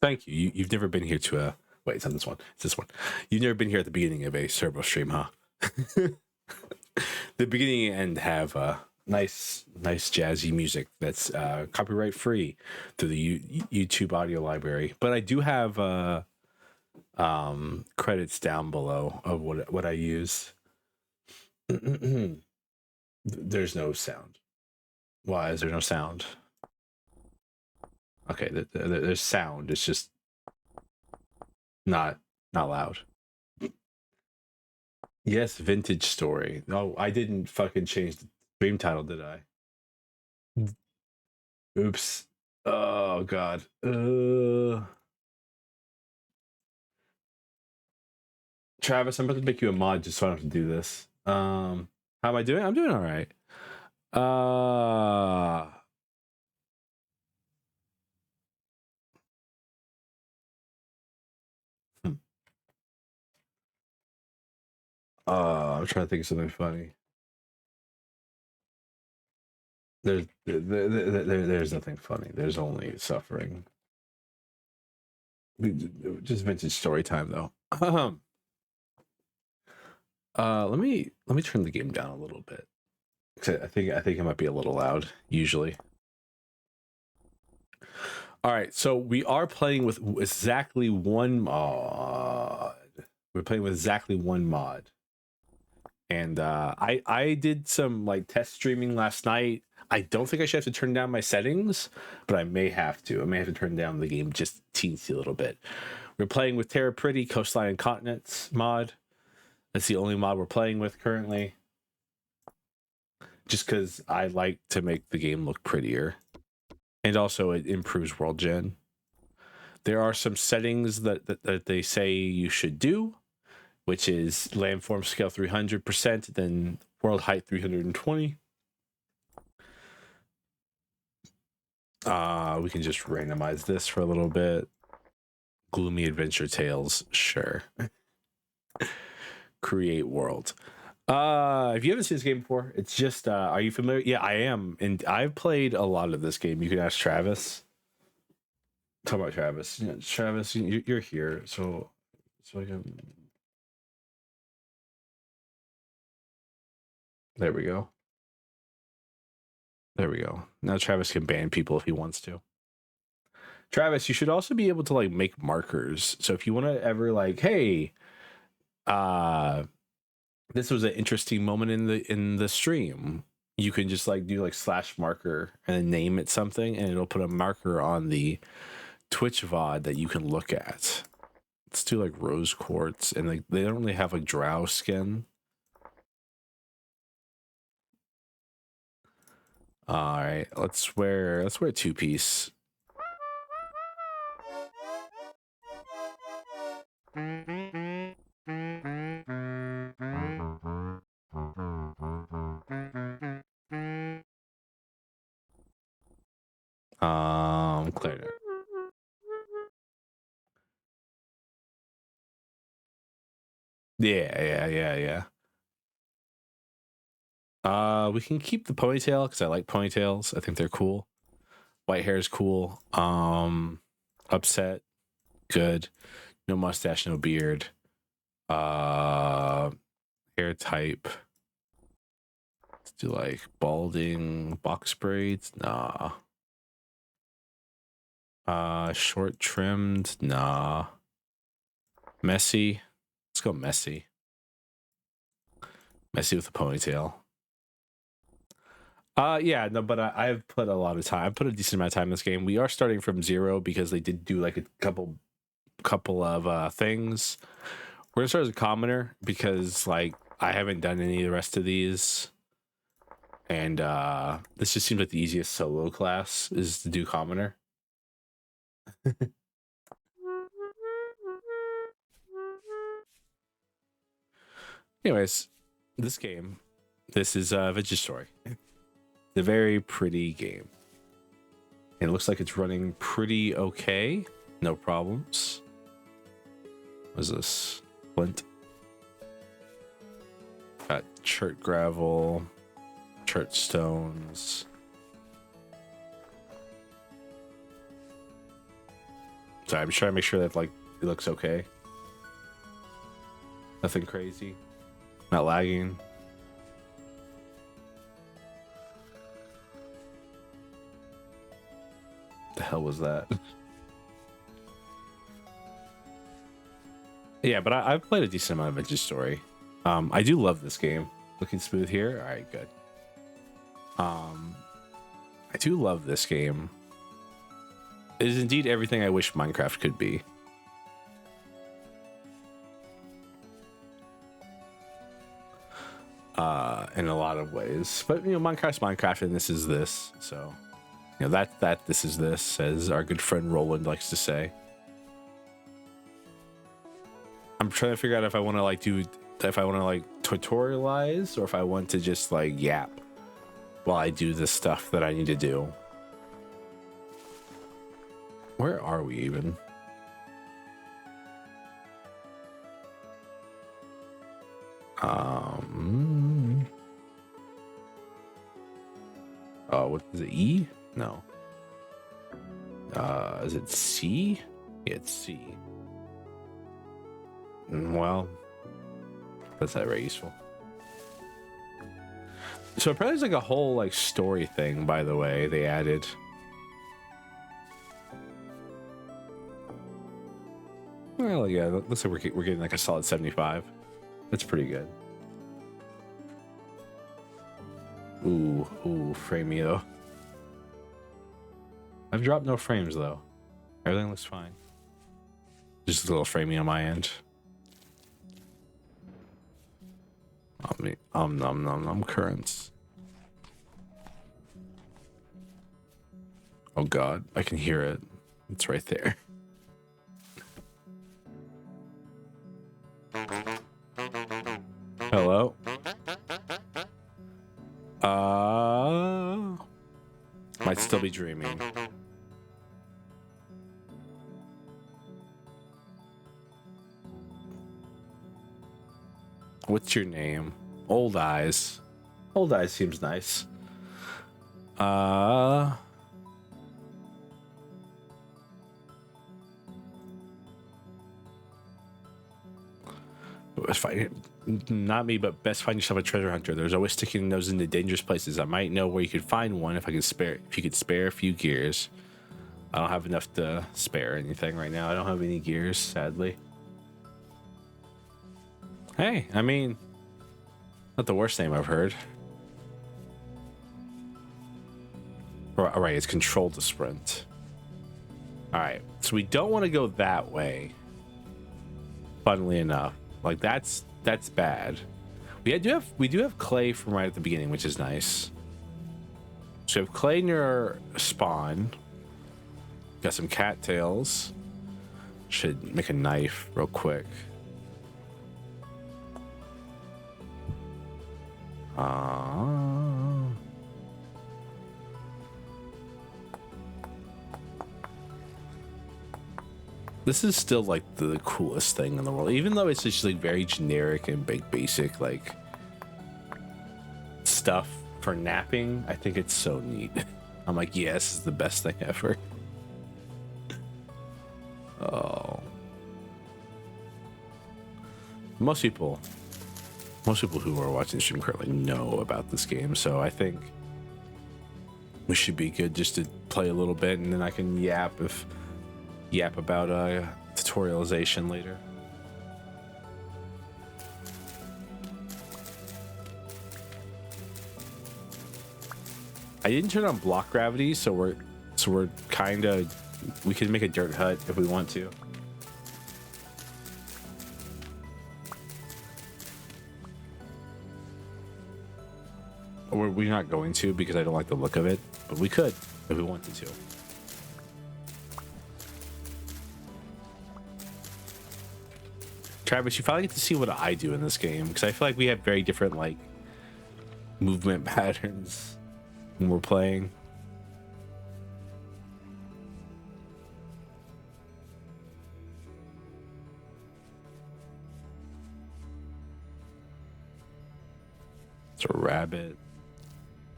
Thank you. You've never been here to a... Wait, it's on this one. It's this one. You've never been here at the beginning of a servo stream, huh? The beginning and end have nice jazzy music that's copyright free through the YouTube audio library. But I do have credits down below of what I use. There's no sound. Why is there no sound? Okay, there's sound. It's just not loud. Yes, vintage story. No, I didn't fucking change the stream title, did I? Oops. Oh god. Travis, I'm about to make you a mod just so I don't have to do this. How am I doing? I'm doing all right. I'm trying to think of something funny. There's nothing funny. There's only suffering. Just vintage story time though. Let me turn the game down a little bit. I think it might be a little loud usually. All right, so we are playing with exactly one mod. We're playing with exactly one mod. And I did some like test streaming last night. I don't think I should have to turn down my settings, but I may have to. I may have to turn down the game just teensy a little bit. We're playing with Terra Pretty Coastline and Continents mod. That's the only mod we're playing with currently. Just because I like to make the game look prettier. And also it improves world gen. There are some settings that they say you should do, which is landform scale 300%, then world height 320. We can just randomize this for a little bit. Gloomy Adventure Tales, sure. Create world. If you haven't seen this game before, it's just are you familiar? Yeah, I am, and I've played a lot of this game. You can ask Travis. Talk about Travis. Yeah, Travis, you're here, so I can. There we go. There we go. Now Travis can ban people if he wants to. Travis, you should also be able to like make markers. So if you want to ever like, hey, this was an interesting moment in the stream, you can just like do like slash marker and then name it something, and it'll put a marker on the Twitch VOD that you can look at. Let's do like rose quartz, and like they don't really have like drow skin. All right, let's wear two-piece. Clarinet. Yeah. We can keep the ponytail because I like ponytails. I think they're cool. White hair is cool. Upset, good. No mustache, no beard. Hair type. Let's do like balding, box braids. Nah. Short trimmed. Nah. Messy. Let's go messy. Messy with a ponytail. Yeah, no, but I've put a lot of time. I put a decent amount of time in this game. We are starting from 0 because they did do like a couple of things. We're gonna start as a commoner because like I haven't done any of the rest of these, and this just seems like the easiest solo class is to do commoner. Anyways, this is Vintage Story. It's a very pretty game. It looks like it's running pretty okay. No problems. What is this? Flint. Got chert gravel, chert stones. So I'm trying to make sure that like it looks okay. Nothing crazy. Not lagging. The hell was that? Yeah, but I've played a decent amount of Vintage Story. I do love this game. Looking smooth here. All right, good. I do love this game. It is indeed everything I wish Minecraft could be. In a lot of ways, but you know, Minecraft's Minecraft, and this is this. So, you know, this is this, as our good friend Roland likes to say. I'm trying to figure out if I want to like tutorialize, or if I want to just like yap while I do the stuff that I need to do. Where are we even? Oh, what is it? E? No. Is it C? Yeah, it's C. Well, that's not very useful. So apparently there's like a whole like story thing, by the way, they added. Well, yeah, looks like we're getting like a solid 75. That's pretty good. Ooh, frame me though. I've dropped no frames though. Everything looks fine. Just a little framing on my end. Nom currents. Oh god, I can hear it. It's right there. Hello? Might still be dreaming. What's your name? Old Eyes. Old Eyes seems nice. Not me, but best find yourself a treasure hunter. There's always sticking those into dangerous places. I might know where you could find one if you could spare a few gears. I don't have enough to spare anything right now. I don't have any gears, sadly. Hey, I mean, not the worst name I've heard. All right, it's controlled to sprint. All right, so we don't want to go that way. Funnily enough, like that's bad. We do have clay from right at the beginning, which is nice. So we have clay near spawn. Got some cattails. Should make a knife real quick. This is still like the coolest thing in the world, even though it's just like very generic and basic like stuff for napping. I think it's so neat. I'm like, yeah, this is the best thing ever. Oh, most people who are watching the stream currently know about this game, so I think we should be good just to play a little bit, and then I can yap about tutorialization later. I didn't turn on block gravity, so we're kind of, we can make a dirt hut if we want to. We're not going to because I don't like the look of it, but we could if we wanted to. Travis, you finally get to see what I do in this game, because I feel like we have very different like movement patterns when we're playing. It's a rabbit.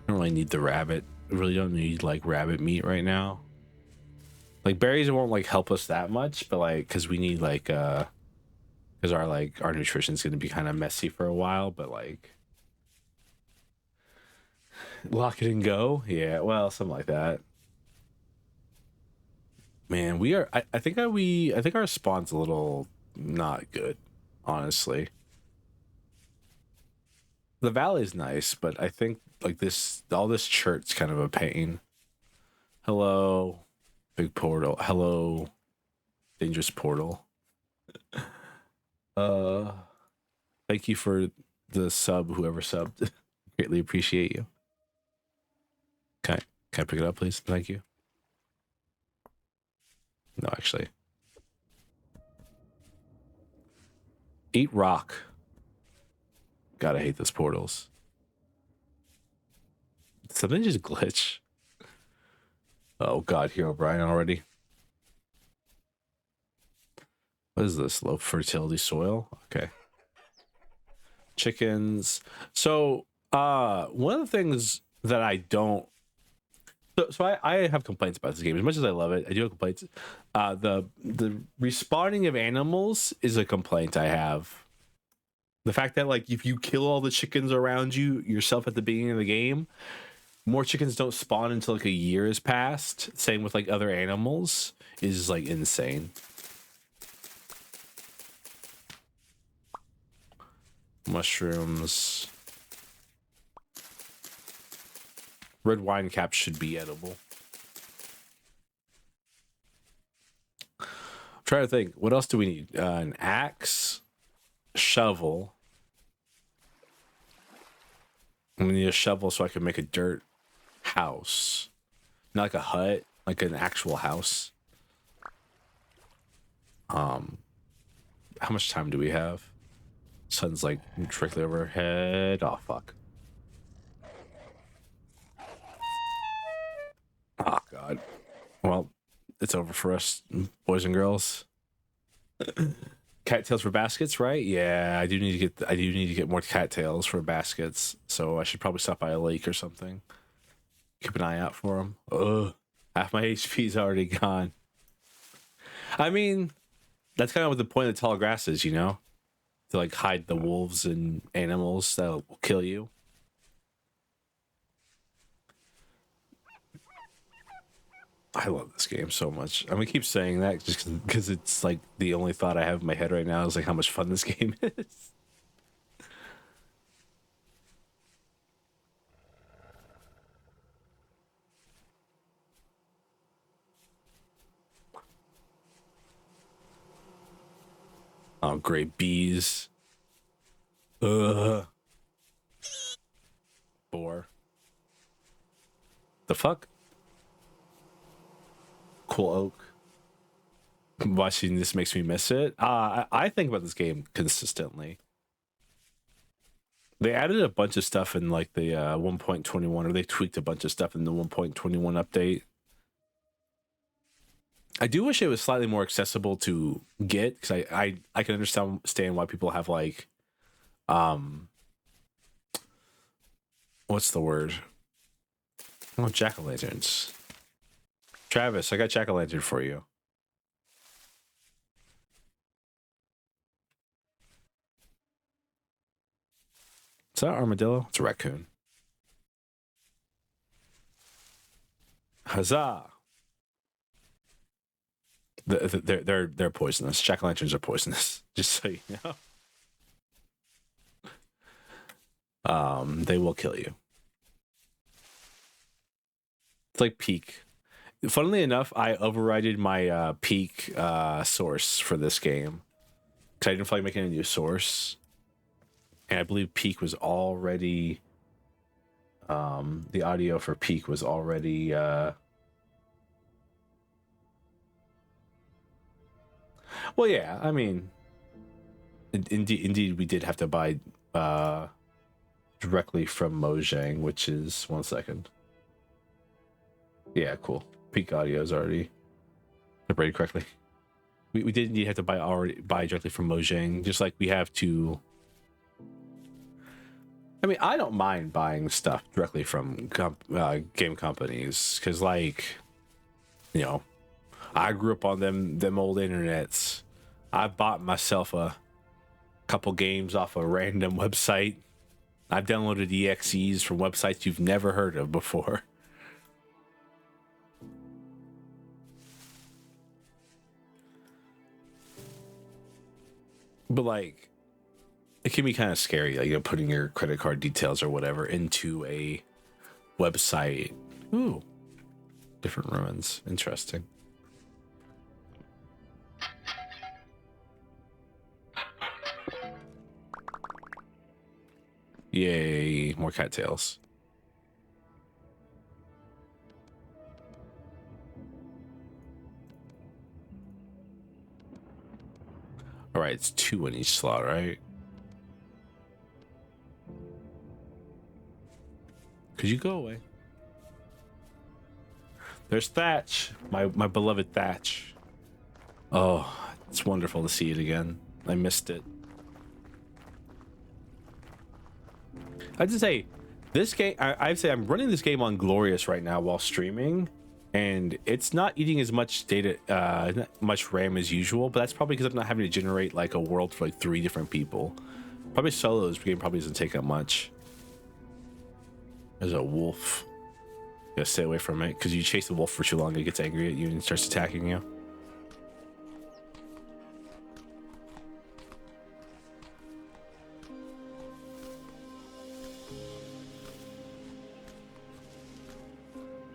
I don't really need the rabbit. I really don't need like rabbit meat right now. Like berries won't like help us that much, but like because we need like because our nutrition is going to be kind of messy for a while, but like lock it and go. Yeah, well, something like that. Man, we are. I think I think our spawn's a little not good, honestly. The valley's nice, but I think like this all this church's kind of a pain. Hello, big portal. Hello, dangerous portal. Uh, thank you for the sub, whoever subbed. Greatly appreciate you. Can I pick it up, please? Thank you. No, actually. Eat rock. Gotta hate those portals. Something just glitch. Oh god, Hero Brian already. What is this? Low fertility soil? Okay. Chickens. So one of the things that I don't I have complaints about this game. As much as I love it, I do have complaints. The respawning of animals is a complaint I have. The fact that like if you kill all the chickens around you yourself at the beginning of the game, more chickens don't spawn until like a year has passed. Same with like other animals is like insane. Mushrooms. Red wine caps should be edible. I'm trying to think. What else do we need? An axe, shovel. We need a shovel so I can make a dirt house. Not like a hut, like an actual house. How much time do we have? Sun's like directly overhead. Oh fuck. Oh god. Well, it's over for us, boys and girls. Cattails for baskets, right? Yeah, I do need to get more cattails for baskets. So I should probably stop by a lake or something. Keep an eye out for them. Ugh, half my HP's already gone. I mean, that's kind of what the point of the tall grass is, you know, to like hide the wolves and animals that will kill you. I love this game so much. I'm gonna keep saying that just because it's like the only thought I have in my head right now is like how much fun this game is. Oh, great bees. Ugh. Boar. The fuck? Cool oak. Watching this makes me miss it. I think about this game consistently. They added a bunch of stuff in like the 1.21, or they tweaked a bunch of stuff in the 1.21 update. I do wish it was slightly more accessible to get, because I can understand why people have like what's the word? Oh, jack-o'-lanterns. Travis, I got jack-o'-lantern for you. Is that armadillo? It's a raccoon. Huzzah! They're poisonous. Jack-o'-lanterns are poisonous. Just so you know. They will kill you. It's like peak. Funnily enough, I overrided my peak source for this game because I didn't feel like making a new source, and I believe peak was already the audio for peak was already well, yeah, I mean, indeed we did have to buy directly from Mojang, which is 1 second. Yeah, cool. Peak audio is already separated correctly. We did indeed have to buy directly from Mojang, just like we have to. I mean, I don't mind buying stuff directly from game companies because, like, you know, I grew up on them old internets. I bought myself a couple games off a random website. I've downloaded EXEs from websites you've never heard of before. But like, it can be kind of scary, like, you know, putting your credit card details or whatever into a website. Ooh, different ruins. Interesting. Yay, more cattails. All right, it's 2 in each slot, right? Could you go away? There's Thatch, my beloved Thatch. Oh, it's wonderful to see it again. I missed it. I'd just say this game, I'd say I'm running this game on Glorious right now while streaming, and it's not eating as much data, not much RAM as usual, but that's probably because I'm not having to generate like a world for like 3 different people. Probably solo, this game probably doesn't take up much. There's a wolf. You gotta stay away from it, because you chase the wolf for too long, it gets angry at you and starts attacking you.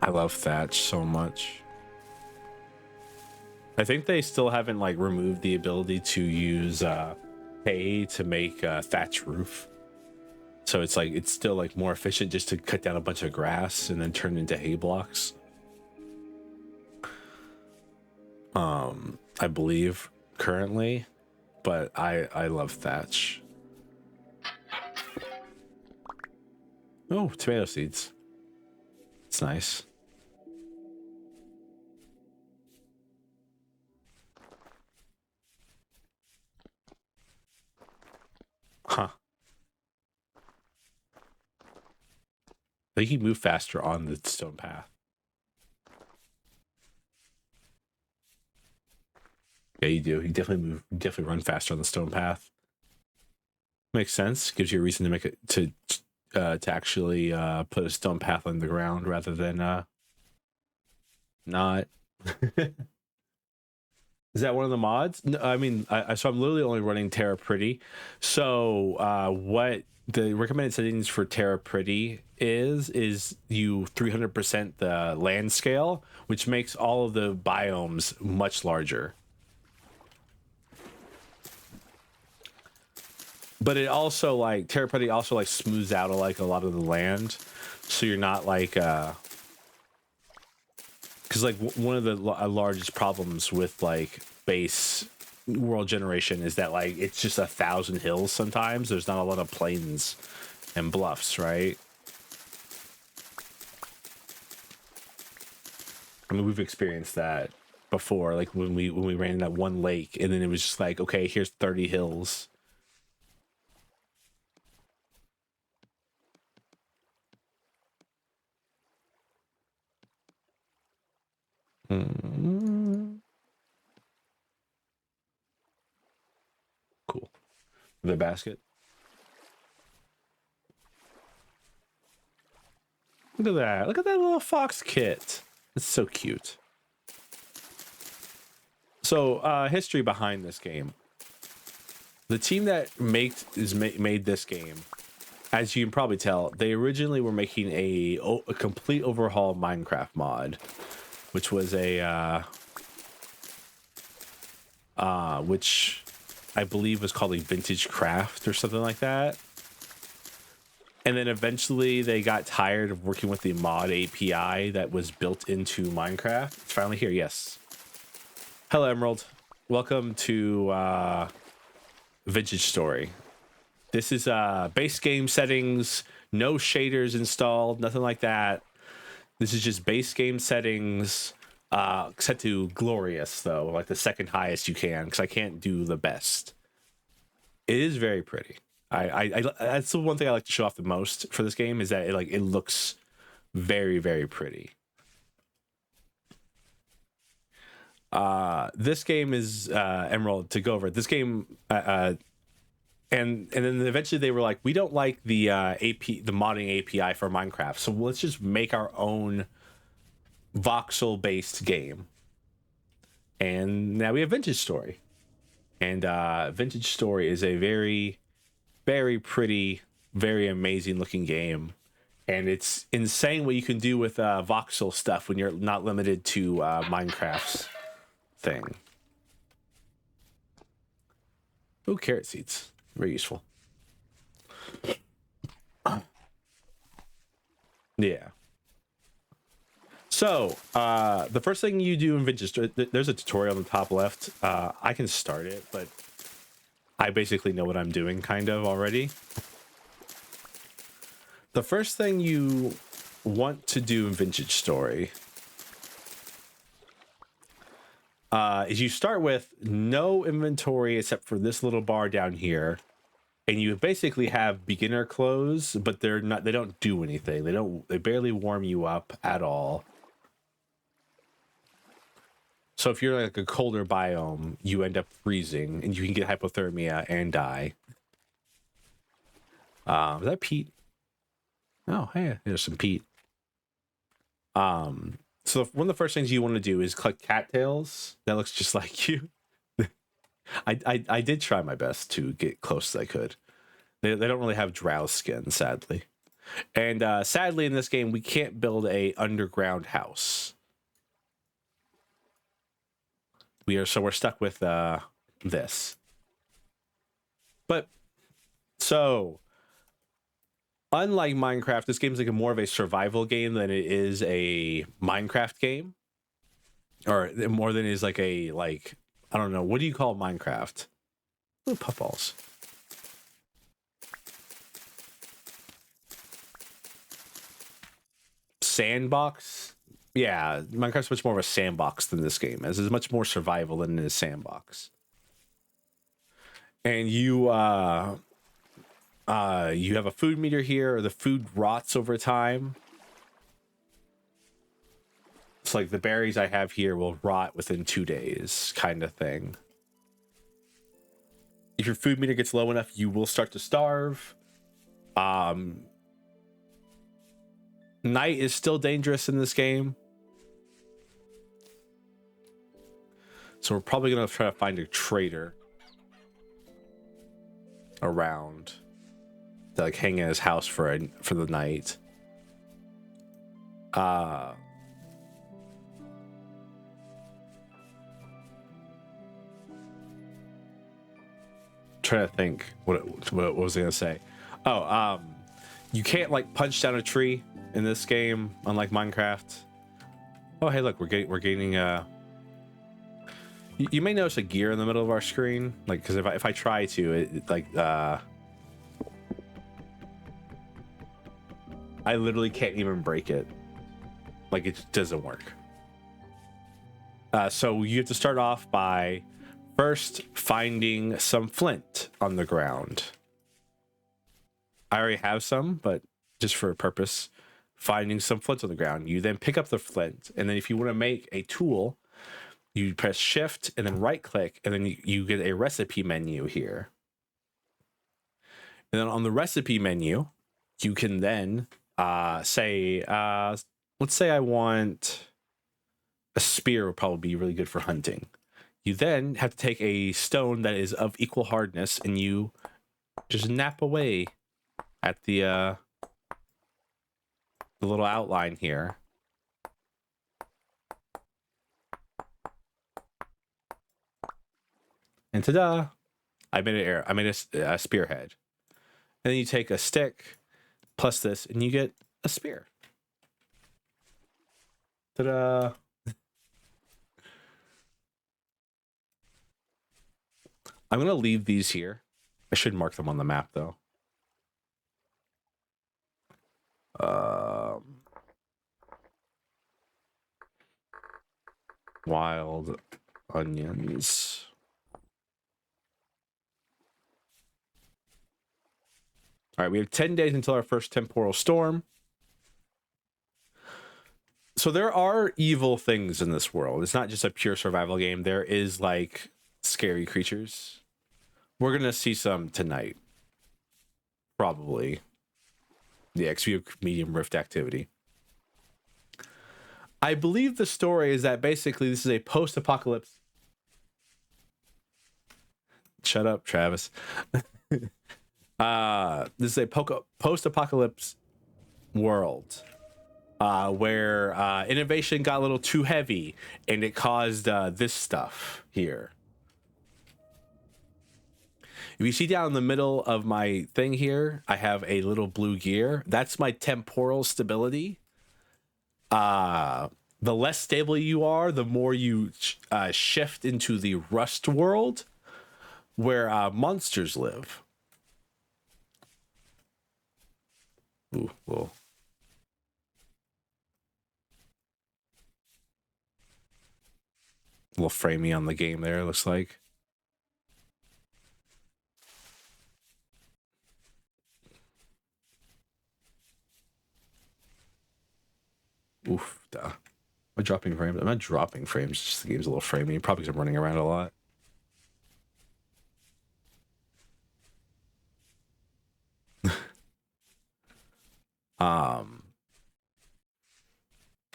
I love Thatch so much. I think they still haven't like removed the ability to use hay to make thatch roof. So it's like, it's still like more efficient just to cut down a bunch of grass and then turn into hay blocks. I believe currently, but I love thatch. Oh, tomato seeds. It's nice. Huh. I think you move faster on the stone path. Yeah, you do. You definitely run faster on the stone path. Makes sense. Gives you a reason to make it to actually put a stone path on the ground rather than not. Is that one of the mods? No, I mean, so I'm literally only running Terra Pretty. So what the recommended settings for Terra Pretty is you 300% the land scale, which makes all of the biomes much larger. But it also like Terra Pretty also like smooths out like a lot of the land, so you're not like because like one of the largest problems with like base world generation is that like it's just 1,000 hills. Sometimes there's not a lot of plains and bluffs, right? I mean, we've experienced that before, like when we ran in that one lake, and then it was just like, okay, here's 30 hills. Cool. The basket. Look at that. Look at that little fox kit. It's so cute. So, history behind this game. The team that made this game, as you can probably tell, they originally were making a complete overhaul Minecraft mod, which was which I believe was called a Vintage Craft or something like that. And then eventually they got tired of working with the mod API that was built into Minecraft. It's finally here, yes. Hello, Emerald. Welcome to Vintage Story. This is base game settings, no shaders installed, nothing like that. This is just base game settings, set to glorious though, like the second highest you can, because I can't do the best. It is very pretty. I that's the one thing I like to show off the most for this game, is that it looks very, very pretty. This game is Emerald, to go over it. This game and then eventually they were like, we don't like the the modding API for Minecraft, so let's just make our own voxel based game. And now we have Vintage Story. And Vintage Story is a very, very pretty, very amazing looking game. And it's insane what you can do with voxel stuff when you're not limited to Minecraft's thing. Ooh, carrot seeds. Very useful. Yeah. So, the first thing you do in Vintage Story, there's a tutorial on the top left. I can start it, but I basically know what I'm doing kind of already. The first thing you want to do in Vintage Story is you start with no inventory except for this little bar down here, and you basically have beginner clothes, but they don't do anything. They barely warm you up at all. So if you're like a colder biome, you end up freezing and you can get hypothermia and die. Is that peat? Oh, hey, there's some peat. So one of the first things you want to do is collect cattails. That looks just like you. I did try my best to get close as I could. They don't really have drow skin, sadly. And sadly in this game, we can't build a underground house. We're stuck with this. But so unlike Minecraft, this game is like more of a survival game than it is a Minecraft game, or more than it is like a I don't know, what do you call Minecraft? Ooh, puffballs. Sandbox. Yeah, Minecraft's much more of a sandbox than this game is. It's much more survival than it is sandbox. And you have a food meter here. The food rots over time. It's like the berries I have here will rot within 2 days, kind of thing. If your food meter gets low enough, you will start to starve. Night is still dangerous in this game. So we're probably going to try to find a trader around to like hang in his house for the night. Trying to think what was I gonna say. You can't like punch down a tree in this game, unlike Minecraft. Oh hey, look, we're gaining you may notice a gear in the middle of our screen, like, because if I try to, it like I literally can't even break it. Like, it doesn't work. So you have to start off by first finding some flint on the ground. I already have some, but just for a purpose, finding some flint on the ground. You then pick up the flint, and then if you want to make a tool, you press shift and then right click, and then you get a recipe menu here. And then on the recipe menu, you can then say, let's say I want a spear, would probably be really good for hunting. You then have to take a stone that is of equal hardness, and you just nap away at the little outline here. And ta-da! I made a spearhead. And then you take a stick plus this, and you get a spear. Ta-da! I'm gonna leave these here. I should mark them on the map though. Wild onions. All right, we have 10 days until our first temporal storm. So So there are evil things in this world. It's not just a pure survival game. There is like scary creatures. We're gonna see some tonight. Probably. The XP medium rift activity. I believe the story is that basically this is a post-apocalypse. Shut up, Travis. This is a post-apocalypse world where innovation got a little too heavy and it caused this stuff here. If you see down in the middle of my thing here, I have a little blue gear. That's my temporal stability. The less stable you are, the more you shift into the rust world where monsters live. Ooh, whoa. A little framey on the game there, looks like. Oof, duh. Am I dropping frames? I'm not dropping frames, just the game's a little framey. Probably because I'm running around a lot.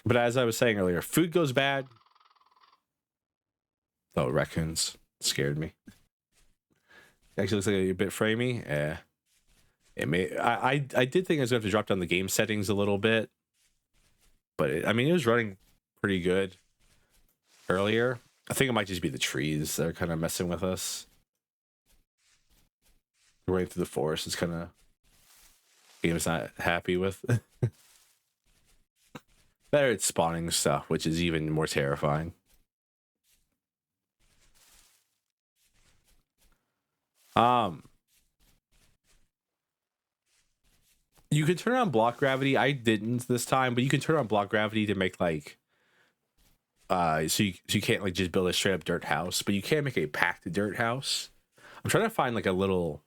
But as I was saying earlier, food goes bad. Oh, raccoons scared me. Actually looks like a bit framey. Yeah. It may. I did think I was going to have to drop down the game settings a little bit, but I mean, it was running pretty good earlier. I think it might just be the trees that are kind of messing with us. Running through the forest is kind of game's not happy with. Better at spawning stuff, which is even more terrifying. You can turn on block gravity. I didn't this time, but you can turn on block gravity to make like so you can't like just build a straight up dirt house, but you can make a packed dirt house. I'm trying to find like a little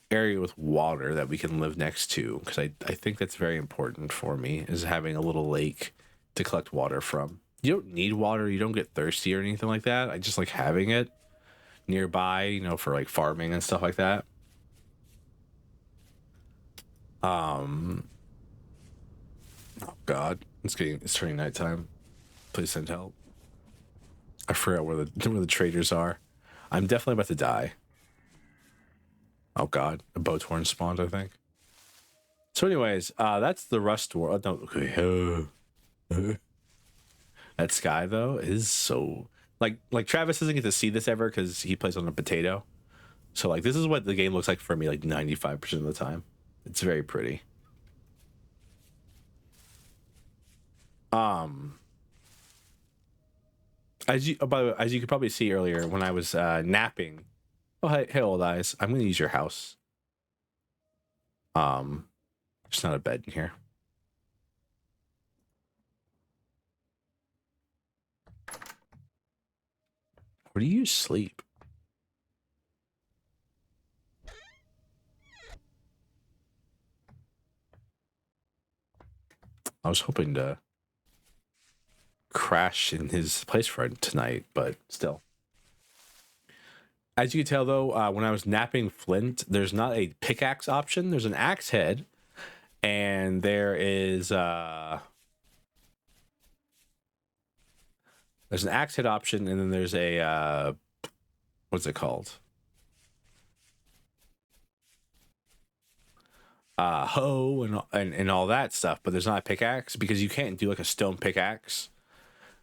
area with water that we can live next to, because I think that's very important for me, is having a little lake to collect water from. You don't need water, you don't get thirsty or anything like that. I just like having it nearby, you know, for like farming and stuff like that. Oh god, it's turning nighttime. Please send help. I forgot where the traders are. I'm definitely about to die. Oh god, a bowthorn spawned, I think. So anyways, that's the rust world. No, okay. That sky though is so like Travis doesn't get to see this ever because he plays on a potato. So like this is what the game looks like for me like 95% of the time. It's very pretty. As you by the way, as you could probably see earlier when I was napping. Oh hey old eyes, I'm gonna use your house. There's not a bed in here. Where do you sleep? I was hoping to crash in his place for tonight, but still. As you can tell though, when I was napping Flint, there's not a pickaxe option. There's an axe head, and there is there's an axe head option, and then there's a what's it called? Hoe and all that stuff, but there's not a pickaxe because you can't do like a stone pickaxe.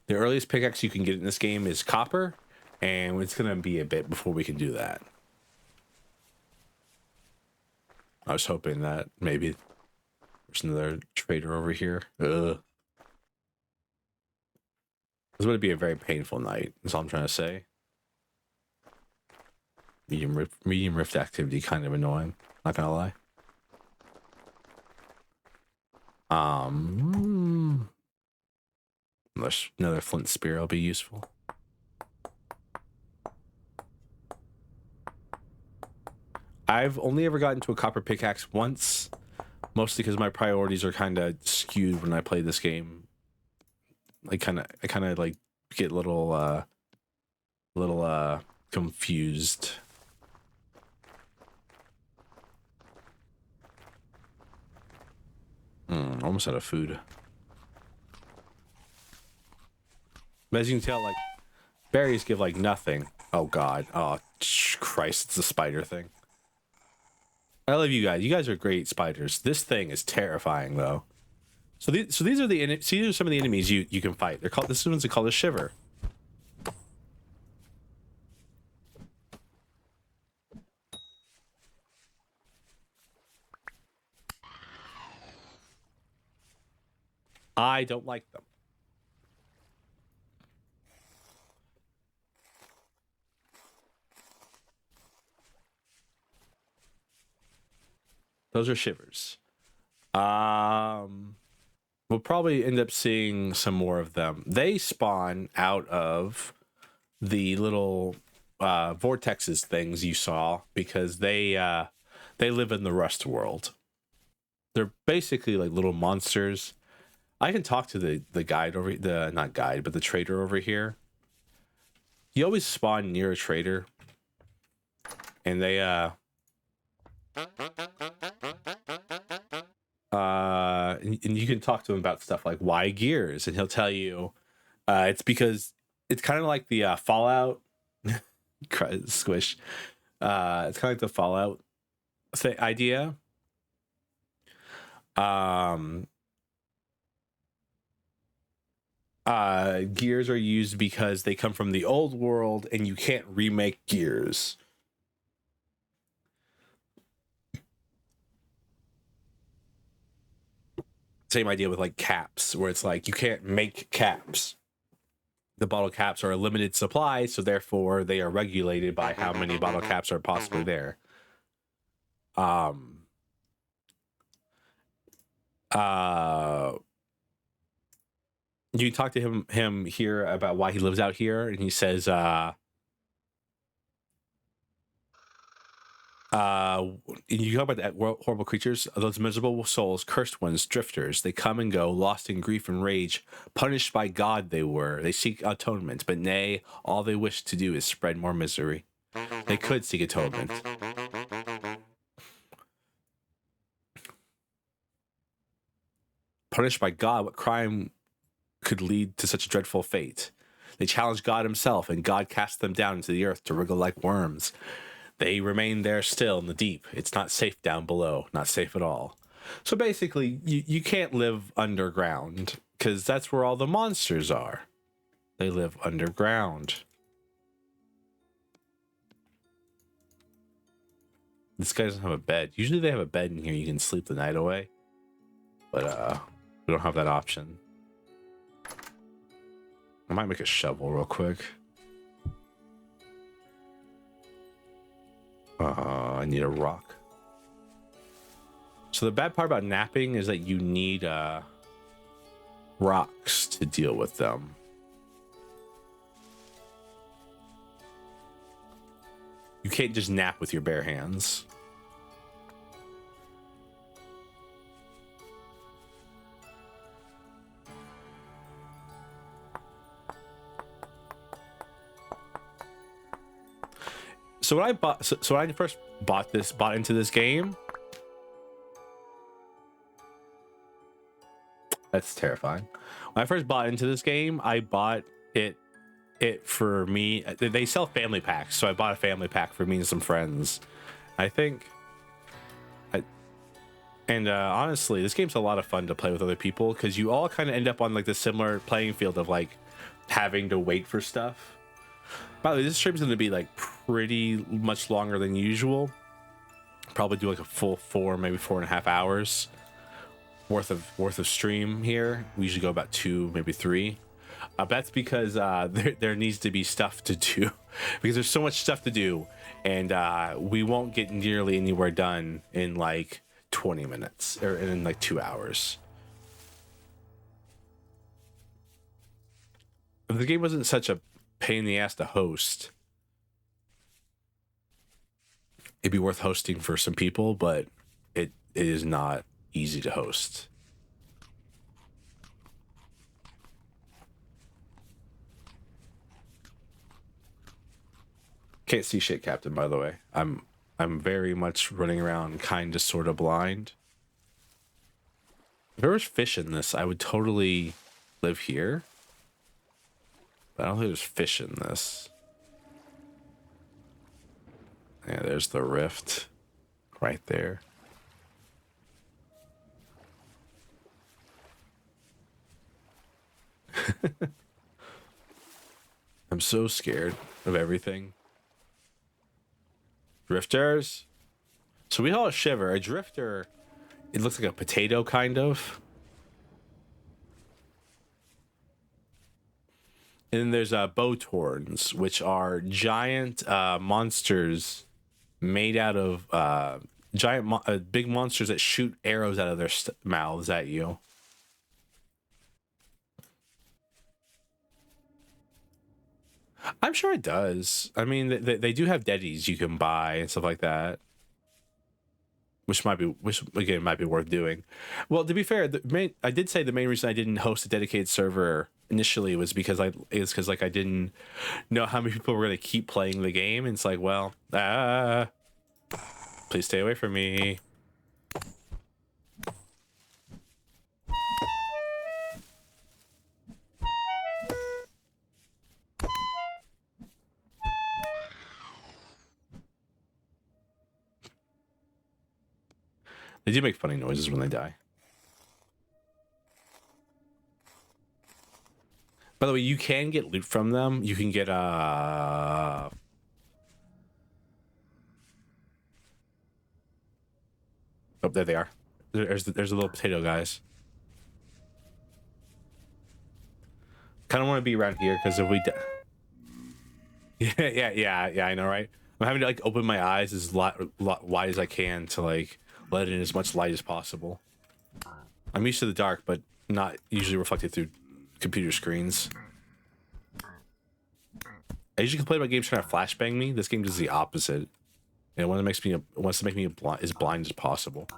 The earliest pickaxe you can get in this game is copper, and it's gonna be a bit before we can do that. I was hoping that maybe there's another trader over here. Ugh. This would be a very painful night, is all I'm trying to say. Medium rift activity, kind of annoying, not gonna lie. Another flint spear will be useful. I've only ever gotten to a copper pickaxe once, mostly because my priorities are kind of skewed when I play this game. I kind of like get a little confused. Almost out of food. But as you can tell, like, berries give like nothing. Oh god. Oh Christ, it's a spider thing. I love you guys. You guys are great spiders. This thing is terrifying though. So these are these are some of the enemies you can fight. They're called, this one's called a shiver. I don't like them. Those are shivers. We'll probably end up seeing some more of them. They spawn out of the little vortexes things you saw because they live in the Rust world. They're basically like little monsters. I can talk to the guide over the not guide, but the trader over here. You always spawn near a trader, and they and you can talk to him about stuff like why gears, and he'll tell you it's because it's kind of like the Fallout squish. It's kind of like the Fallout idea. Gears are used because they come from the old world and you can't remake gears. Same idea with like caps, where it's like you can't make caps. The bottle caps are a limited supply, so therefore they are regulated by how many bottle caps are possibly there. You talk to him here about why he lives out here, and he says you talk about the horrible creatures, those miserable souls, cursed ones, drifters. They come and go, lost in grief and rage. Punished by God they were. They seek atonement, but nay, all they wish to do is spread more misery. They could seek atonement. Punished by God, what crime could lead to such a dreadful fate? They challenged God himself, and God cast them down into the earth to wriggle like worms. They remain there still in the deep. It's not safe down below, not safe at all. So basically, you can't live underground because that's where all the monsters are. They live underground. This guy doesn't have a bed. Usually they have a bed in here you can sleep the night away. But we don't have that option. I might make a shovel real quick. I need a rock. So the bad part about napping is that you need rocks to deal with them. You can't just nap with your bare hands. So when I bought, so when I first bought into this game, that's terrifying. When I first bought into this game, I bought it for me. They sell family packs, so I bought a family pack for me and some friends. I think, honestly, this game's a lot of fun to play with other people because you all kind of end up on like the similar playing field of like having to wait for stuff. By the way, this stream's going to be like pretty much longer than usual. Probably do like a full 4, maybe 4.5 hours worth of stream here. We usually go about 2, maybe 3. That's because there needs to be stuff to do because there's so much stuff to do, and we won't get nearly anywhere done in like 20 minutes or in like 2 hours. If the game wasn't such a pain in the ass to host, it'd be worth hosting for some people, but it is not easy to host. Can't see shit, Captain, by the way. I'm very much running around kind of sort of blind. If there was fish in this, I would totally live here. But I don't think there's fish in this. Yeah, there's the rift right there. I'm so scared of everything. Drifters. So we call it shiver. A drifter, it looks like a potato kind of. And then there's bowtorns, which are giant monsters made out of big monsters that shoot arrows out of their mouths at you. I'm sure it does. I mean, they do have deadies you can buy and stuff like that, which again might be worth doing. Well, to be fair, I did say the main reason I didn't host a dedicated server initially was because I didn't know how many people were gonna keep playing the game, and it's like, well, please stay away from me. They do make funny noises when they die. By the way, you can get loot from them. You can get oh, there they are. There's the little potato guys. Kind of want to be around here because if we yeah, I know, right? I'm having to like open my eyes as wide as I can to like let in as much light as possible. I'm used to the dark, but not usually reflected through computer screens. I usually complain about games trying to flashbang me. This game does the opposite. It wants to make me as blind as possible.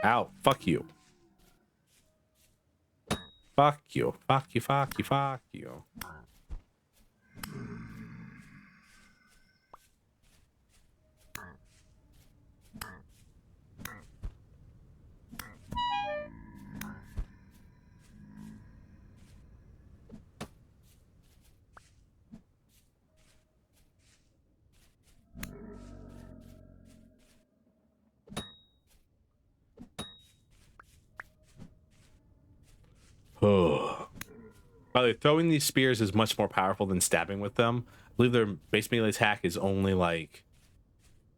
Ow! Fuck you! Fuck you! Fuck you! Fuck you! Fuck you! Oh. By the way, throwing these spears is much more powerful than stabbing with them. I believe their base melee attack is only like,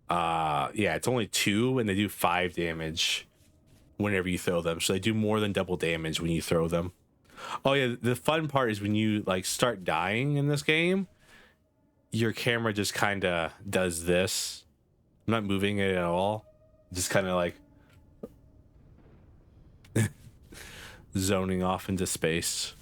yeah, it's only 2, and they do 5 damage whenever you throw them. So they do more than double damage when you throw them. Oh yeah, the fun part is when you like start dying in this game, your camera just kind of does this. I'm not moving it at all. Just kind of like zoning off into space.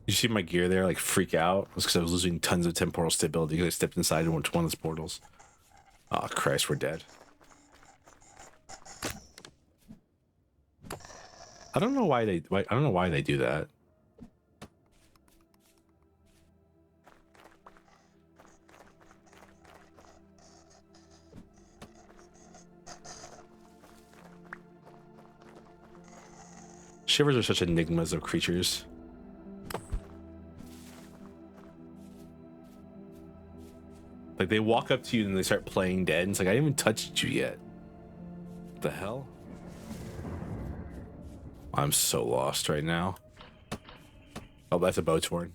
You see my gear there like freak out? It's because I was losing tons of temporal stability because I stepped inside one of those portals. Oh Christ, we're dead. I don't know why they do that. Shivers are such enigmas of creatures. Like they walk up to you and they start playing dead, and it's like, I didn't even touched you yet. What the hell? I'm so lost right now. Oh, that's a bowtorn.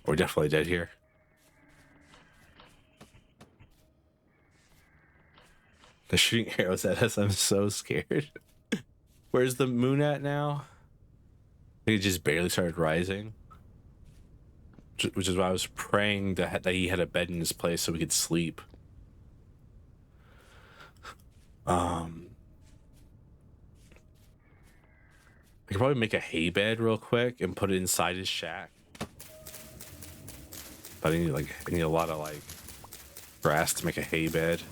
We're definitely dead here. They're shooting arrows at us. I'm so scared. Where's the moon at now? I think it just barely started rising. Which is why I was praying that he had a bed in his place so we could sleep. I could probably make a hay bed real quick and put it inside his shack. But I need a lot of like grass to make a hay bed.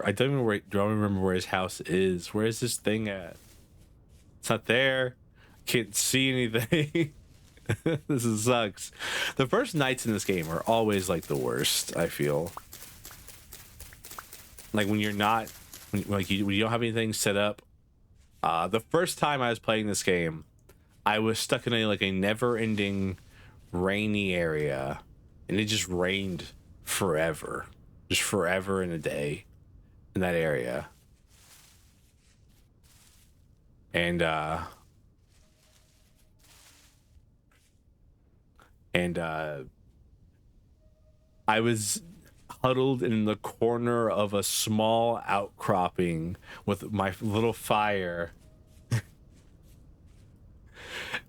I don't remember where his house is. Where is this thing at? It's not there. Can't see anything. This sucks. The first nights in this game are always like the worst, I feel. Like when you're not, when you don't have anything set up. The first time I was playing this game, I was stuck in a never-ending rainy area, and it just rained forever, just forever in a day in that area. And I was huddled in the corner of a small outcropping with my little fire.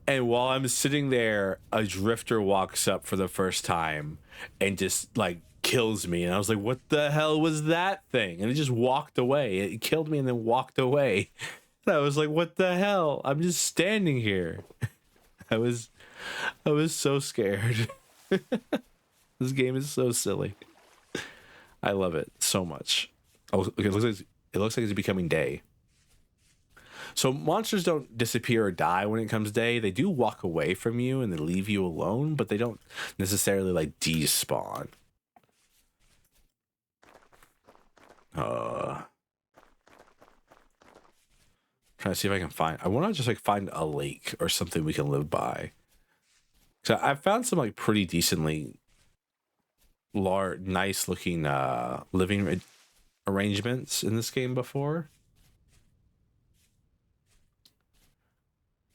And while I'm sitting there, a drifter walks up for the first time and just like kills me. And I was like, what the hell was that thing? And it just walked away. It killed me and then walked away. And I was like, what the hell? I'm just standing here. I was so scared. This game is so silly. I love it so much. Oh, okay, it looks like it's becoming day. So monsters don't disappear or die when it comes day. They do walk away from you and they leave you alone, but they don't necessarily like despawn. Trying to see if I can find. I want to just like find a lake or something we can live by. So I found some like pretty decently large, nice looking living arrangements in this game before.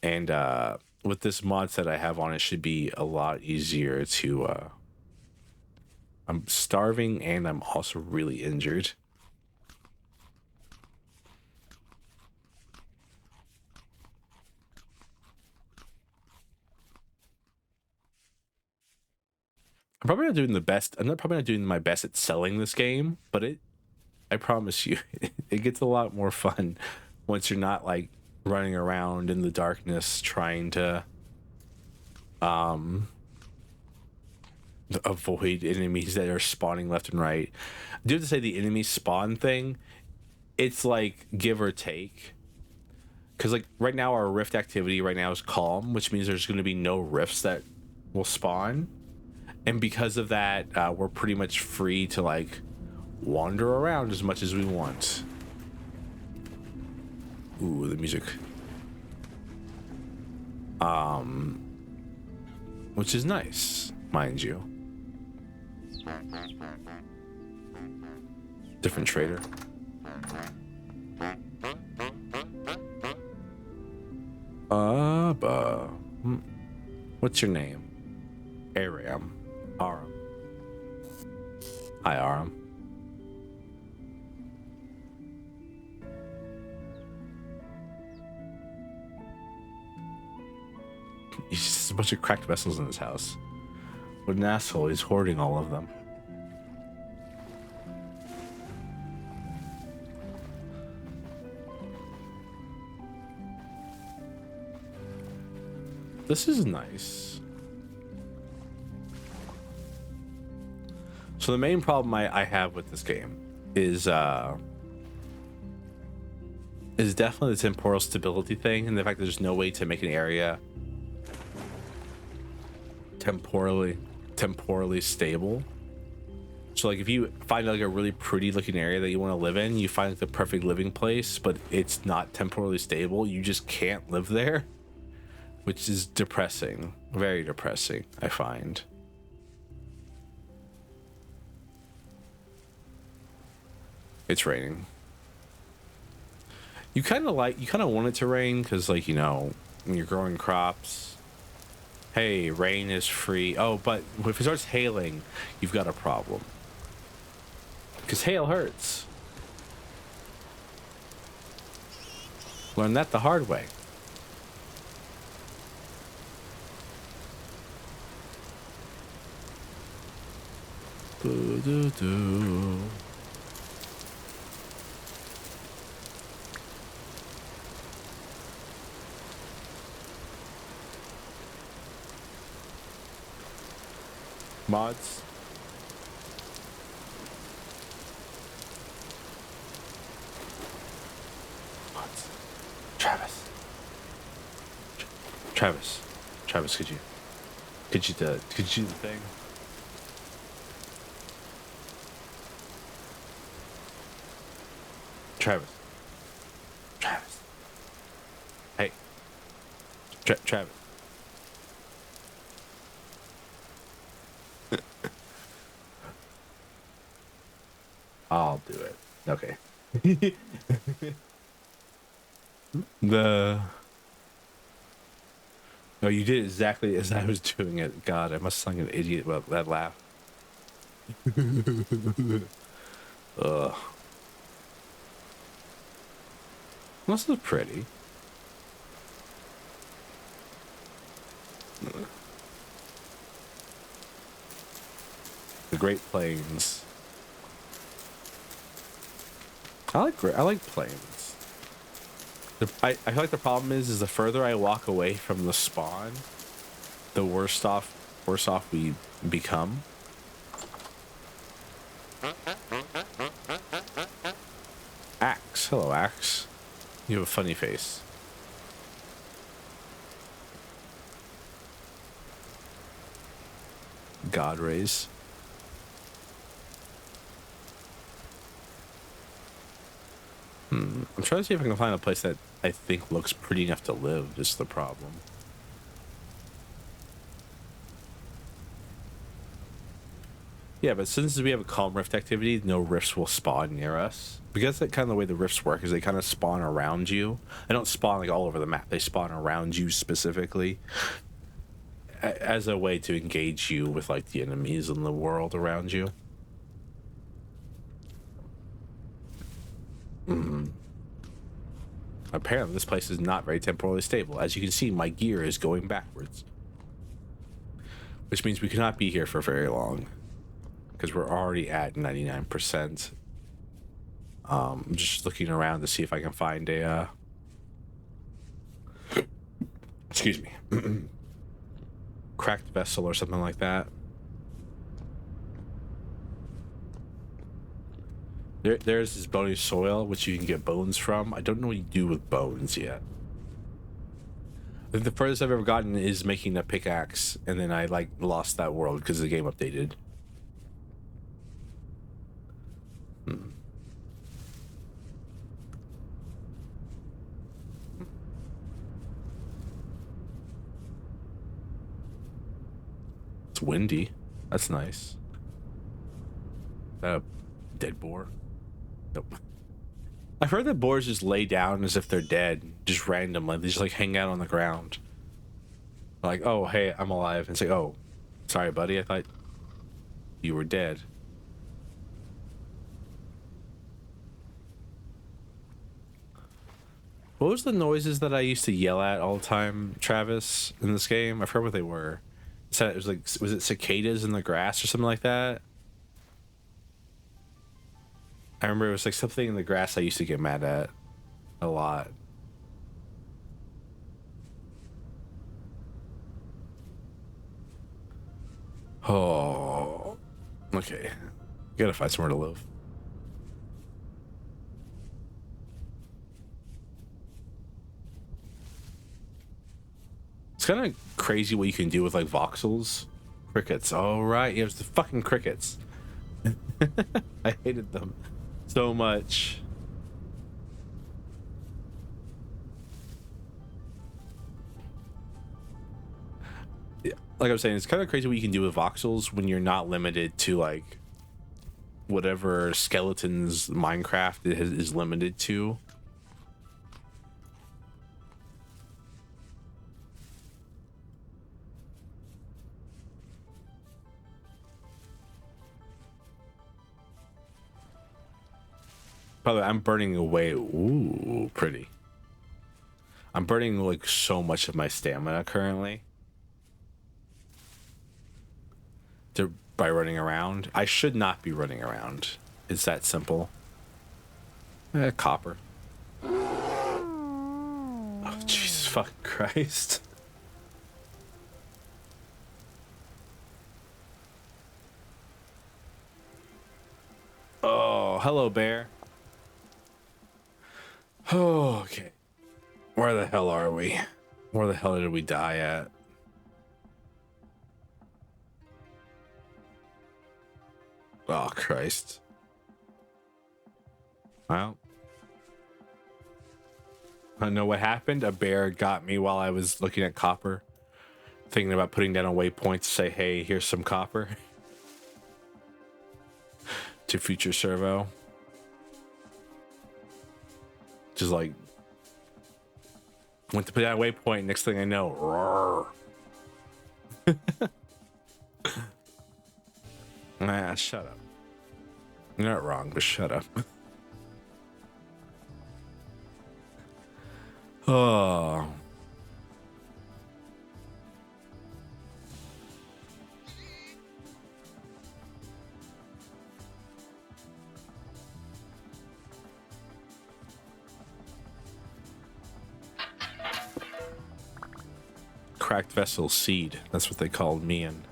And with this mod set I have on, it should be a lot easier to... I'm starving and I'm also really injured. I'm probably not doing the best. Probably not doing my best at selling this game, but I promise you, it gets a lot more fun once you're not like running around in the darkness trying to avoid enemies that are spawning left and right. I do have to say the enemy spawn thing, it's like give or take. Because like right now our rift activity right now is calm, which means there's going to be no rifts that will spawn. And because of that, we're pretty much free to like wander around as much as we want. Ooh, the music. Which is nice, mind you. Different trader. What's your name? Aram. Hi, Aram. He's just a bunch of cracked vessels in his house. What an asshole, he's hoarding all of them. This is nice. So the main problem I have with this game is definitely the temporal stability thing and the fact that there's no way to make an area temporally stable. So like if you find like a really pretty looking area that you want to live in, you find like the perfect living place, but it's not temporally stable, you just can't live there, which is depressing, very depressing, I find. It's raining. You kind of want it to rain because, like, you know, when you're growing crops, hey, rain is free. Oh, but if it starts hailing, you've got a problem. Because hail hurts. Learn that the hard way. Boo-doo-doo. Mods. Travis, Travis, could you do the thing? Travis, Travis, hey, Travis. I'll do it. Okay. the No, you did exactly as I was doing it. God, I must sound like an idiot about that laugh. Ugh. This is pretty. The Great Plains. I like plains. I feel like the problem is the further I walk away from the spawn, the worse off we become. Axe, hello Axe. You have a funny face. God rays. I'm trying to see if I can find a place that I think looks pretty enough to live. Just the problem. Yeah, but since we have a calm rift activity, no rifts will spawn near us. Because that kind of the way the rifts work is they kind of spawn around you. They don't spawn like all over the map. They spawn around you specifically as a way to engage you with like the enemies in the world around you. Apparently this place is not very temporally stable. As you can see, my gear is going backwards, which means we cannot be here for very long because we're already at 99%. I'm just looking around to see if I can find a excuse me, cracked vessel or something like that. There's this bony soil, which you can get bones from. I don't know what you do with bones yet. I think the furthest I've ever gotten is making a pickaxe, and then I like lost that world because the game updated. It's windy. That's nice. Dead boar. Nope. I've heard that boars just lay down as if they're dead, just randomly. They just like hang out on the ground. Like, oh, hey, I'm alive. And say, oh, sorry, buddy. I thought you were dead. What was the noises that I used to yell at all the time, Travis, in this game? I forgot what they were. It was like, was it cicadas in the grass or something like that? I remember it was like something in the grass I used to get mad at a lot. Oh, okay. Gotta find somewhere to live. It's kind of crazy what you can do with like voxels. Crickets. All right, it was the fucking crickets. I hated them so much. Yeah, like I was saying, it's kind of crazy what you can do with voxels when you're not limited to like whatever skeletons Minecraft is limited to. By the way, I'm burning away. Ooh, pretty. I'm burning like so much of my stamina currently. By running around. I should not be running around. It's that simple. Copper. Oh, Jesus fucking Christ. Oh, hello, bear. Oh, okay. Where the hell are we? Where the hell did we die at? Oh, Christ. Well, I know what happened. A bear got me while I was looking at copper, thinking about putting down a waypoint to say, hey, here's some copper to future servo. Just like, went to put down a waypoint. Next thing I know, roar. Nah, shut up. You're not wrong, but shut up. Oh. Cracked vessel seed. That's what they called me in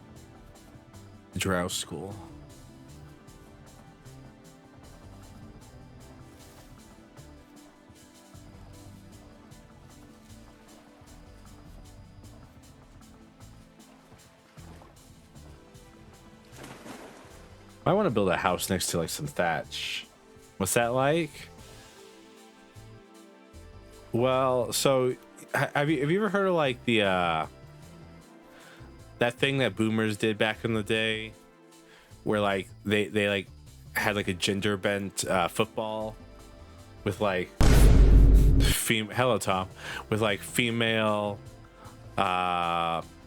drow school. I want to build a house next to like some thatch. What's that like? Well, so have you ever heard of like the that thing that boomers did back in the day, where like they like had like a gender bent football with like hello Tom, with like female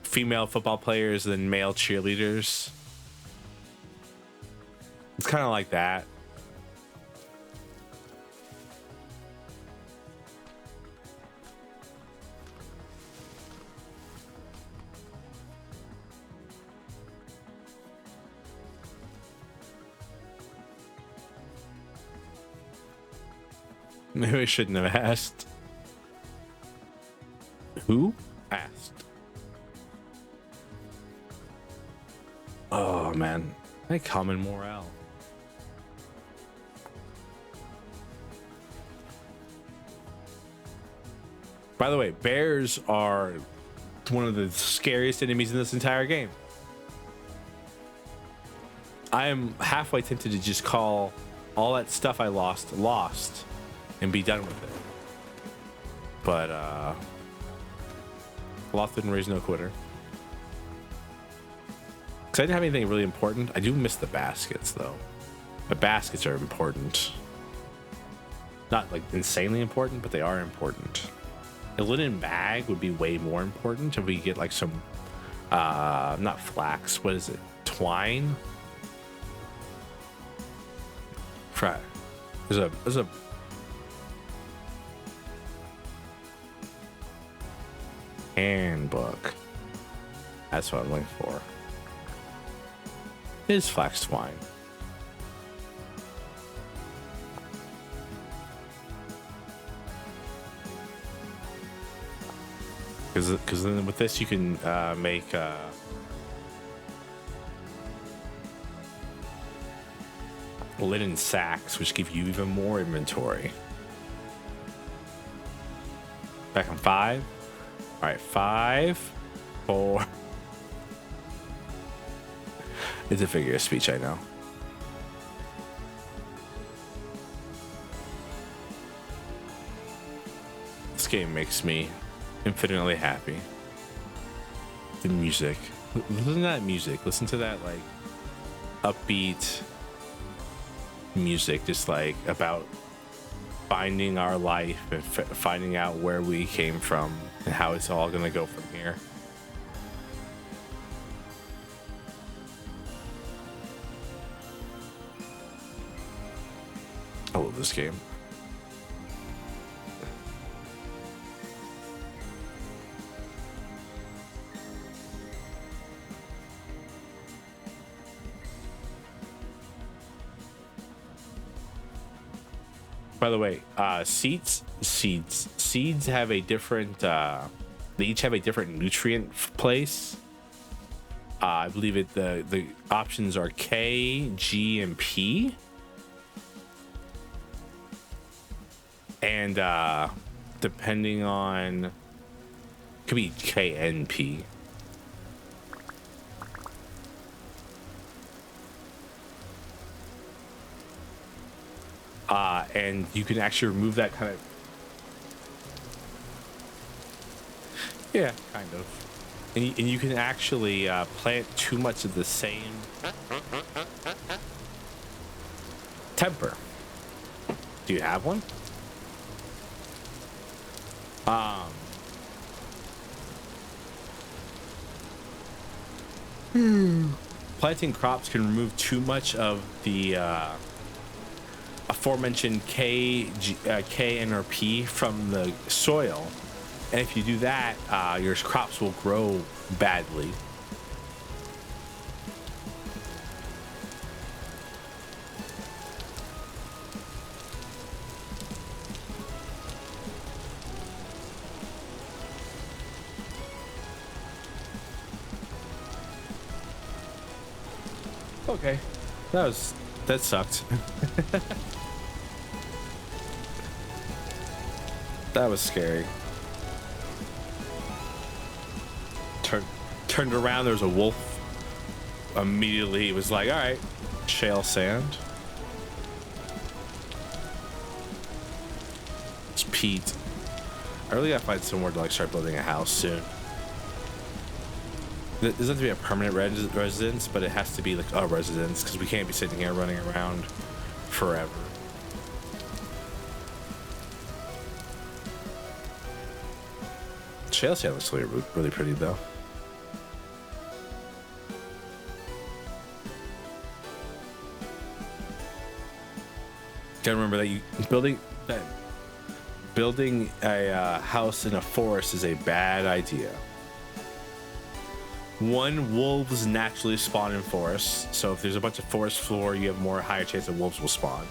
football players and then male cheerleaders. It's kind of like that. Maybe I shouldn't have asked. Who asked? Oh man, I common morale. By the way, bears are one of the scariest enemies in this entire game. I am halfway tempted to just call all that stuff I lost and be done with it. But lost didn't raise no quitter. Because I didn't have anything really important. I do miss the baskets though. The baskets are important. Not like insanely important, but they are important. A linen bag would be way more important if we get like some not flax, what is it? Twine? There's a handbook. That's what I'm looking for. It is flax twine. Because then with this you can make linen sacks, which give you even more inventory. Back on 5. All right, 5, 4. It's a figure of speech, I know. This game makes me infinitely happy. The music. Listen to that music. Listen to that like upbeat music, just like about finding our life and finding out where we came from and how it's all gonna go from here. I love this game. By the way, seeds have a different. They each have a different nutrient place. I believe the options are K, G, and P. And depending on Could be KNP. And you can actually remove that kind of. Yeah, kind of. And you can actually plant too much of the same temper. Do you have one? Planting crops can remove too much of the aforementioned K, and or P from the soil, and if you do that, your crops will grow badly. Okay, that sucked. That was scary. Turned around, there was a wolf. Immediately, it was like, all right, shale sand. It's peat. I really gotta find somewhere to like start building a house soon. It doesn't have to be a permanent residence, but it has to be like a residence because we can't be sitting here running around forever. Shale sand looks really, really pretty though. Gotta remember that building a house in a forest is a bad idea. One, wolves naturally spawn in forests, so if there's a bunch of forest floor, you have more higher chance that wolves will spawn.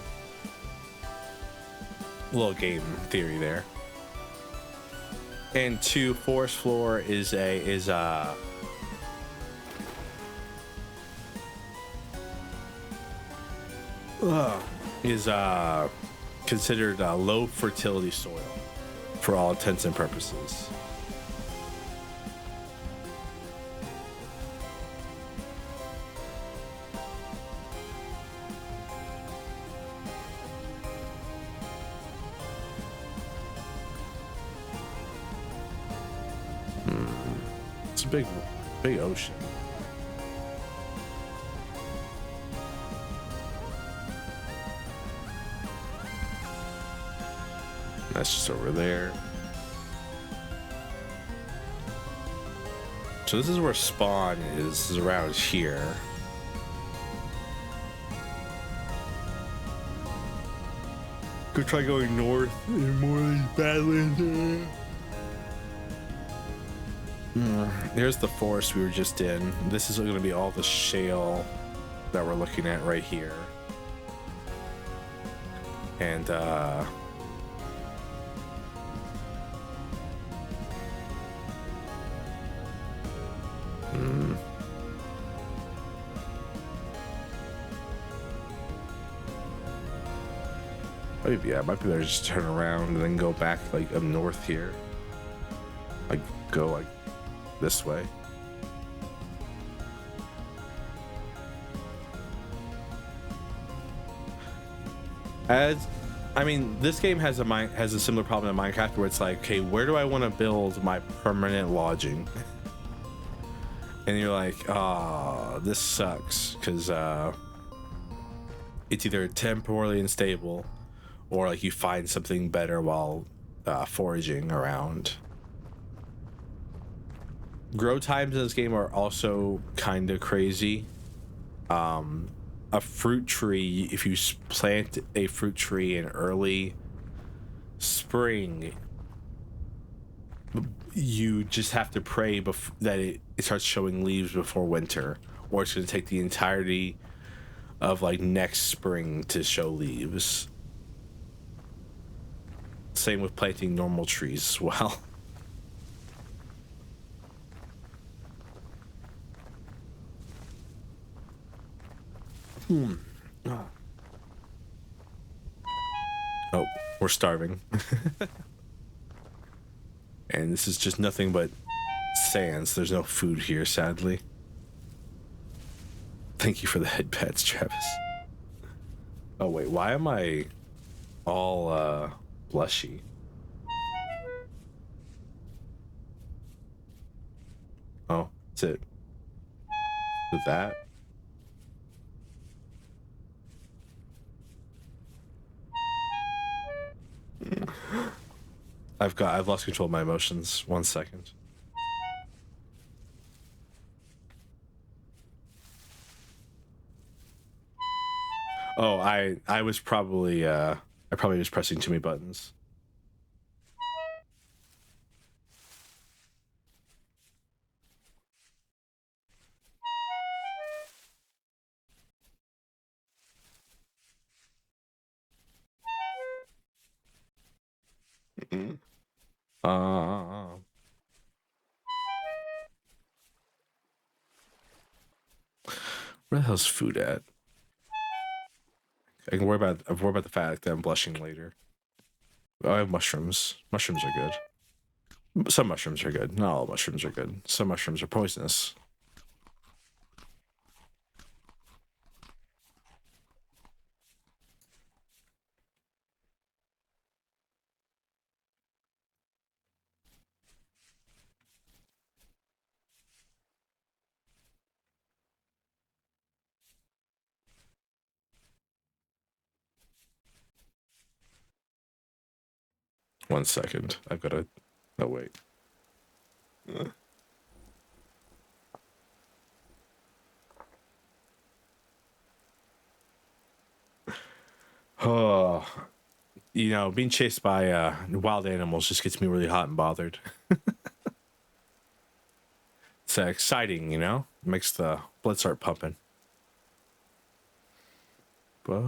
A little game theory there. And two, forest floor is considered low fertility soil for all intents and purposes. It's a big ocean. That's just over there. So this is where spawn is around here. Could try going north in more of these badlands. Here's the forest we were just in. This is going to be all the shale that we're looking at right here. And oh yeah, it might be better to just turn around and then go back like up north here. Like go like this way. I mean, this game has a similar problem in Minecraft where it's like, okay, where do I want to build my permanent lodging? And you're like, oh, this sucks because it's either temporarily unstable or like you find something better while foraging around. Grow times in this game are also kind of crazy. A fruit tree, if you plant a fruit tree in early spring, you just have to pray that it starts showing leaves before winter, or it's going to take the entirety of like next spring to show leaves. Same with planting normal trees as well. Oh, we're starving. And this is just nothing but Sans. There's no food here, sadly. Thank you for the head pets, Travis. Oh wait, why am I all blushy? Oh, that's it. With that. I've lost control of my emotions. 1 second. Oh, I was probably I probably was pressing too many buttons. Where the hell's food at? I can worry about the fact that I'm blushing later. Oh, I have mushrooms. Mushrooms are good. Some mushrooms are good. Not all mushrooms are good. Some mushrooms are poisonous. One second. I've got to... Oh, wait. Oh, you know, being chased by wild animals just gets me really hot and bothered. It's exciting, you know? It makes the blood start pumping. I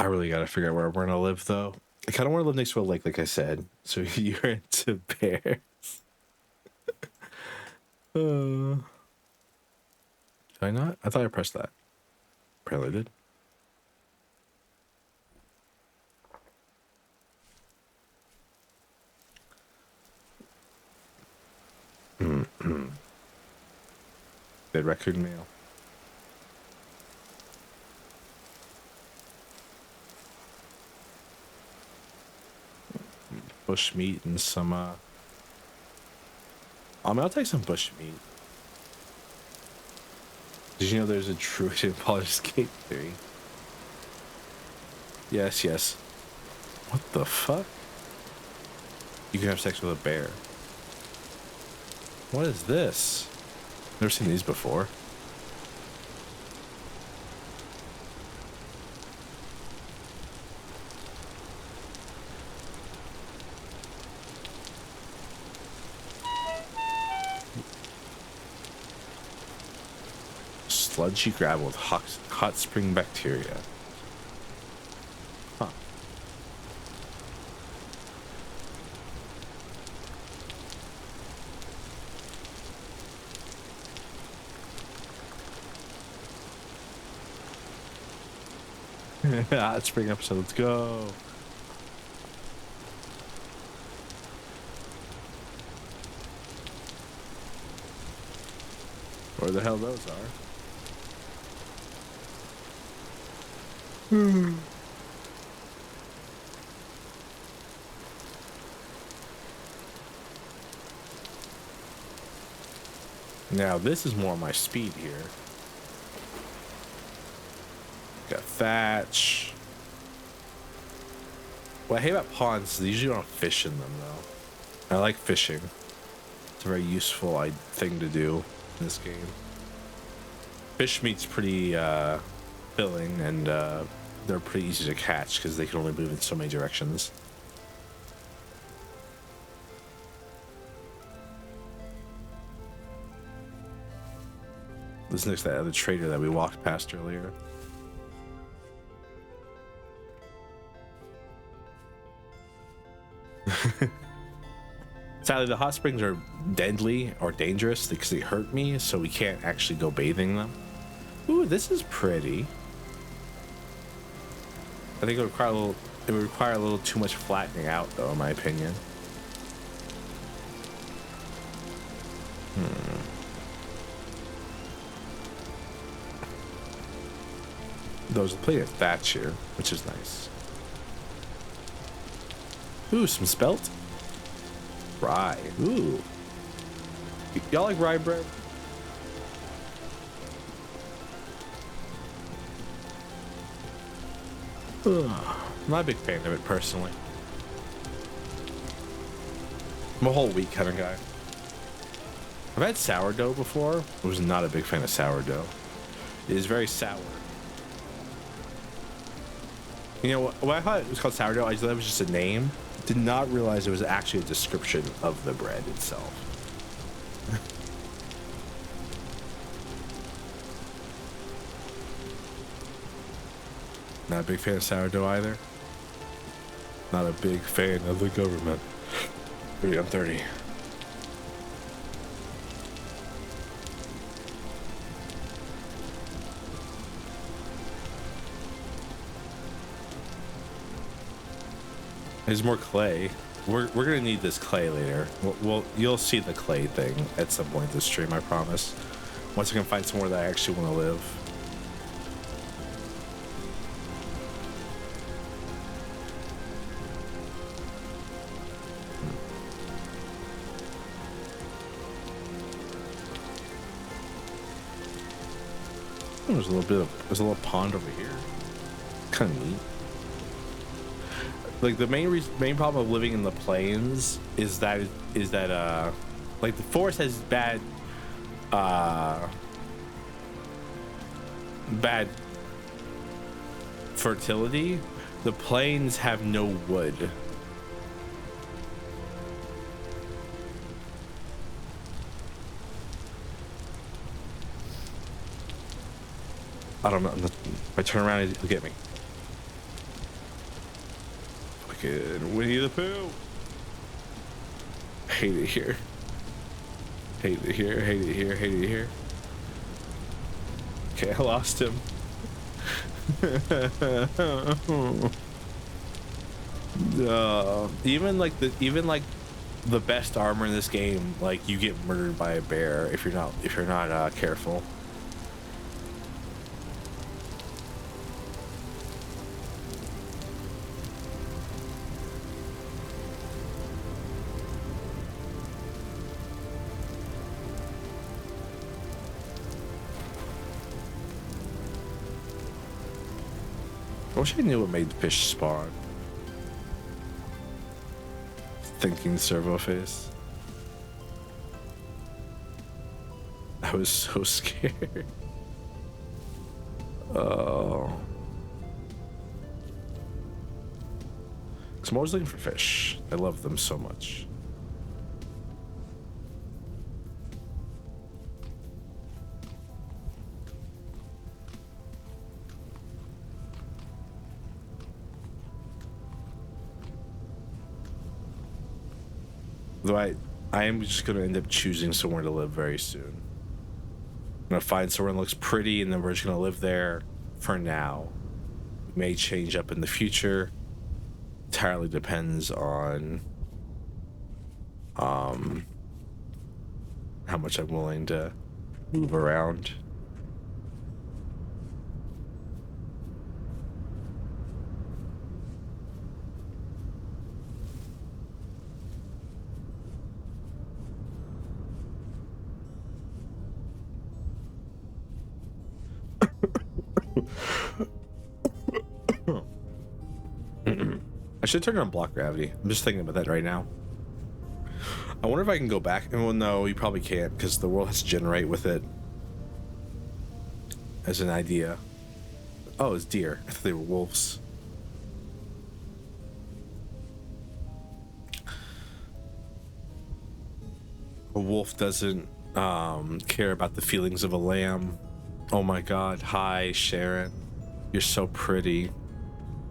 really gotta figure out where we're gonna live, though. I kind of want to live next to a lake, like I said. So you're into bears. Did I not? I thought I pressed that. Apparently I did. Dead record mail. Bush meat and some I mean, I'll take some bush meat. Did you know there's a Druid polished skate theory? Yes, yes. What the fuck? You can have sex with a bear. What is this? Never seen these before. Sludgy gravel with hot spring bacteria. Huh. Hot spring episode, let's go. Where the hell those are? Now this is more my speed here. Got Thatch. What I hate about ponds is they usually don't fish in them though. I like fishing. It's a very useful thing to do in this game. Fish meat's pretty filling and they're pretty easy to catch because they can only move in so many directions. This next to that other trader that we walked past earlier. Sadly, the hot springs are deadly or dangerous because they hurt me, so we can't actually go bathing them. Ooh, this is pretty. I think it would require a little too much flattening out, though, in my opinion. There's plenty of thatch here, which is nice. Ooh, some spelt. Rye. Ooh. Y'all like rye bread? Ugh. I'm not a big fan of it personally. I'm a whole wheat kind of guy. I've had sourdough before. I was not a big fan of sourdough. It is very sour. You know what? When I thought it was called sourdough, I thought it was just a name. Did not realize it was actually a description of the bread itself. Not a big fan of sourdough either. Not a big fan of the government. I'm 30. There's more clay. We're gonna need this clay later. You'll see the clay thing at some point this stream, I promise. Once I can find somewhere that I actually want to live. There's a little pond over here. Kind of neat. Like the main problem of living in the plains is that like the forest has bad fertility. The plains have no wood. I don't know. If I turn around, he'll get me. Fucking Winnie the Pooh. Hate it here. Hate it here. Hate it here. Hate it here. Okay, I lost him. Even like the best armor in this game, like you get murdered by a bear if you're not careful. I wish I knew what made the fish spawn. Thinking servo face. I was so scared. Oh. Cause I'm always looking for fish. I love them so much. Though I am just going to end up choosing somewhere to live very soon. I'm going to find somewhere that looks pretty, and then we're just going to live there for now. It may change up in the future. Entirely depends on how much I'm willing to move around. I should turn on block gravity. I'm just thinking about that right now. I wonder if I can go back. Well, no, you probably can't because the world has to generate with it as an idea. Oh, it's deer. I thought they were wolves. A wolf doesn't care about the feelings of a lamb. Oh my god. Hi, Sharon. You're so pretty.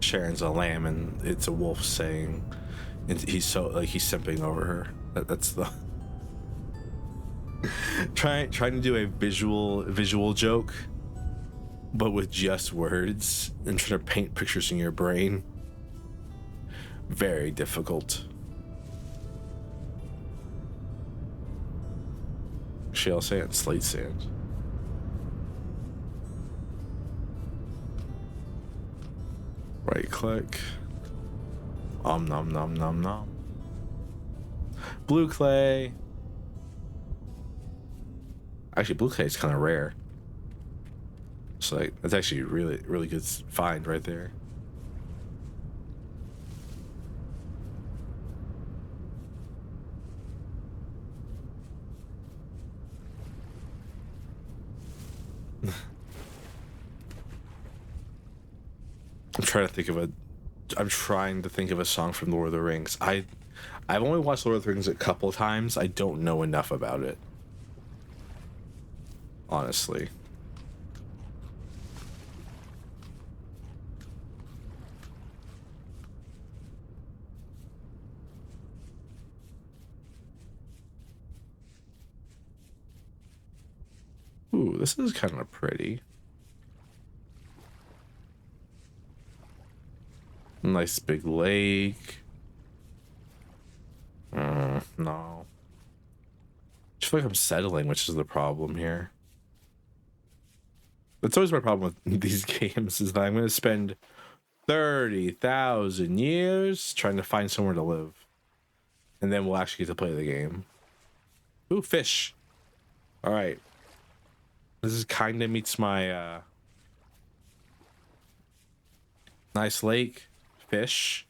Sharon's a lamb and it's a wolf saying, and he's so like he's simping over her. That's the trying to do a visual joke, but with just words and trying to paint pictures in your brain. Very difficult. Shale sand, slate sand. Right click. Nom nom nom nom. Blue clay. Actually, blue clay is kind of rare. So like, that's actually really good find right there. I'm trying to think of a song from Lord of the Rings. I've only watched Lord of the Rings a couple times. I don't know enough about it, honestly. Ooh, this is kind of pretty. Nice big lake. No. I just feel like I'm settling, which is the problem here. That's always my problem with these games, is that I'm going to spend 30,000 years trying to find somewhere to live. And then we'll actually get to play the game. Ooh, fish. All right. This is kind of meets my nice lake. Fish.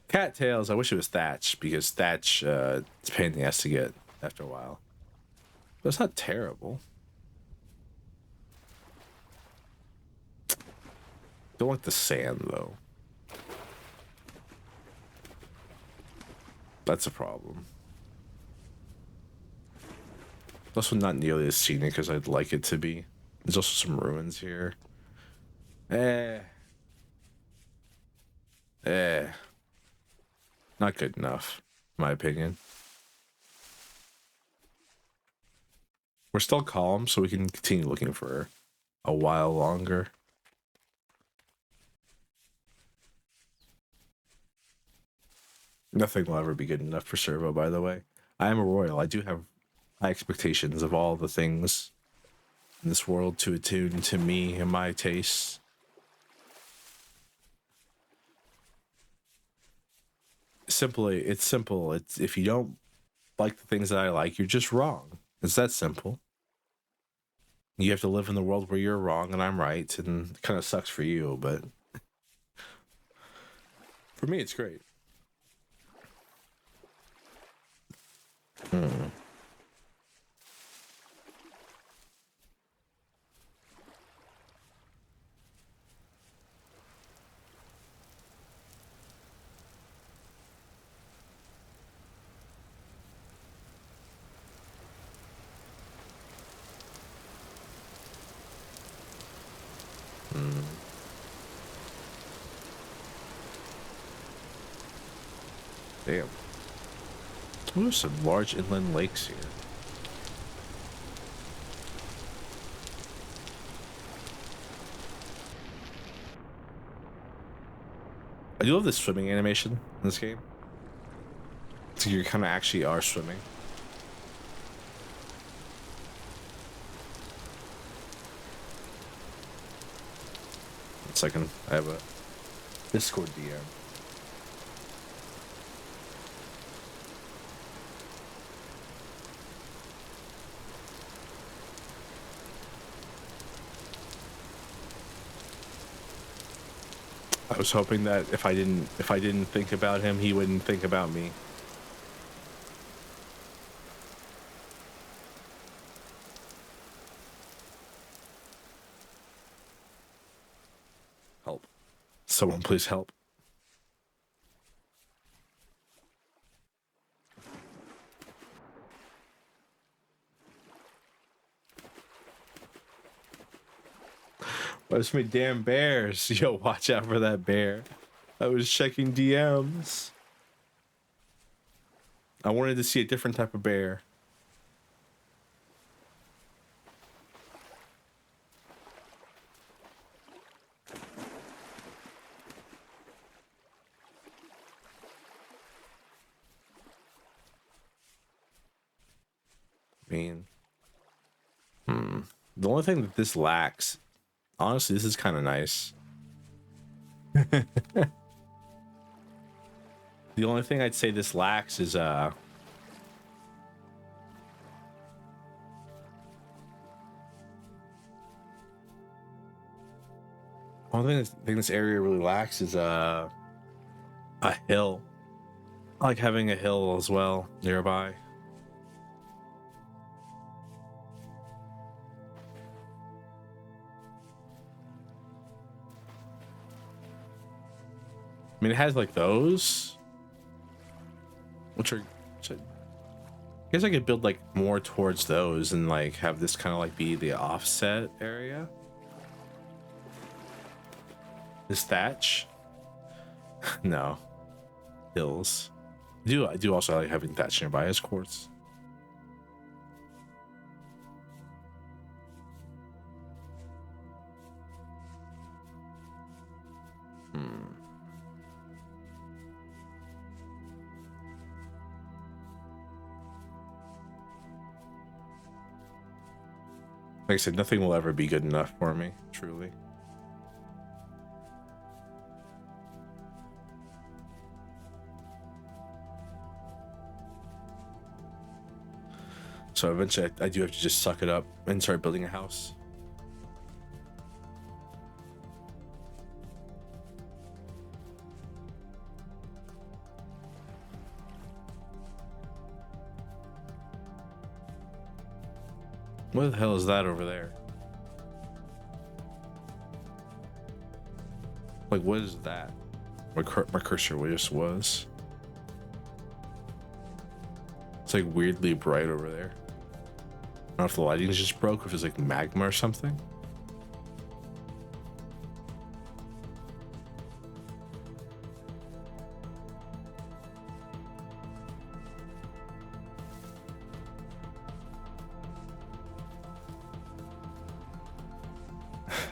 Cattails. I wish it was Thatch, because Thatch, it's a pain in the ass to get after a while. But it's not terrible. Don't like the sand, though. That's a problem. It's also not nearly as scenic as I'd like it to be. There's also some ruins here. Not good enough, in my opinion. We're still calm, so we can continue looking for a while longer. Nothing will ever be good enough for Servo, by the way. I am a royal. I do have high expectations of all the things in this world to attune to me and my tastes. It's simple. It's if you don't like the things that I like, you're just wrong. It's that simple. You have to live in the world where you're wrong and I'm right, and it kind of sucks for you, but for me, it's great. Damn. There's some large inland lakes here. I do love the swimming animation in this game. So you kind of actually are swimming. One second, I have a Discord DM. I was hoping that if I didn't think about him, he wouldn't think about me. Help. Someone please help. What's my damn bears? Yo, watch out for that bear. I was checking DMs. I wanted to see a different type of bear. Man. The only thing that this lacks, honestly, this is kind of nice. The only thing I'd say this lacks is only thing this area really lacks is a hill. I like having a hill as well nearby. I mean, it has like those, which I guess I could build like more towards those and like have this kind of like be the offset area. This thatch? No. Hills. I do also like having thatch nearby as quartz. Like I said, nothing will ever be good enough for me, truly. So eventually I do have to just suck it up and start building a house. What the hell is that over there? Like, what is that? My cursor just was. It's like weirdly bright over there. I don't know if the lighting just broke, if it's like magma or something.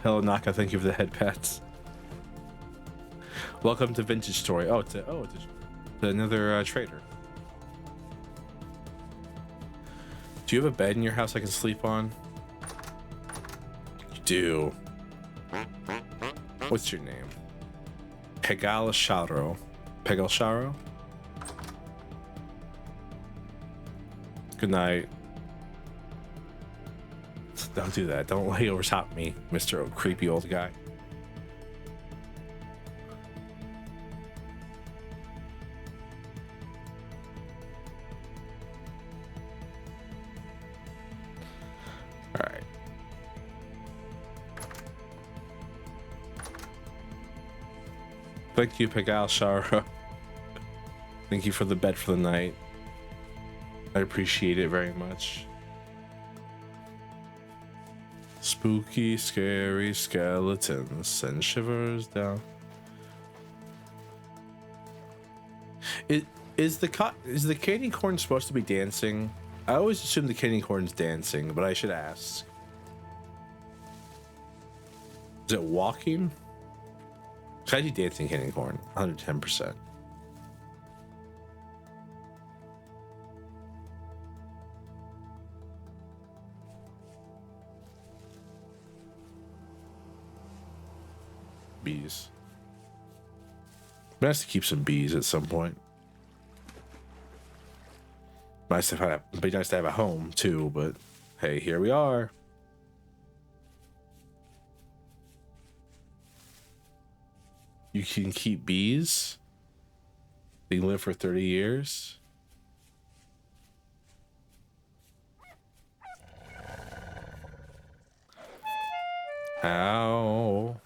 Hello, Naka. Thank you for the head pats. Welcome to Vintage Story. It's another trader. Do you have a bed in your house I can sleep on? You do. What's your name? Pegalsharo. Pegalsharo? Good night. Don't do that. Don't lay over top of me, Mr. Creepy old guy. All right. Thank you, Pegalsharo. Thank you for the bed for the night. I appreciate it very much. Spooky, scary skeletons send shivers down. Is the candy corn supposed to be dancing? I always assume the candy corn's dancing, but I should ask. Is it walking? It's actually dancing candy corn, 110%. Bees. Nice to keep some bees at some point. Nice to have a home too, but hey, here we are. You can keep bees. They can live for 30 years. Ow.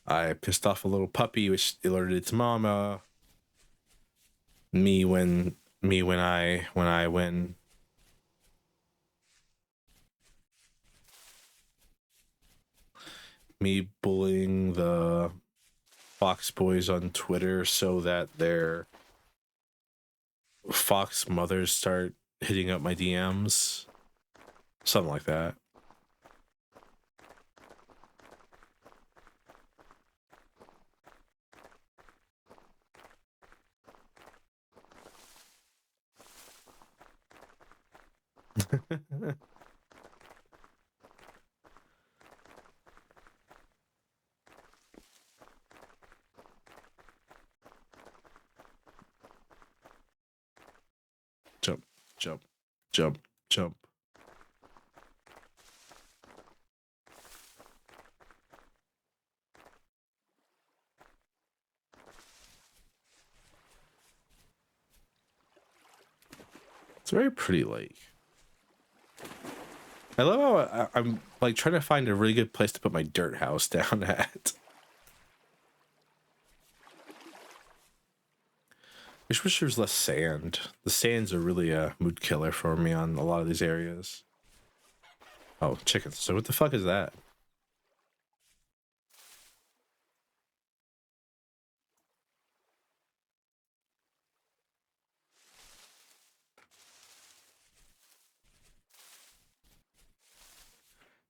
I pissed off a little puppy, which alerted its mama. Me when I win. me bullying the Fox boys on Twitter so that their Fox mothers start hitting up my DMs. Something like that. Jump, jump, jump, jump. It's a very pretty lake. I love how I'm like trying to find a really good place to put my dirt house down at. I just wish there was less sand. The sand's are really a mood killer for me on a lot of these areas. Oh, chickens. So what the fuck is that?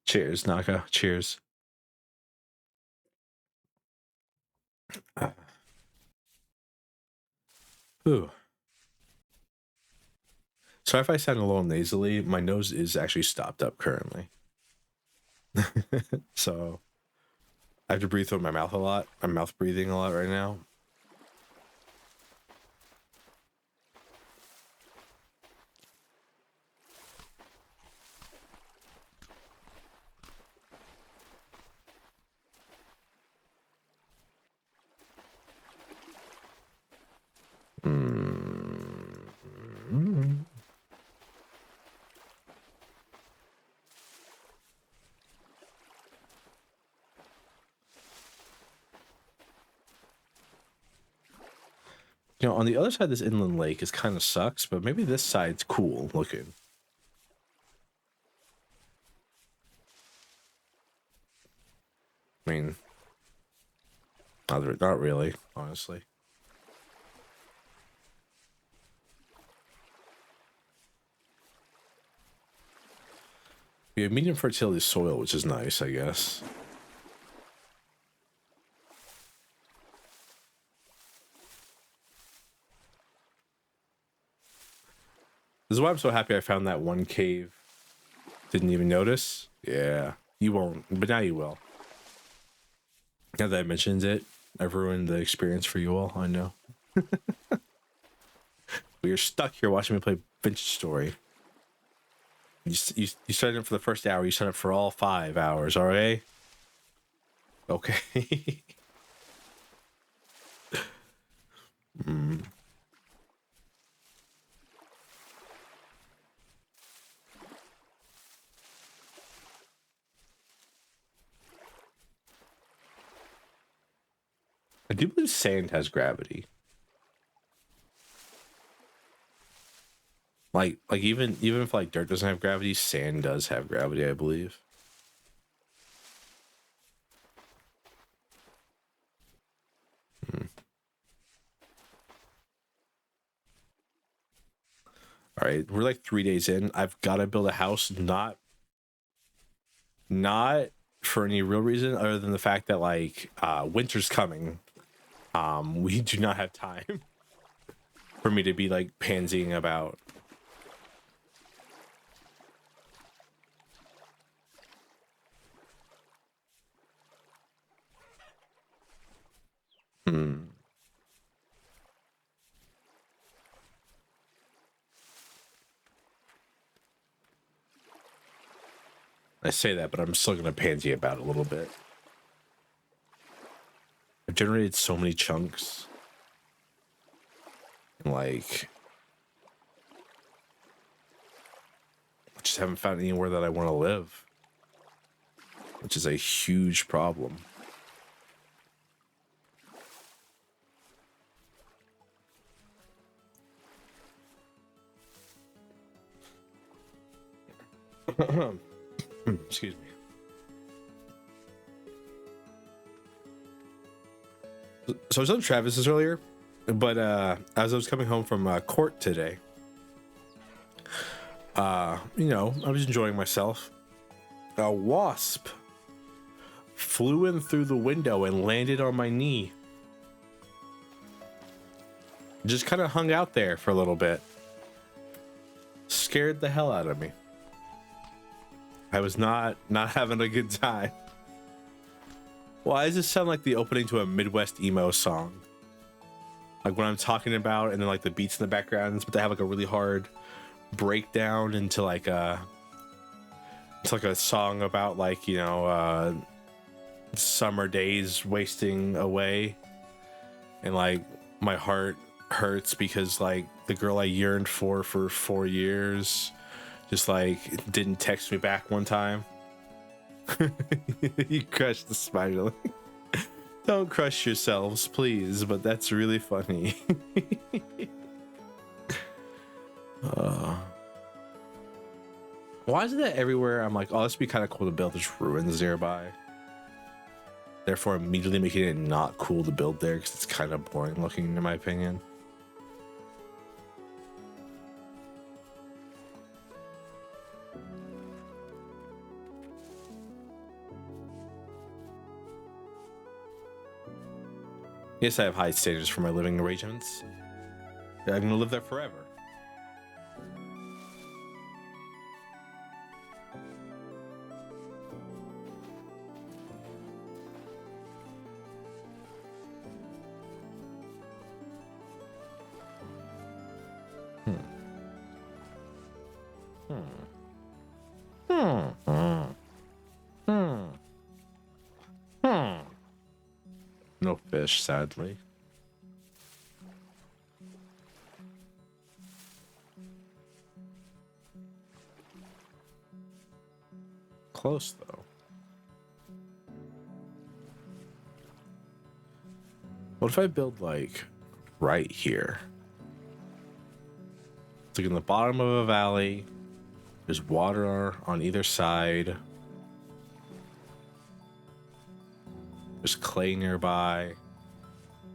Cheers, Naka. Cheers. Ooh. So if I sound a little nasally, my nose is actually stopped up currently. So I have to breathe through my mouth a lot. I'm mouth breathing a lot right now. You know, on the other side of this inland lake is kind of sucks, but maybe this side's cool looking. I mean, not really, honestly. We have medium fertility soil, which is nice, I guess. This is why I'm so happy I found that one cave. Didn't even notice? Yeah, you won't, but now you will. Now that I mentioned it, I've ruined the experience for you all, I know. But you're stuck here watching me play Vintage Story. You signed up for the first hour, you signed up for all 5 hours, alright? Okay. I do believe sand has gravity. Like even if like dirt doesn't have gravity, sand does have gravity, I believe. All right, we're like 3 days in. I've got to build a house, not for any real reason other than the fact that like winter's coming. We do not have time for me to be like pansying about. I say that, but I'm still gonna pansy about it a little bit. I've generated so many chunks. And like I just haven't found anywhere that I want to live. Which is a huge problem. Excuse me. So I was on Travis's earlier, but as I was coming home from court today, you know, I was enjoying myself. A wasp flew in through the window and landed on my knee. Just kind of hung out there for a little bit. Scared the hell out of me. I was not having a good time. Why does this sound like the opening to a Midwest emo song? Like when I'm talking about, and then like the beats in the background, but they have like a really hard breakdown into like it's like a song about like, you know, summer days wasting away, and like my heart hurts because like the girl I yearned for 4 years just like didn't text me back one time. You crushed the smiley. Don't crush yourselves, please, but that's really funny. Why is it that everywhere I'm like, oh, this would be kind of cool to build, there's ruins nearby? Therefore, immediately making it not cool to build there because it's kind of boring looking, in my opinion. Yes, I have high standards for my living arrangements. I'm gonna live there forever. No fish, sadly. Close, though. What if I build, like, right here? It's like in the bottom of a valley. There's water on either side. There's clay nearby.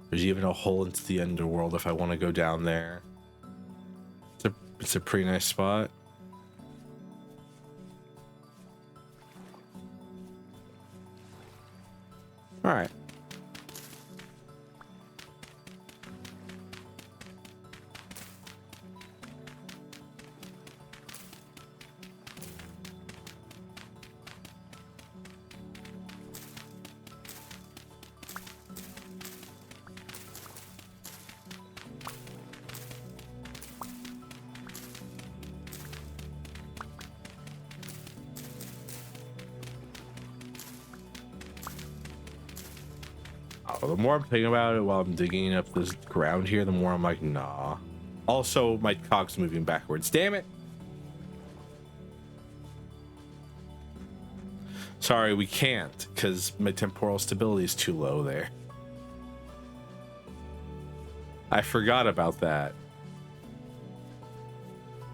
There's even a hole into the underworld if I want to go down there. It's a pretty nice spot. All right. The more I'm thinking about it while I'm digging up this ground here, the more I'm like, nah. Also, my cog's moving backwards. Damn it. Sorry, we can't, because my temporal stability is too low there. I forgot about that.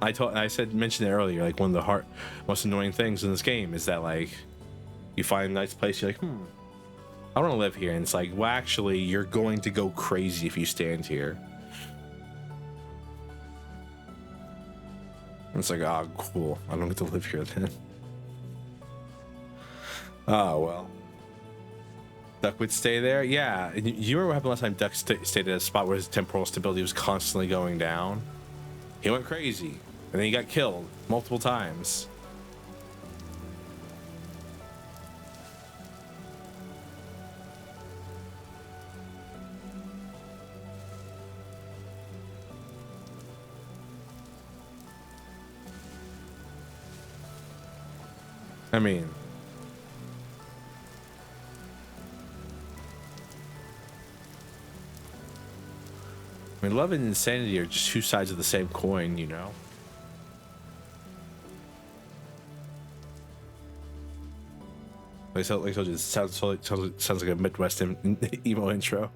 Mentioned it earlier, like one of the most annoying things in this game is that like you find a nice place, you're like, I want to live here, and it's like, well, actually, you're going to go crazy if you stand here. And it's like, oh, cool. I don't get to live here then. Oh, well. Duck would stay there? Yeah. And you remember what happened last time Duck stayed at a spot where his temporal stability was constantly going down? He went crazy, and then he got killed multiple times. I mean, love and insanity are just two sides of the same coin, you know? Like I told you, it sounds like a Midwest emo intro.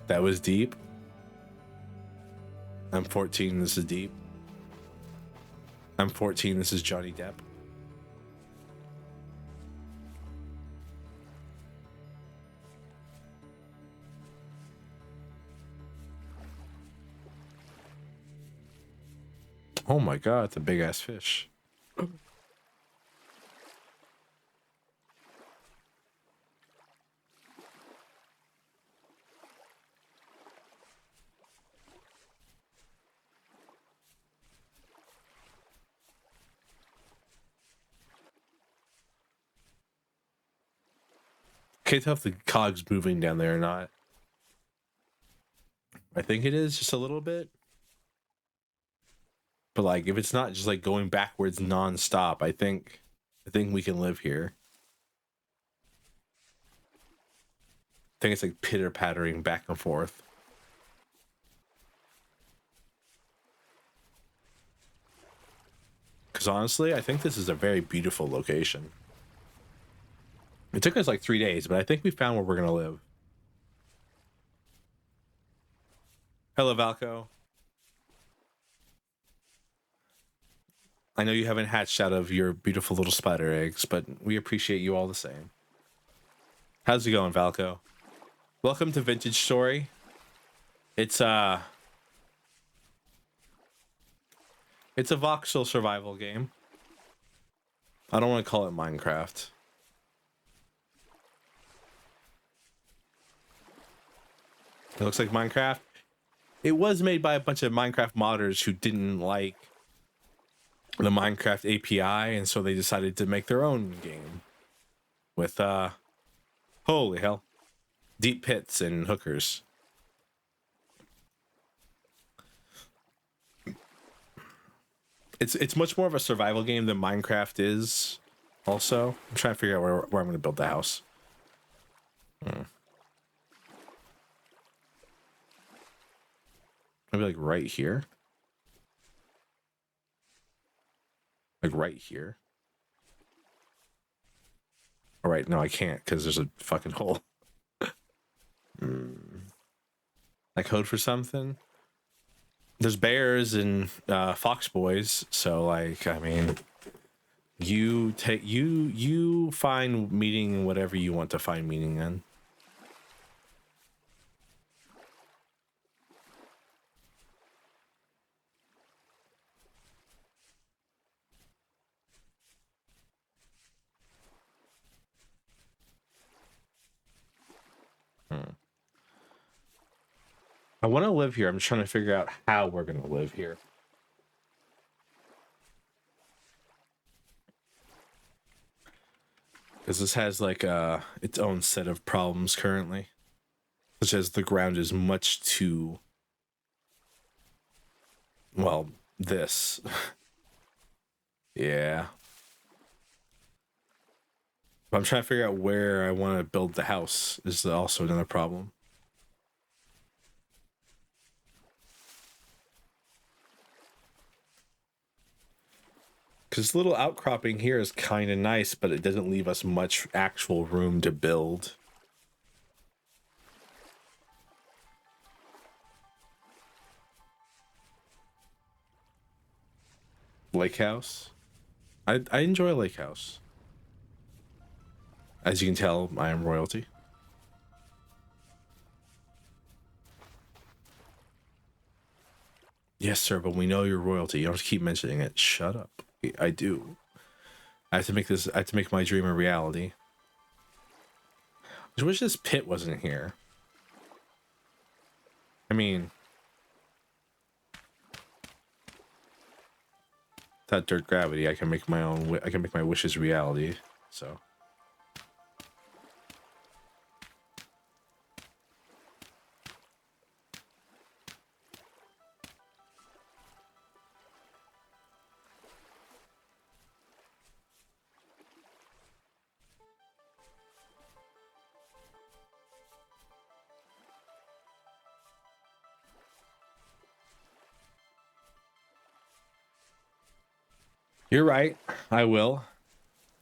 That was deep. I'm 14, this is deep. I'm 14, this is Johnny Depp. Oh my god, it's a big ass fish. Can't tell if the cog's moving down there or not. I think it is just a little bit. But like if it's not just like going backwards non-stop, I think we can live here. I think it's like pitter-pattering back and forth. Because honestly, I think this is a very beautiful location. It took us like 3 days, but I think we found where we're going to live. Hello, Valco. I know you haven't hatched out of your beautiful little spider eggs, but we appreciate you all the same. How's it going, Valco? Welcome to Vintage Story. It's a voxel survival game. I don't want to call it Minecraft. It looks like Minecraft. It was made by a bunch of Minecraft modders who didn't like the Minecraft API, and so they decided to make their own game with holy hell, deep pits and hookers. It's much more of a survival game than Minecraft is. Also, I'm trying to figure out where I'm going to build the house. Maybe like right here. Like right here. All right, no, I can't because there's a fucking hole. I code for something. There's bears and fox boys, so like I mean, you find meaning in whatever you want to find meaning in. I want to live here. I'm just trying to figure out how we're going to live here. Because this has like its own set of problems currently. Such as the ground is much too... Well, this. Yeah. But I'm trying to figure out where I want to build the house is also another problem. Because little outcropping here is kind of nice, but it doesn't leave us much actual room to build. Lake house? I enjoy lake house. As you can tell, I am royalty. Yes, sir, but we know you're royalty. You don't have to keep mentioning it. Shut up. I do. I have to make my dream a reality. I wish this pit wasn't here. I mean, without dirt gravity, I can make my own. I can make my wishes reality. So. You're right. I will.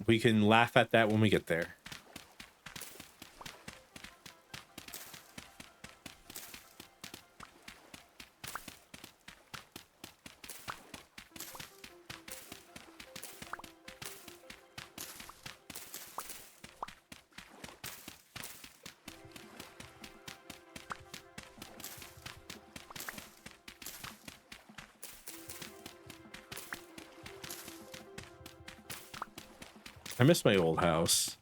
We can laugh at that when we get there. I miss my old house.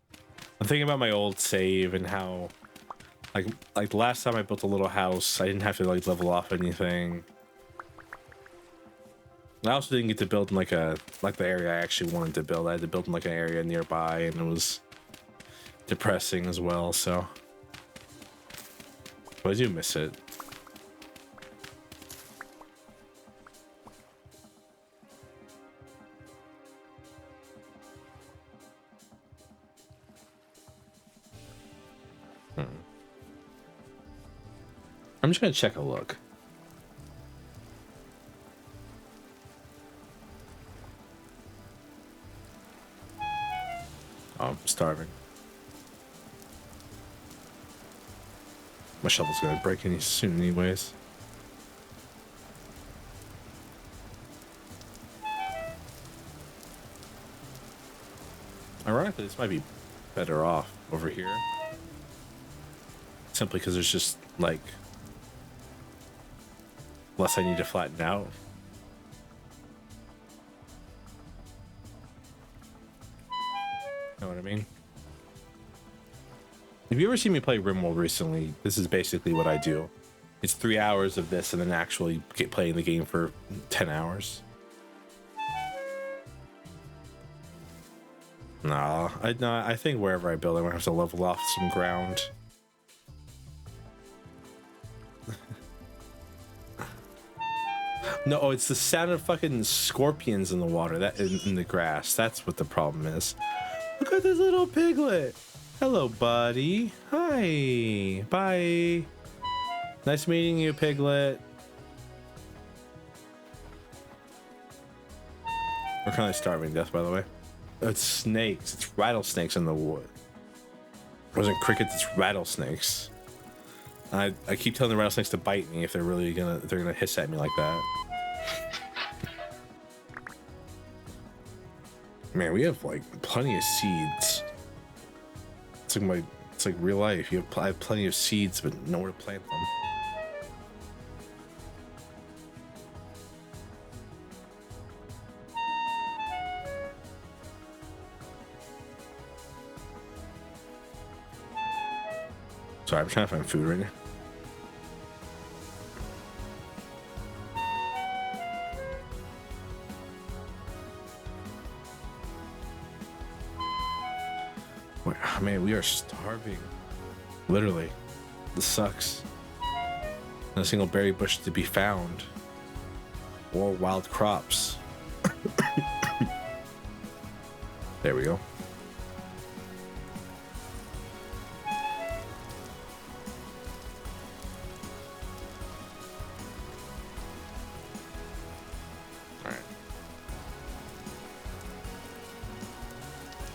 I'm thinking about my old save and how, like the last time I built a little house, I didn't have to like level off anything. I also didn't get to build in like the area I actually wanted to build. I had to build in like an area nearby, and it was depressing as well. So, but I do miss it. I'm just gonna check a look. Oh, I'm starving. My shovel's gonna break any soon anyways. Ironically, this might be better off over here. Simply because there's just like less I need to flatten out. Know what I mean? If you ever seen me play RimWorld recently, this is basically what I do. It's 3 hours of this and then actually playing the game for 10 hours. Nah, I think wherever I build, I'm gonna have to level off some ground. No, it's the sound of fucking scorpions in the water, that in the grass. That's what the problem is. Look at this little piglet. Hello, buddy. Hi. Bye. Nice meeting you, piglet. We're kind of starving to death, by the way. It's snakes. It's rattlesnakes in the wood. It wasn't crickets, it's rattlesnakes. I keep telling the rattlesnakes to bite me if they're really gonna hiss at me like that. Man, we have like plenty of seeds. It's like real life. I have plenty of seeds, but nowhere to plant them. Sorry, I'm trying to find food right now. Man, we are starving. Literally. This sucks. Not a single berry bush to be found. Or wild crops. There we go.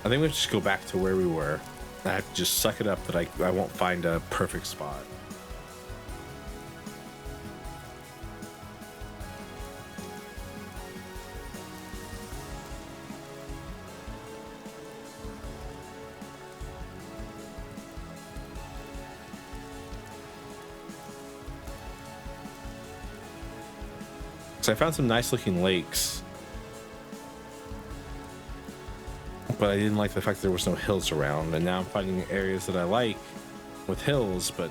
I think we have to just go back to where we were. I have to just suck it up that I won't find a perfect spot. So I found some nice looking lakes. But I didn't like the fact that there was no hills around, and now I'm finding areas that I like with hills, but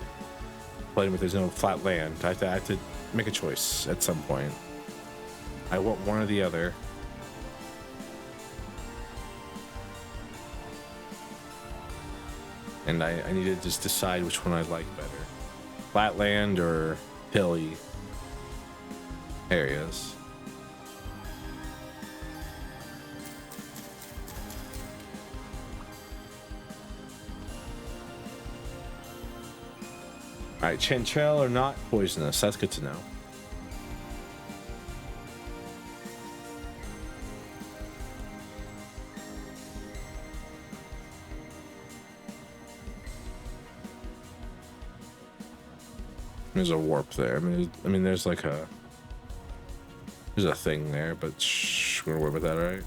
there's no flat land. I have to make a choice at some point. I want one or the other. And I need to just decide which one I like better. Flat land or hilly areas. Alright, chanterelle are not poisonous. That's good to know. There's a warp there. I mean, there's like there's a thing there, but shh, we're gonna worry about that, right?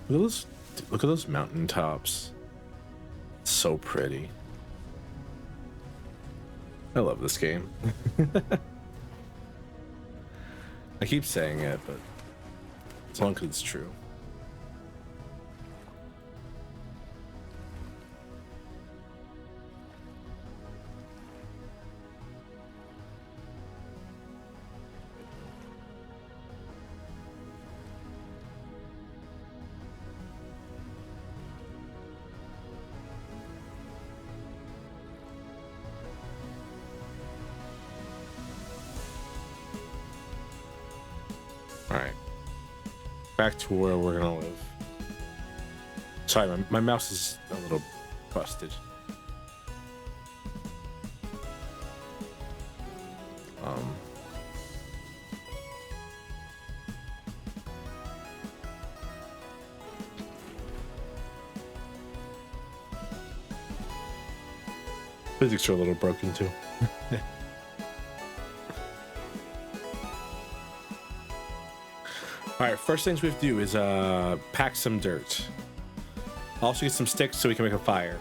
Look at those mountain tops. So pretty. I love this game. I keep saying it, but it's long because it's true. Alright. Back to where we're gonna live. Sorry, my mouse is a little busted. Physics are a little broken too. All right, first things we have to do is pack some dirt. Also get some sticks so we can make a fire.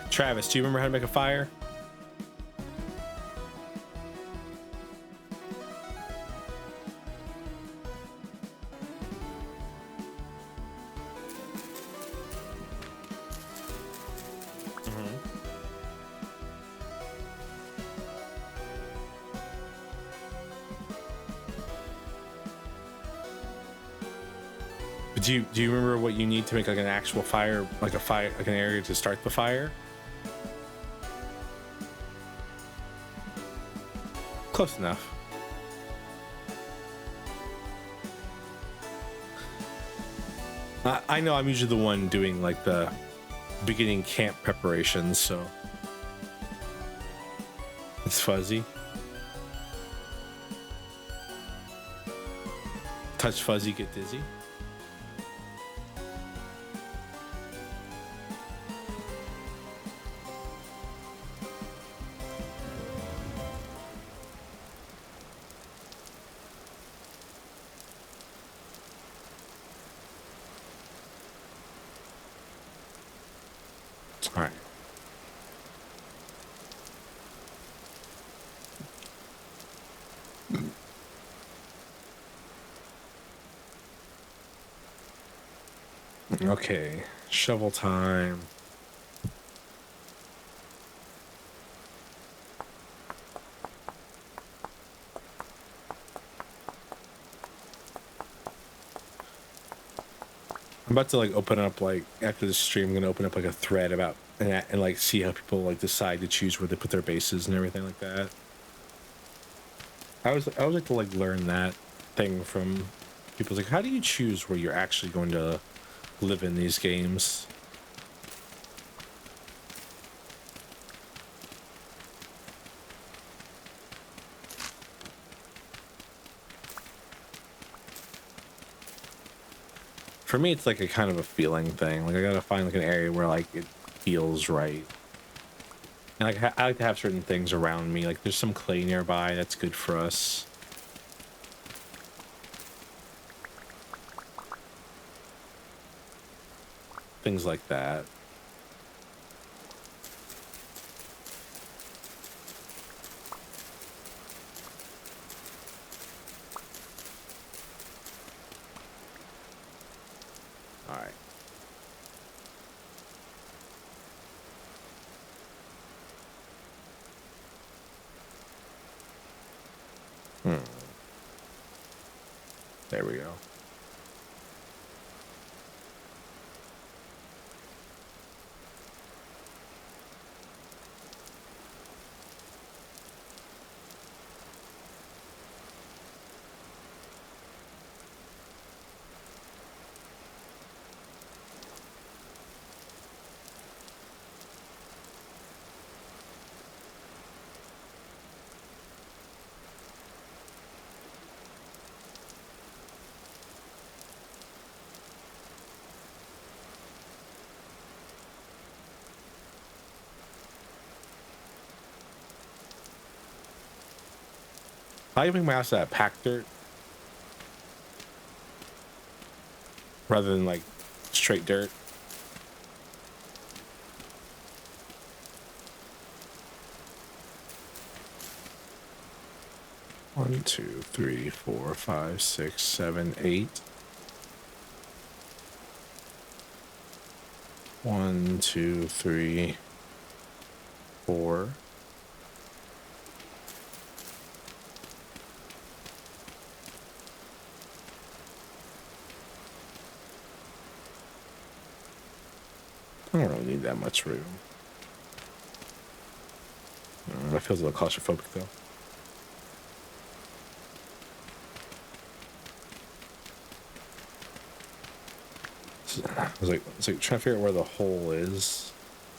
Travis, do you remember how to make a fire? Do you remember what you need to make like an actual fire, like an area to start the fire? Close enough. I know I'm usually the one doing like the beginning camp preparations, so it's fuzzy. Touch fuzzy, get dizzy. All right. Okay, shovel time. I'm about to like open up, like after the stream, I'm gonna open up like a thread about and like see how people like decide to choose where they put their bases and everything like that. I always like to like learn that thing from people. Like, how do you choose where you're actually going to live in these games? For me, it's like a kind of a feeling thing. Like I gotta find like an area where like it feels right. And like I like to have certain things around me. Like there's some clay nearby that's good for us. Things like that. All right. There we go. I even my house that packed dirt. rather than like straight dirt. One, two, three, four, five, six, seven, 8. 1, 2, 3, 4. I don't really need that much room. That feels a little claustrophobic though. I was like trying to figure out where the hole is.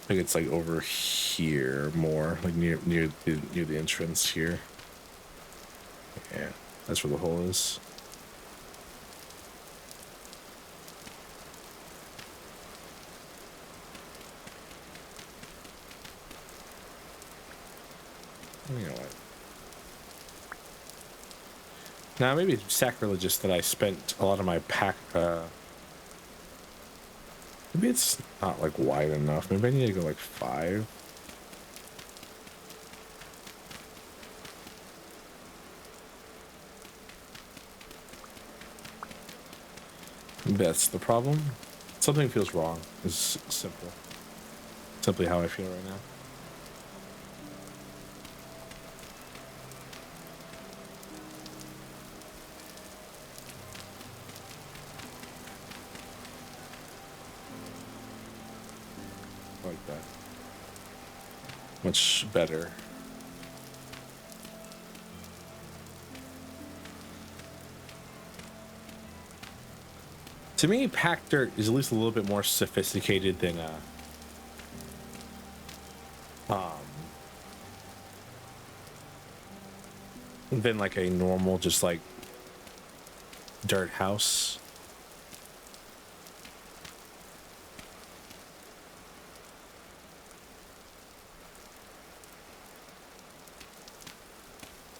I think it's like over here more, like near the entrance here. Yeah, that's where the hole is. You know what? Now maybe it's sacrilegious that I spent a lot of my pack. Maybe it's not like wide enough. Maybe I need to go like 5. Maybe that's the problem. Something feels wrong. It's simple. Simply how I feel right now. Like that. Much better. To me, packed dirt is at least a little bit more sophisticated than like a normal just like dirt house.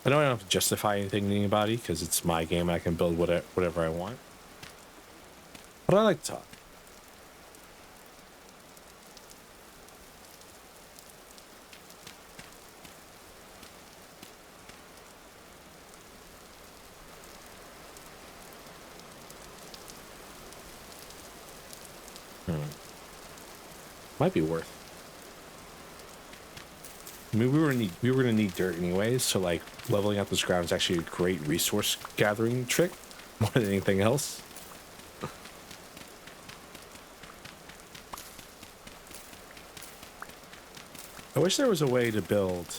I don't have to justify anything to anybody because it's my game and I can build whatever I want. But I like to talk. Might be worth. I mean, we were gonna need dirt anyways, so like leveling out this ground is actually a great resource gathering trick more than anything else. I wish there was a way to build.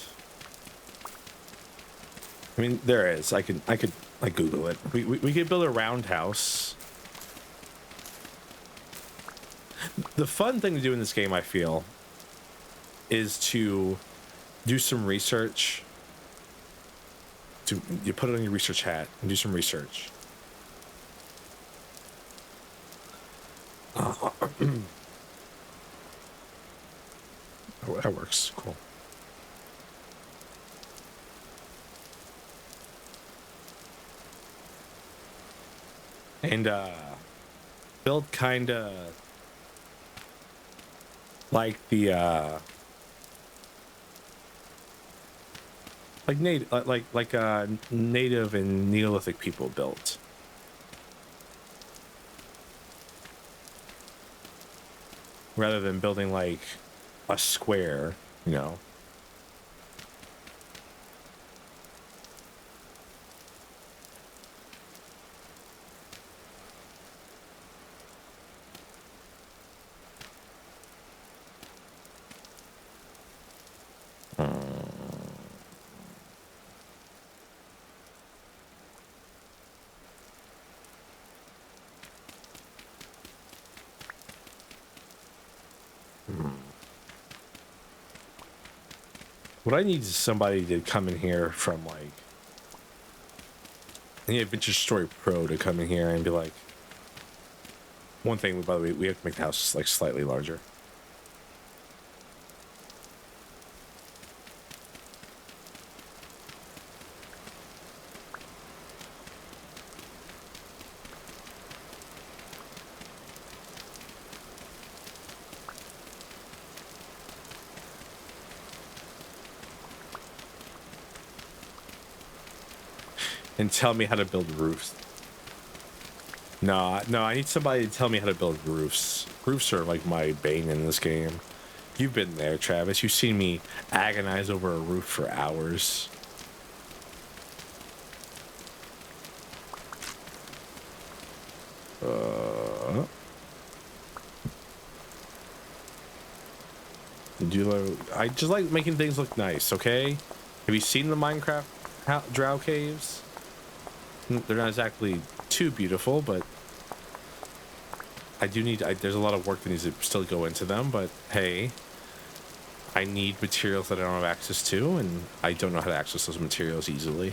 I mean, there is. I could like Google it. We could build a roundhouse. The fun thing to do in this game, I feel, is to do some research. You put it on your research hat and do some research. Oh, that works. Cool. And build kind of like the like native and Neolithic people built. Rather than building like a square, you know. What I need is somebody to come in here from like the Adventure Story Pro to come in here and be like, one thing, by the way, we have to make the house like slightly larger. and tell me how to build roofs. No, I need somebody to tell me how to build roofs. Roofs are like my bane in this game. You've been there, Travis. You've seen me agonize over a roof for hours. I just like making things look nice, okay? Have you seen the Minecraft drow caves? They're not exactly too beautiful, but there's a lot of work that needs to still go into them, but hey, I need materials that I don't have access to, and I don't know how to access those materials easily.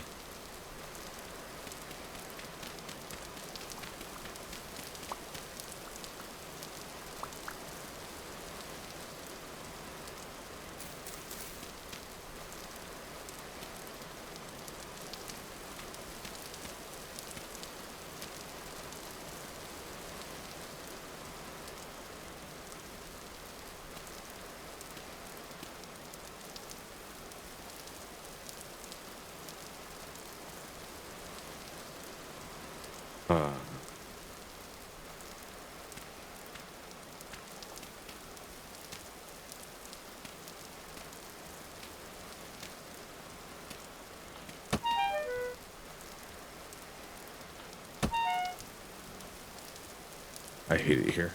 I hate it here.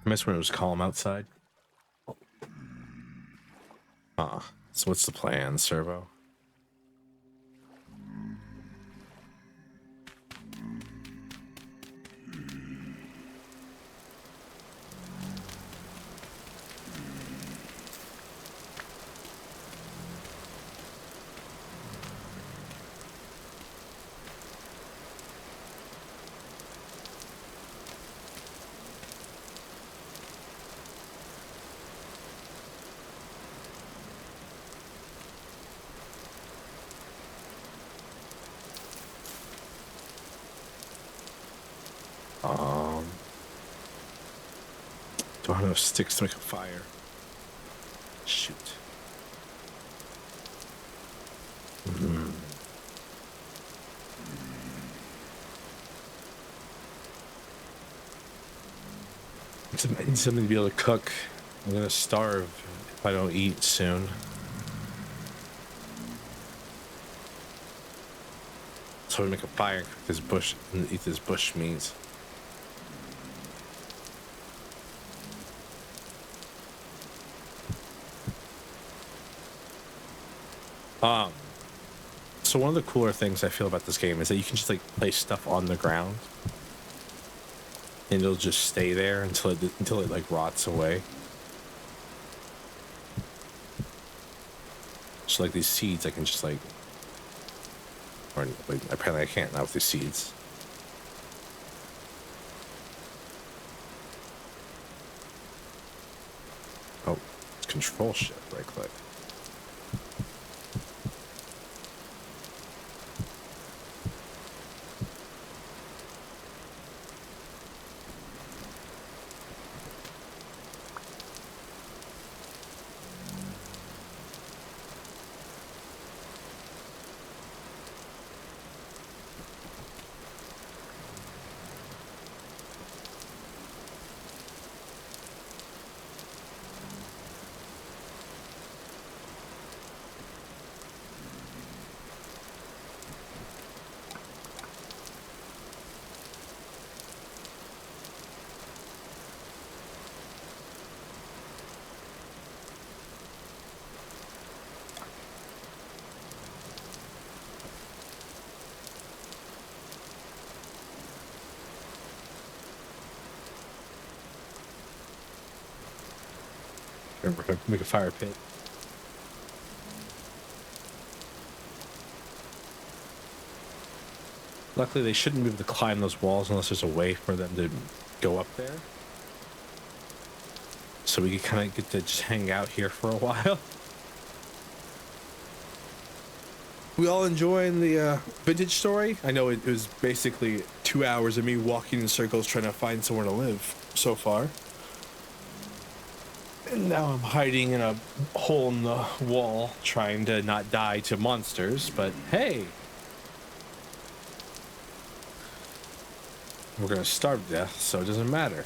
I miss when it was calm outside. So what's the plan, Servo? Do I have enough sticks to make a fire? Shoot. I need something to be able to cook. I'm gonna starve if I don't eat soon. So we make a fire and cook this bush and eat this bush meat. So one of the cooler things I feel about this game is that you can just like place stuff on the ground and it'll just stay there until it like rots away. So like these seeds I can just like, or wait, apparently I can't now with these seeds. Oh, control shift, right click. Make a fire pit. Luckily, they shouldn't be able to climb those walls unless there's a way for them to go up there. so we could kind of get to just hang out here for a while. We all enjoying the vintage story? I know it was basically 2 hours of me walking in circles trying to find somewhere to live so far. And now I'm hiding in a hole in the wall trying to not die to monsters, but hey. We're gonna starve to death, so it doesn't matter.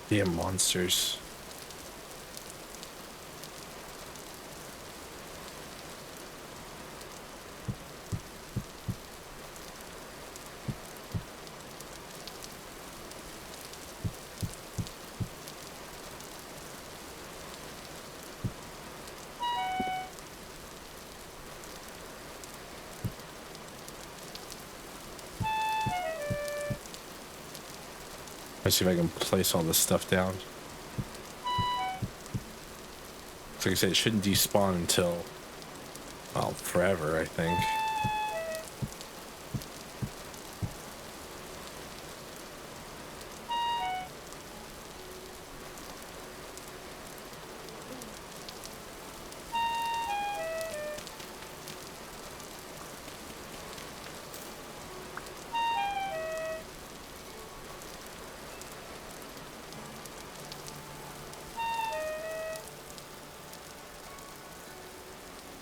Damn monsters. Let's see if I can place all this stuff down. Like I said, it shouldn't despawn until, well, forever, I think.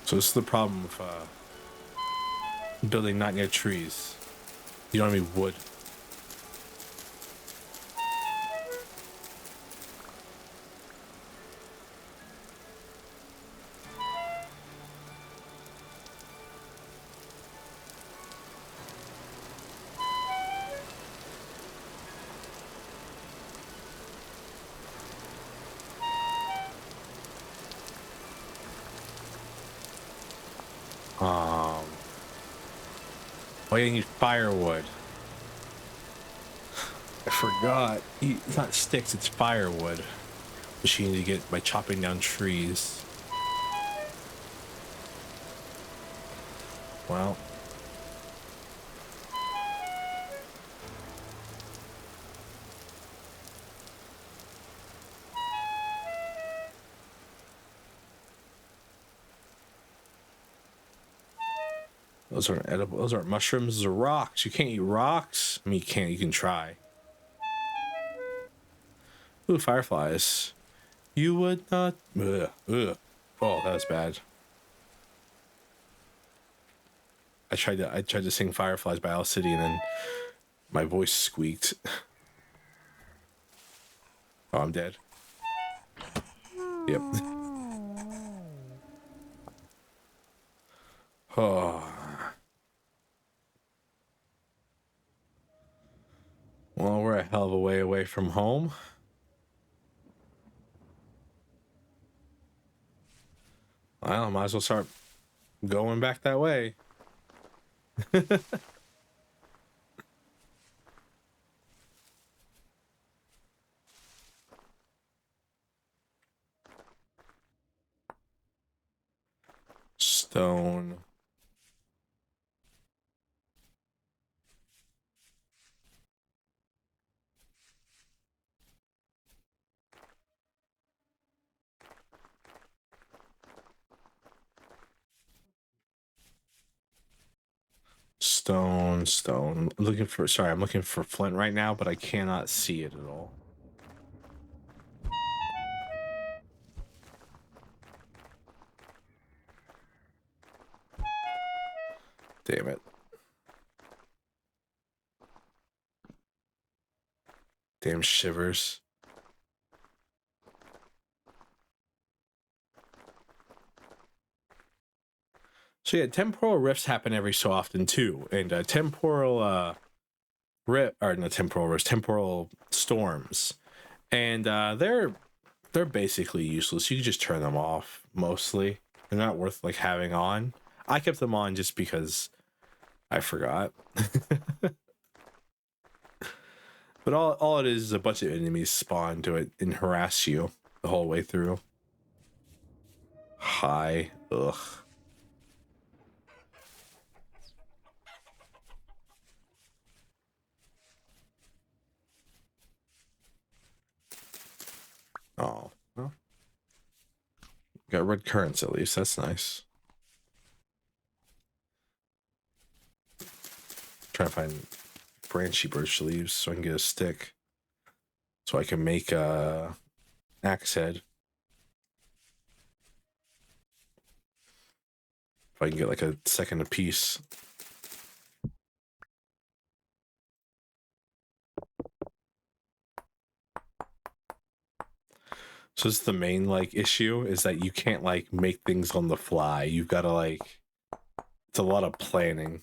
So this is the problem with building not near trees. You don't have any wood. Oh, you need firewood. I forgot. It's not sticks, it's firewood. Which you need to get by chopping down trees. Well. Those aren't edible. Those aren't mushrooms. Those are rocks. You can't eat rocks. I mean, you can't. You can try. Ooh, fireflies. You would not. Ugh, ugh. Oh, that was bad. I tried to sing Fireflies by Owl City, and then my voice squeaked. Oh, I'm dead. Yep. Oh. Well, we're a hell of a way away from home. Well, I might as well start going back that way. Stone. Stone. I'm looking for flint right now, but I cannot see it at all. Damn it. Damn shivers. So yeah, temporal rifts happen every so often too, and temporal temporal rifts, temporal storms, and they're basically useless. You can just turn them off mostly. They're not worth like having on. I kept them on just because I forgot. But all it is a bunch of enemies spawn to it and harass you the whole way through. Hi. Ugh. Oh. Well. Got red currants at least. That's nice. Trying to find branchy birch leaves so I can get a stick. So I can make a axe head. If I can get like a second apiece. So this is the main like issue, is that you can't like make things on the fly. You've got to like, it's a lot of planning.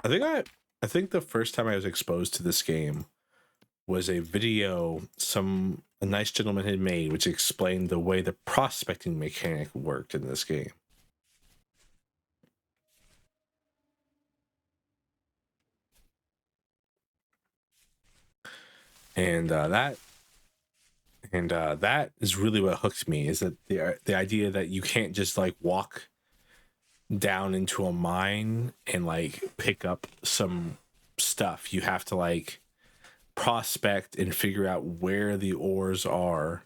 I think the first time I was exposed to this game was a video a nice gentleman had made, which explained the way the prospecting mechanic worked in this game. And that is really what hooked me, is that the idea that you can't just like walk down into a mine and like pick up some stuff. You have to like prospect and figure out where the ores are.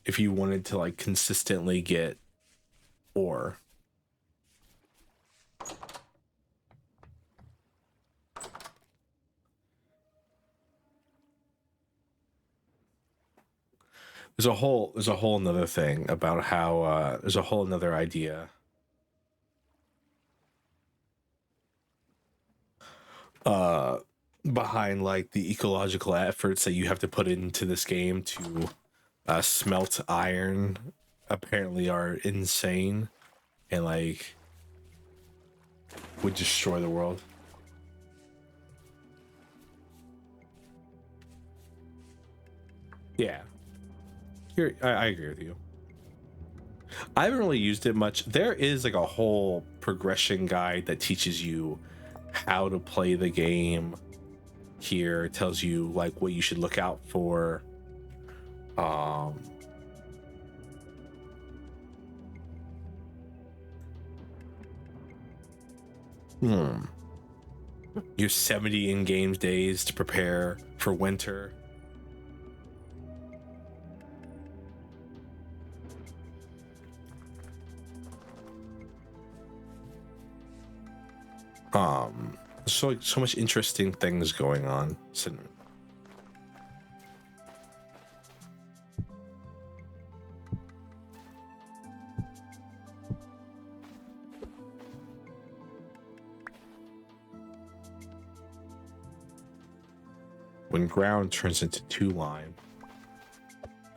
If you wanted to like consistently get ore. There's a whole nother thing about how there's a whole nother idea behind like the ecological efforts that you have to put into this game to smelt iron. Apparently are insane and like would destroy the world. Yeah. I agree with you. I haven't really used it much. There is like a whole progression guide that teaches you how to play the game. Here it tells you like what you should look out for. Your 70 in-game days to prepare for winter. So much interesting things going on. When ground turns into 2 lime.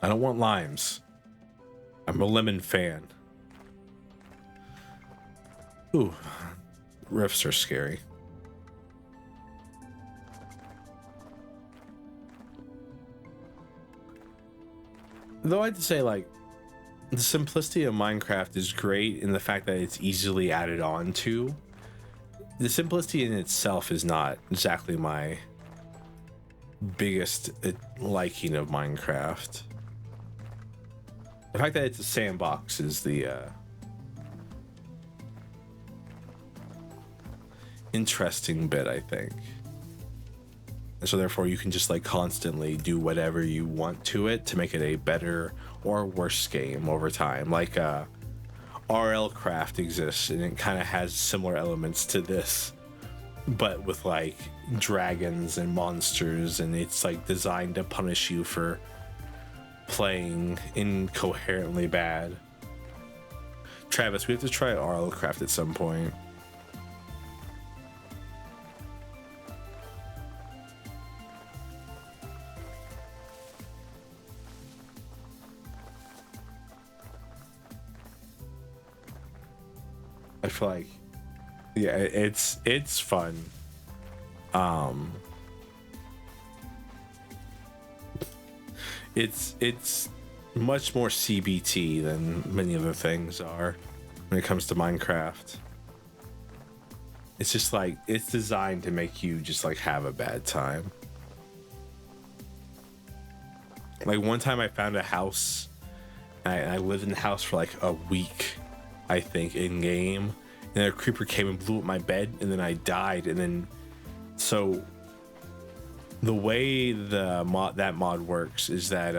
I don't want limes. I'm a lemon fan. Ooh, rifts are scary. Though I'd say like the simplicity of Minecraft is great in the fact that it's easily added on to. The simplicity in itself is not exactly my biggest liking of Minecraft. The fact that it's a sandbox is the interesting bit, I think. And so therefore you can just like constantly do whatever you want to it to make it a better or worse game over time. Like RL Craft exists and it kind of has similar elements to this, but with like dragons and monsters, and it's like designed to punish you for playing incoherently bad. Travis, we have to try RL Craft at some point. I feel like, yeah, it's fun. It's much more CBT than many other things are when it comes to Minecraft. It's just like, it's designed to make you just like have a bad time. Like one time I found a house, I lived in the house for like a week, I think, in game, and a creeper came and blew up my bed, and then I died. And then, so the way that mod works is that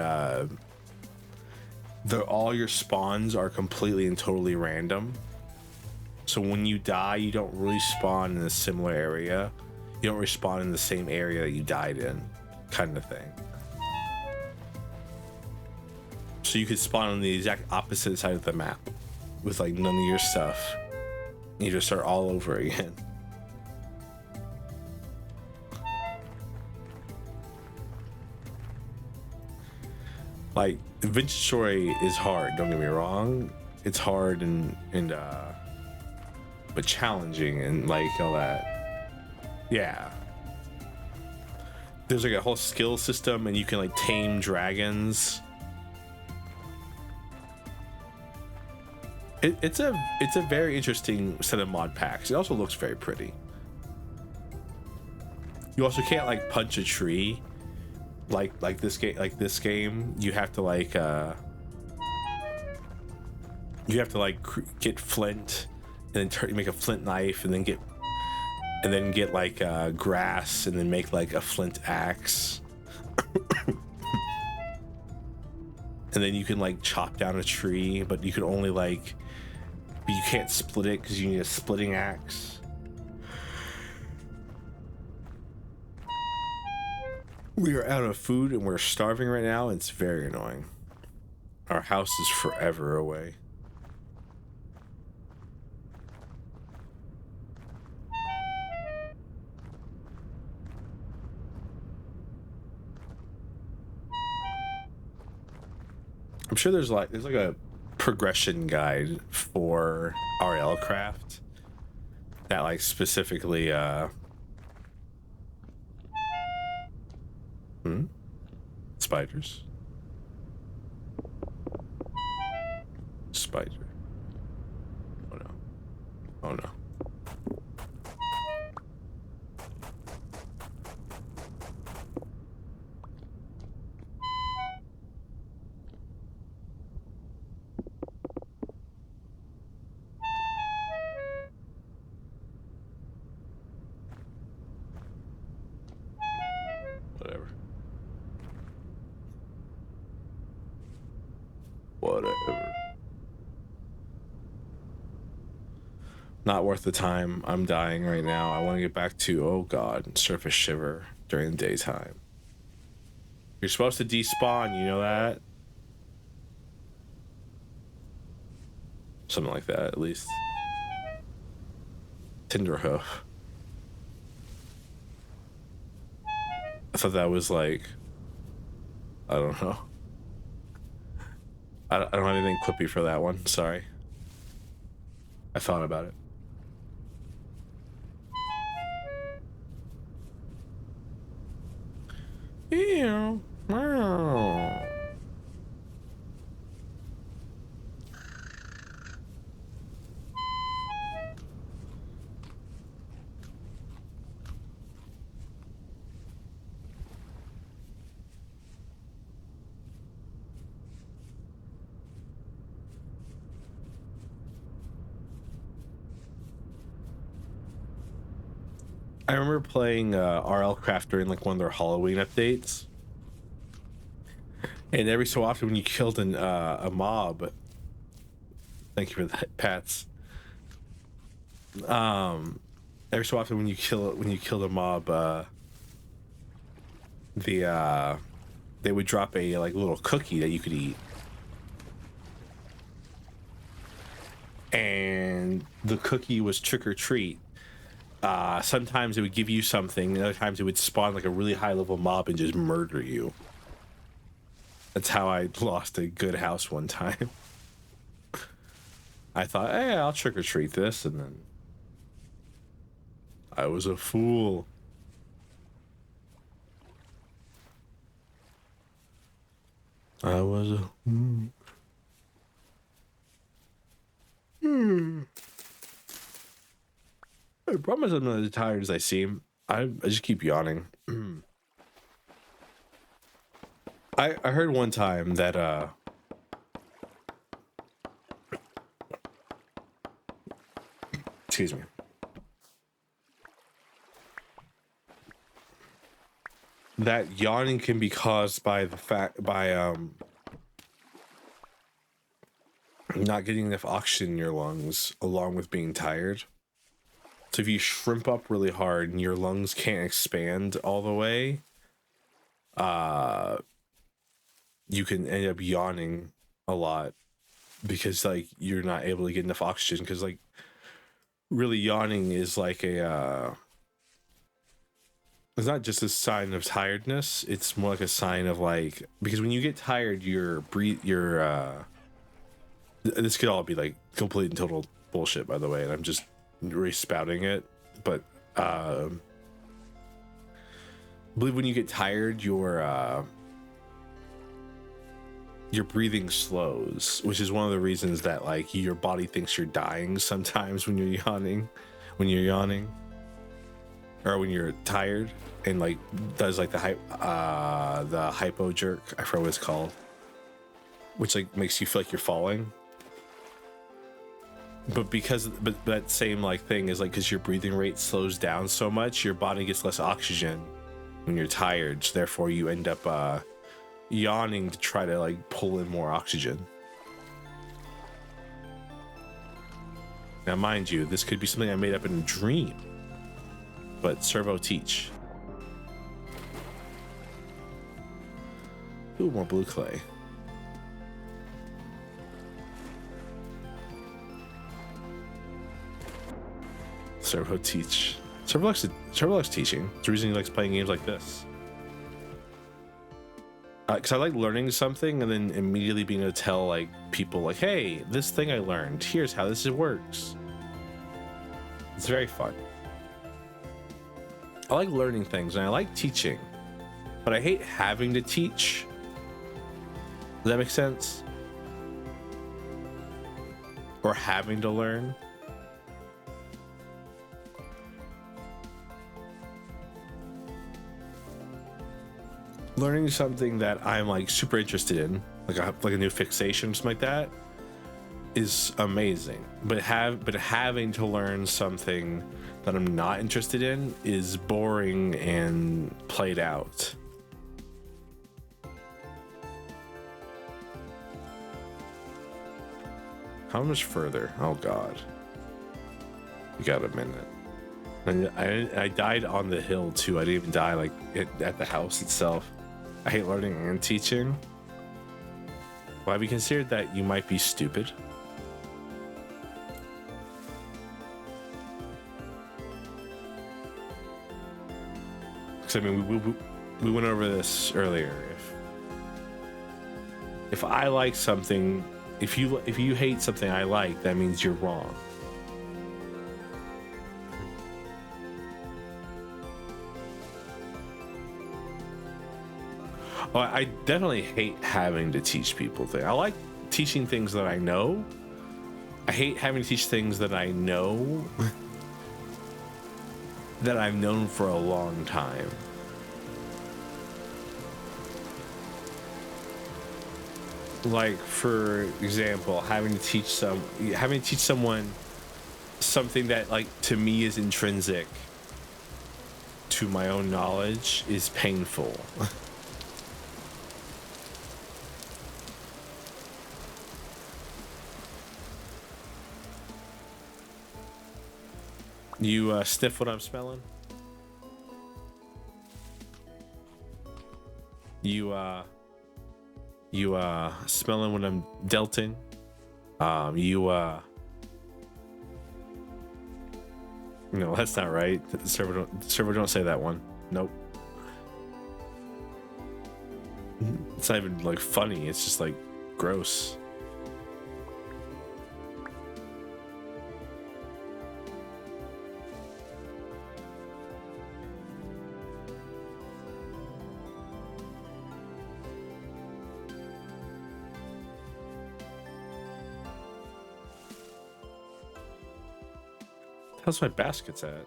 all your spawns are completely and totally random. So when you die, you don't really spawn in a similar area. You don't respawn in the same area that you died in, kind of thing. So you could spawn on the exact opposite side of the map with like none of your stuff. You just start all over again. Like, Adventure Story is hard, don't get me wrong. It's hard and but challenging and like all that. Yeah. There's like a whole skill system, and you can like tame dragons. It's a very interesting set of mod packs. It also looks very pretty. You also can't like punch a tree like this game. You have to like get flint, and then make a flint knife, and then get like grass, and then make like a flint axe. And then you can like chop down a tree, but you can only like, but you can't split it because you need a splitting axe. We are out of food and we're starving right now. It's very annoying. Our house is forever away. I'm sure there's like a progression guide for RL Craft that like specifically spiders. Spider. Oh no. Oh no. Whatever. Not worth the time. I'm dying right now. I want to get back to, oh god, surface shiver during the daytime. You're supposed to despawn, you know that? Something like that, at least. Tinderhoof. I thought that was like, I don't know. I don't have anything quippy for that one. Sorry. I thought about it. Ew. Meow. I remember playing RL Craft during like one of their Halloween updates, and every so often when you killed a mob, thank you for that, Pats. Every so often when you killed a mob, they would drop a like little cookie that you could eat, and the cookie was trick or treat. Sometimes it would give you something, and other times it would spawn like a really high level mob and just murder you. That's how I lost a good house one time. I thought, hey, I'll trick or treat this, and then I was a fool. I was a I promise I'm not as tired as I seem. I just keep yawning. I heard one time that excuse me. That yawning can be caused by the fact not getting enough oxygen in your lungs along with being tired. So if you shrimp up really hard and your lungs can't expand all the way, you can end up yawning a lot because like you're not able to get enough oxygen, because like really yawning is like a it's not just a sign of tiredness, it's more like a sign of like, because when you get tired this could all be like complete and total bullshit, by the way, and I'm just re-spouting it, but I believe when you get tired, your breathing slows, which is one of the reasons that like your body thinks you're dying sometimes when you're yawning, or when you're tired, and like does like the hypo jerk, I forget what it's called, which like makes you feel like you're falling. But that same like thing is like, because your breathing rate slows down so much, your body gets less oxygen when you're tired, so therefore you end up yawning to try to like pull in more oxygen. Now mind you, this could be something I made up in a dream, but Servo teach. Ooh, more blue clay. Servo teach. Servo likes teaching. It's the reason he likes playing games like this. Because I like learning something and then immediately being able to tell like people like, hey, this thing I learned, here's how this works. It's very fun. I like learning things and I like teaching, but I hate having to teach. Does that make sense? Or having to learn. Learning something that I'm like super interested in, like a new fixation, something like that, is amazing. But having to learn something that I'm not interested in is boring and played out. How much further? Oh God, you got a minute. And I died on the hill too. I didn't even die like at the house itself. I hate learning and teaching. Well, have you considered that you might be stupid? Because I mean, we went over this earlier. If I like something, if you hate something I like, that means you're wrong. Well, I definitely hate having to teach people things. I like teaching things that I know. I hate having to teach things that I know that I've known for a long time. Like, for example, having to teach someone something that, like, to me is intrinsic to my own knowledge is painful. You sniff what I'm smelling? You smelling what I'm delting? No, that's not right. Server don't say that one. Nope. It's not even like funny, it's just like gross. How's my baskets at?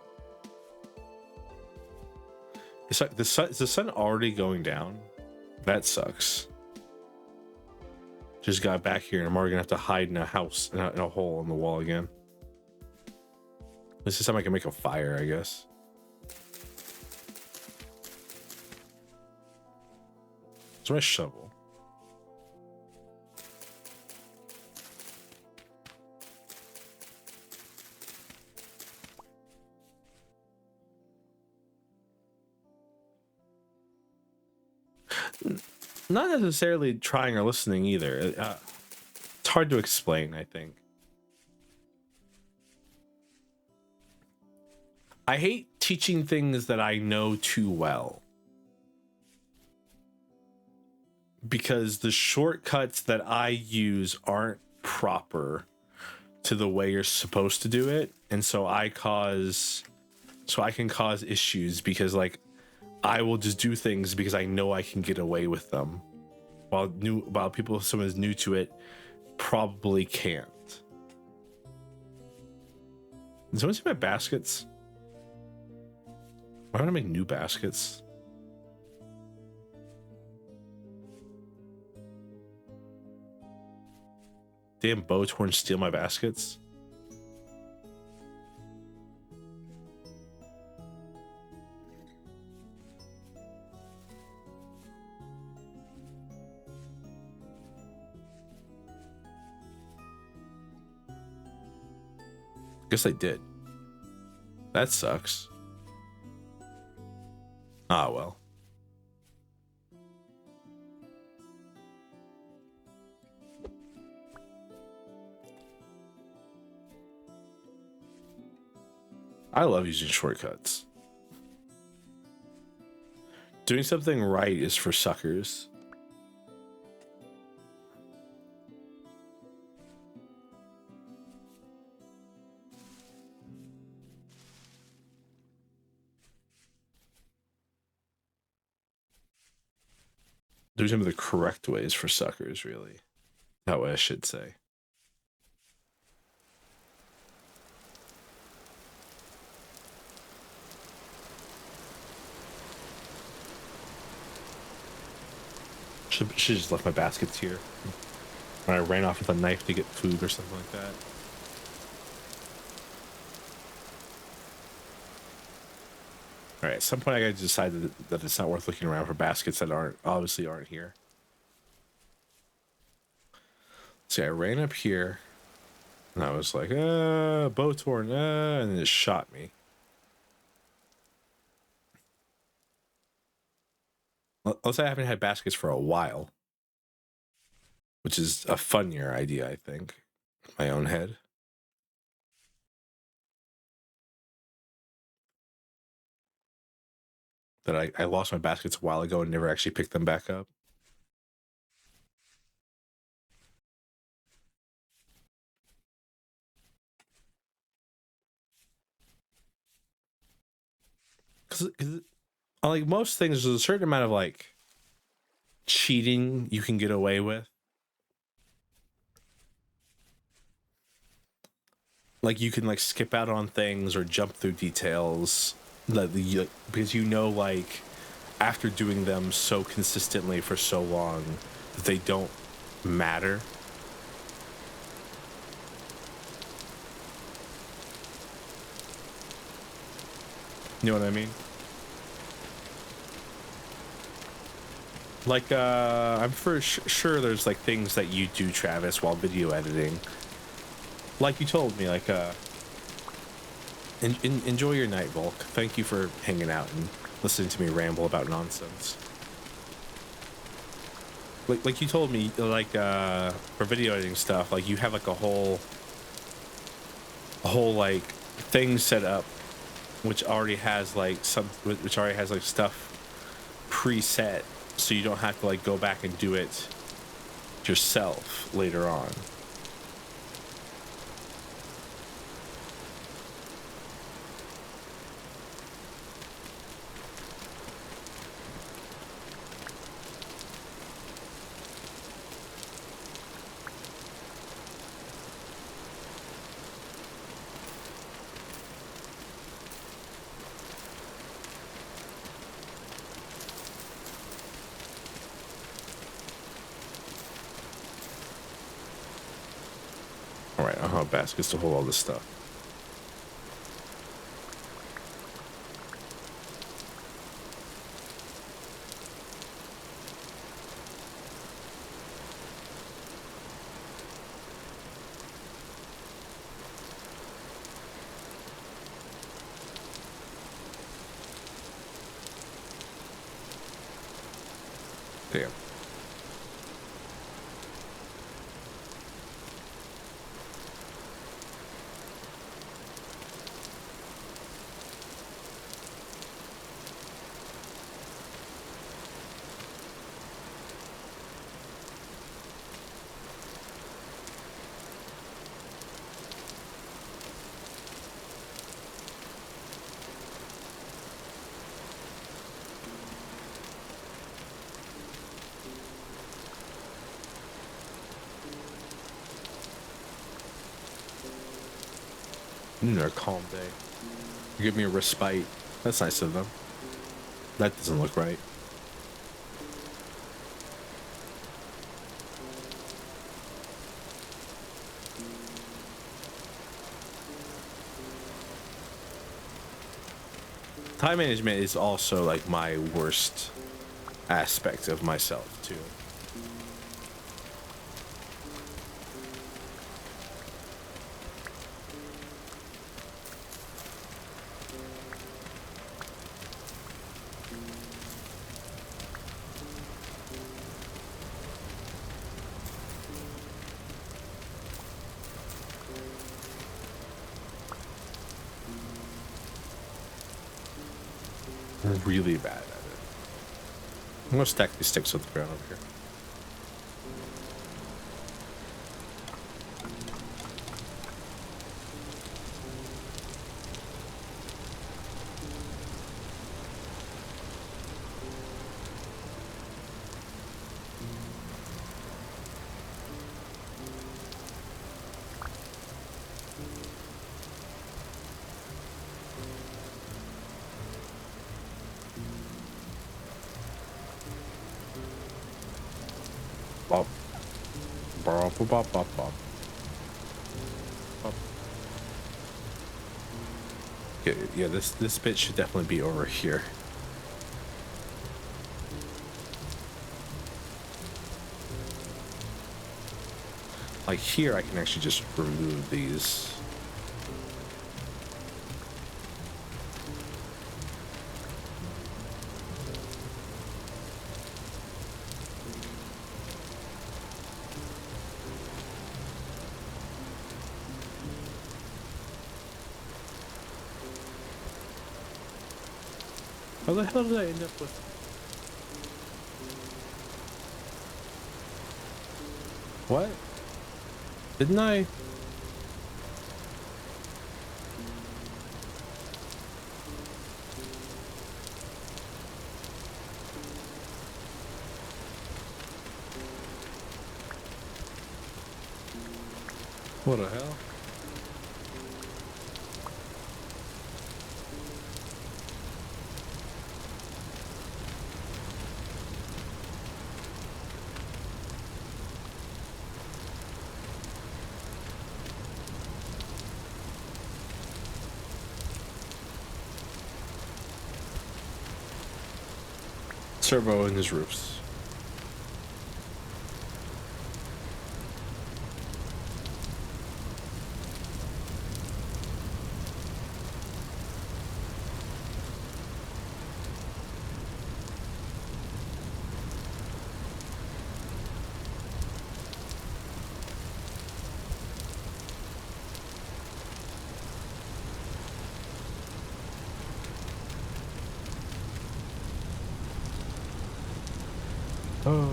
It's like is the sun already going down? That sucks. Just got back here and I'm already gonna have to hide in a house in a hole in the wall again. This is time I can make a fire, I guess. Where's my shovel? Not necessarily trying or listening either. It's hard to explain, I think. I hate teaching things that I know too well. Because the shortcuts that I use aren't proper to the way you're supposed to do it. And so I can cause issues because like I will just do things because I know I can get away with them. While people, someone is new to it, probably can't. Did someone see my baskets? Why don't I make new baskets? Damn Bowtorn steal my baskets. Guess I did. That sucks. Ah, well. I love using shortcuts. Doing something right is for suckers. Doing some of the correct ways for suckers, really. That way I should say. Should just left my baskets here. When I ran off with a knife to get food or something like that. All right, at some point I gotta decide that it's not worth looking around for baskets that obviously aren't here. See, I ran up here and I was like, Bowtorn, and then it shot me. Unless I haven't had baskets for a while, which is a funnier idea, I think, in my own head. That I lost my baskets a while ago and never actually picked them back up. Because like most things, there's a certain amount of like cheating you can get away with. Like you can like skip out on things or jump through details because you know, like after doing them so consistently for so long that they don't matter. You know what I mean? Like I'm for sure there's like things that you do, Travis, while video editing. Like you told me, like enjoy your night, Volk. Thank you for hanging out and listening to me ramble about nonsense. Like you told me, like for video editing stuff, like you have like a whole like thing set up which already has like stuff preset, so you don't have to like go back and do it yourself later on. baskets to hold all this stuff. Damn. Another calm day. Give me a respite. That's nice of them. That doesn't look right. Time management is also like my worst aspect of myself too. Really bad at it. I'm gonna stack these sticks on the ground over here. Bop. Bop, bop, bop, bop, bop. Bop. Yeah, this bit should definitely be over here. Like here, I can actually just remove these. How the hell did I end up with? What? Didn't I? What the hell? Servo and his roofs. Oh.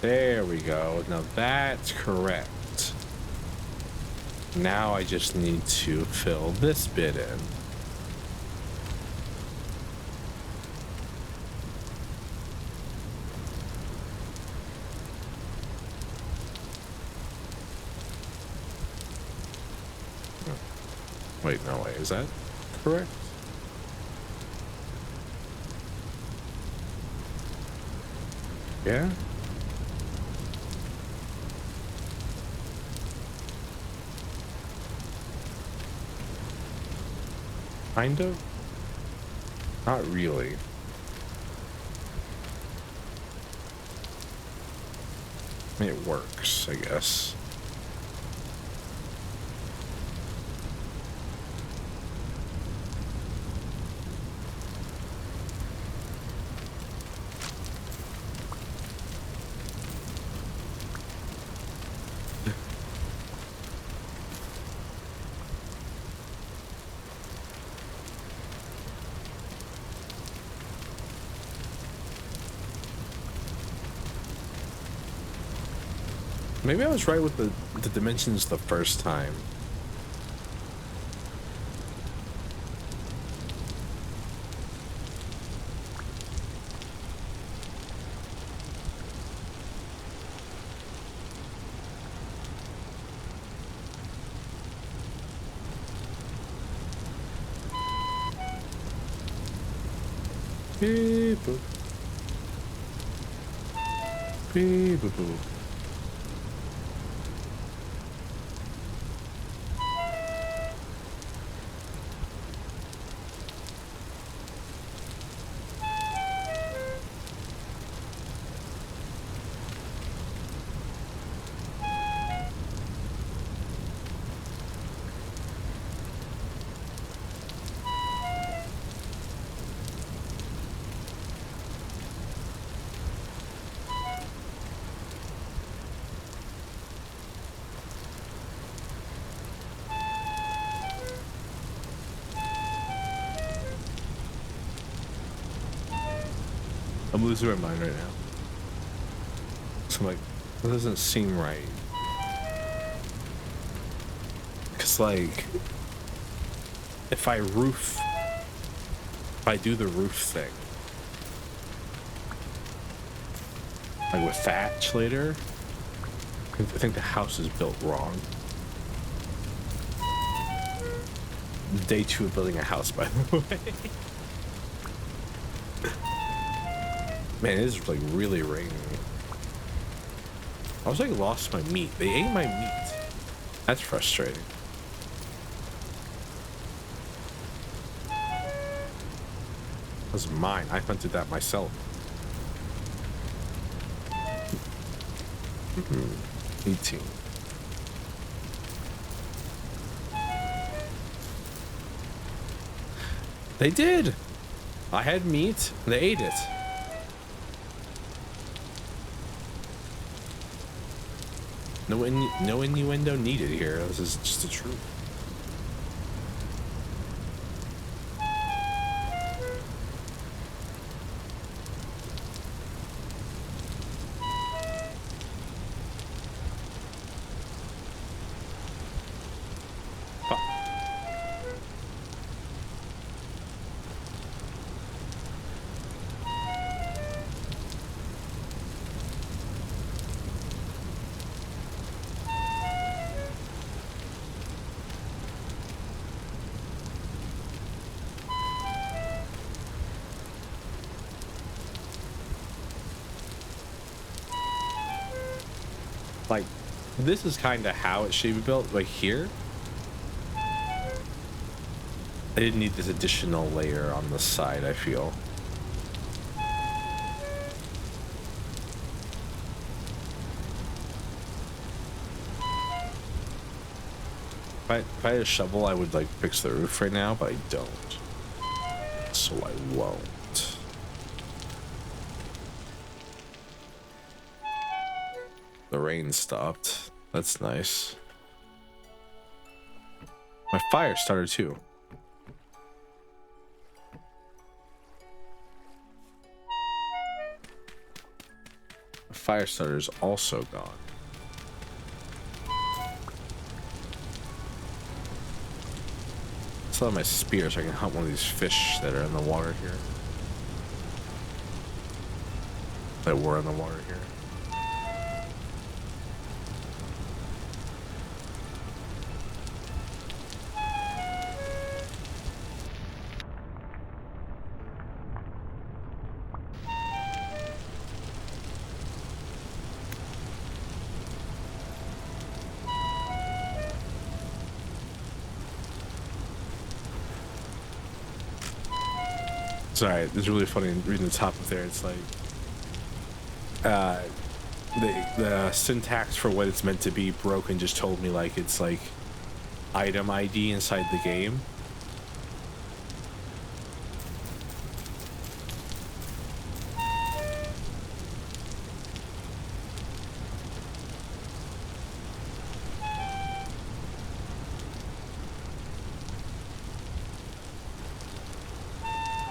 There we go. Now that's correct. Now I just need to fill this bit in. Wait, no way. Is that correct? Yeah? Kind of? Not really. I mean, it works, I guess. Maybe I was right with the dimensions the first time. Beep boop. Beep boop boop. I'm losing my mind right now. So I'm like, that doesn't seem right. Because, like, if I do the roof thing, like with Thatch later, I think the house is built wrong. Day 2 of building a house, by the way. Man, it is like really raining. I was like lost my meat. They ate my meat. That's frustrating. That was mine. I hunted that myself. 18. They did. I had meat. They ate it. No innuendo needed here. This is just the truth. Like, this is kind of how it should be built right here. I didn't need this additional layer on the side, I feel. If I had a shovel, I would like fix the roof right now, but I don't. So I won't. The rain stopped. That's nice. My fire started too. fire starter is also gone. Still have my spear so I can hunt one of these fish that are in the water here. That were in the water here. Sorry, it's really funny reading the top of there. It's like the syntax for what it's meant to be broken just told me like it's like item ID inside the game.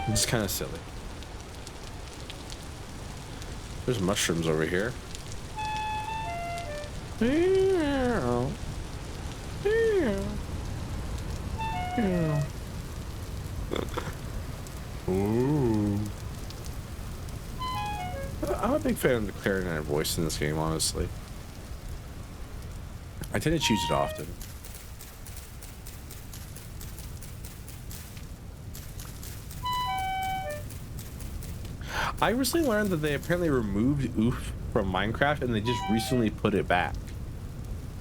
It's kind of silly. There's mushrooms over here. Ooh. I'm a big fan of the clarinet voice in this game, honestly. I tend to choose it often. I recently learned that they apparently removed oof from Minecraft and they just recently put it back,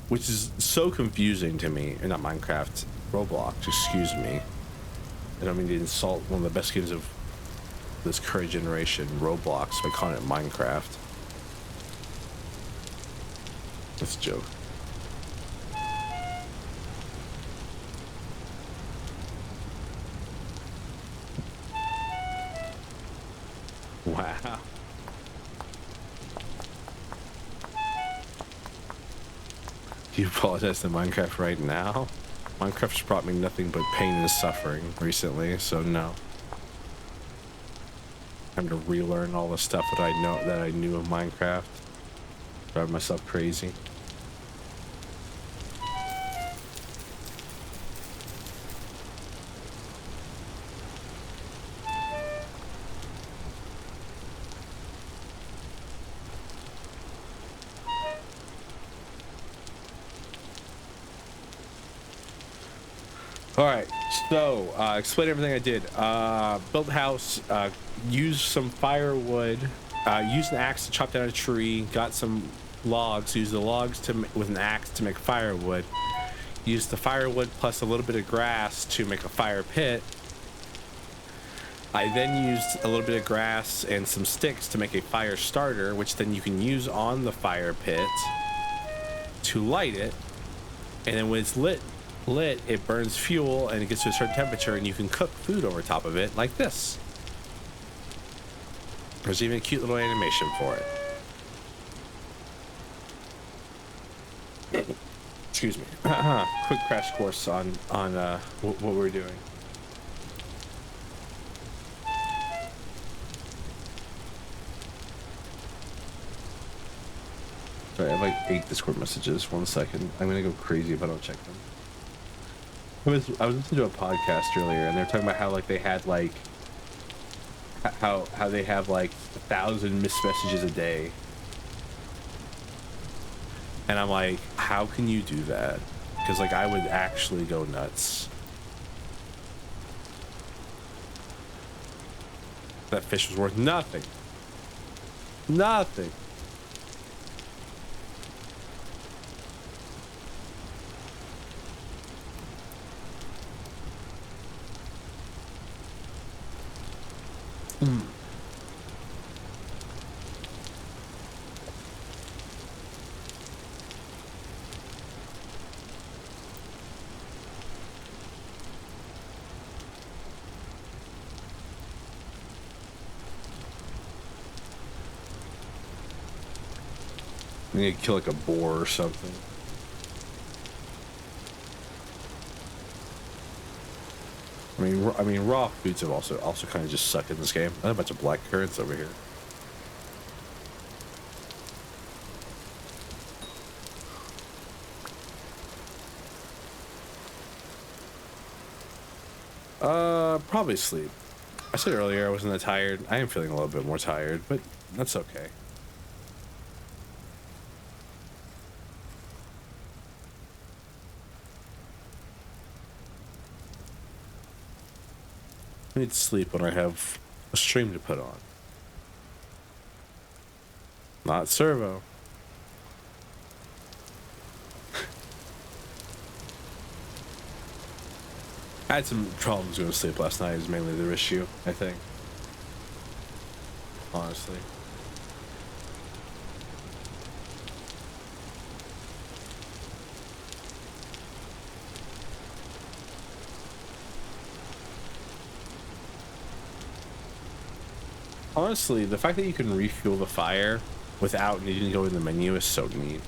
which is so confusing to me. Or not Minecraft, Roblox, excuse me. I don't mean to insult one of the best games of this current generation, Roblox, by calling it Minecraft. That's a joke. Wow. Do you apologize to Minecraft right now? Minecraft's brought me nothing but pain and suffering recently, so no. Time to relearn all the stuff that I knew of Minecraft. Drive myself crazy. Alright, so explain everything I did. Built a house, used some firewood, used an axe to chop down a tree, got some logs, used the logs with an axe to make firewood, used the firewood plus a little bit of grass to make a fire pit. I then used a little bit of grass and some sticks to make a fire starter, which then you can use on the fire pit to light it, and then when it's lit, it burns fuel and it gets to a certain temperature and you can cook food over top of it like this. There's even a cute little animation for it. Excuse me. Quick crash course on what we're doing. Sorry, I have like 8 Discord messages. 1 second. I'm gonna go crazy if I don't check them. I was listening to a podcast earlier, and they're talking about how like they had like how they have like 1,000 missed messages a day, and I'm like, how can you do that? Because like I would actually go nuts. That fish was worth nothing. Nothing. I need to kill like a boar or something. I mean, raw foods have also kind of just suck in this game. I have a bunch of black currants over here. Probably sleep. I said earlier I wasn't that tired. I am feeling a little bit more tired, but that's okay. I need to sleep when I have a stream to put on. Not servo. I had some problems going to sleep last night. It was mainly the issue, I think. Honestly. Honestly, the fact that you can refuel the fire without needing to go in the menu is so neat.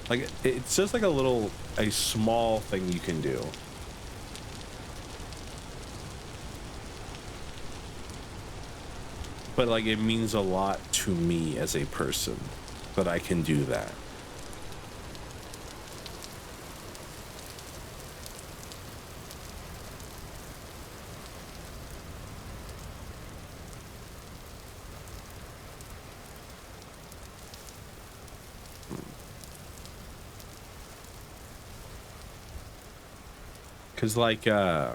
Like, it's just like a small thing you can do. But like, it means a lot to me as a person that I can do that. Cause like I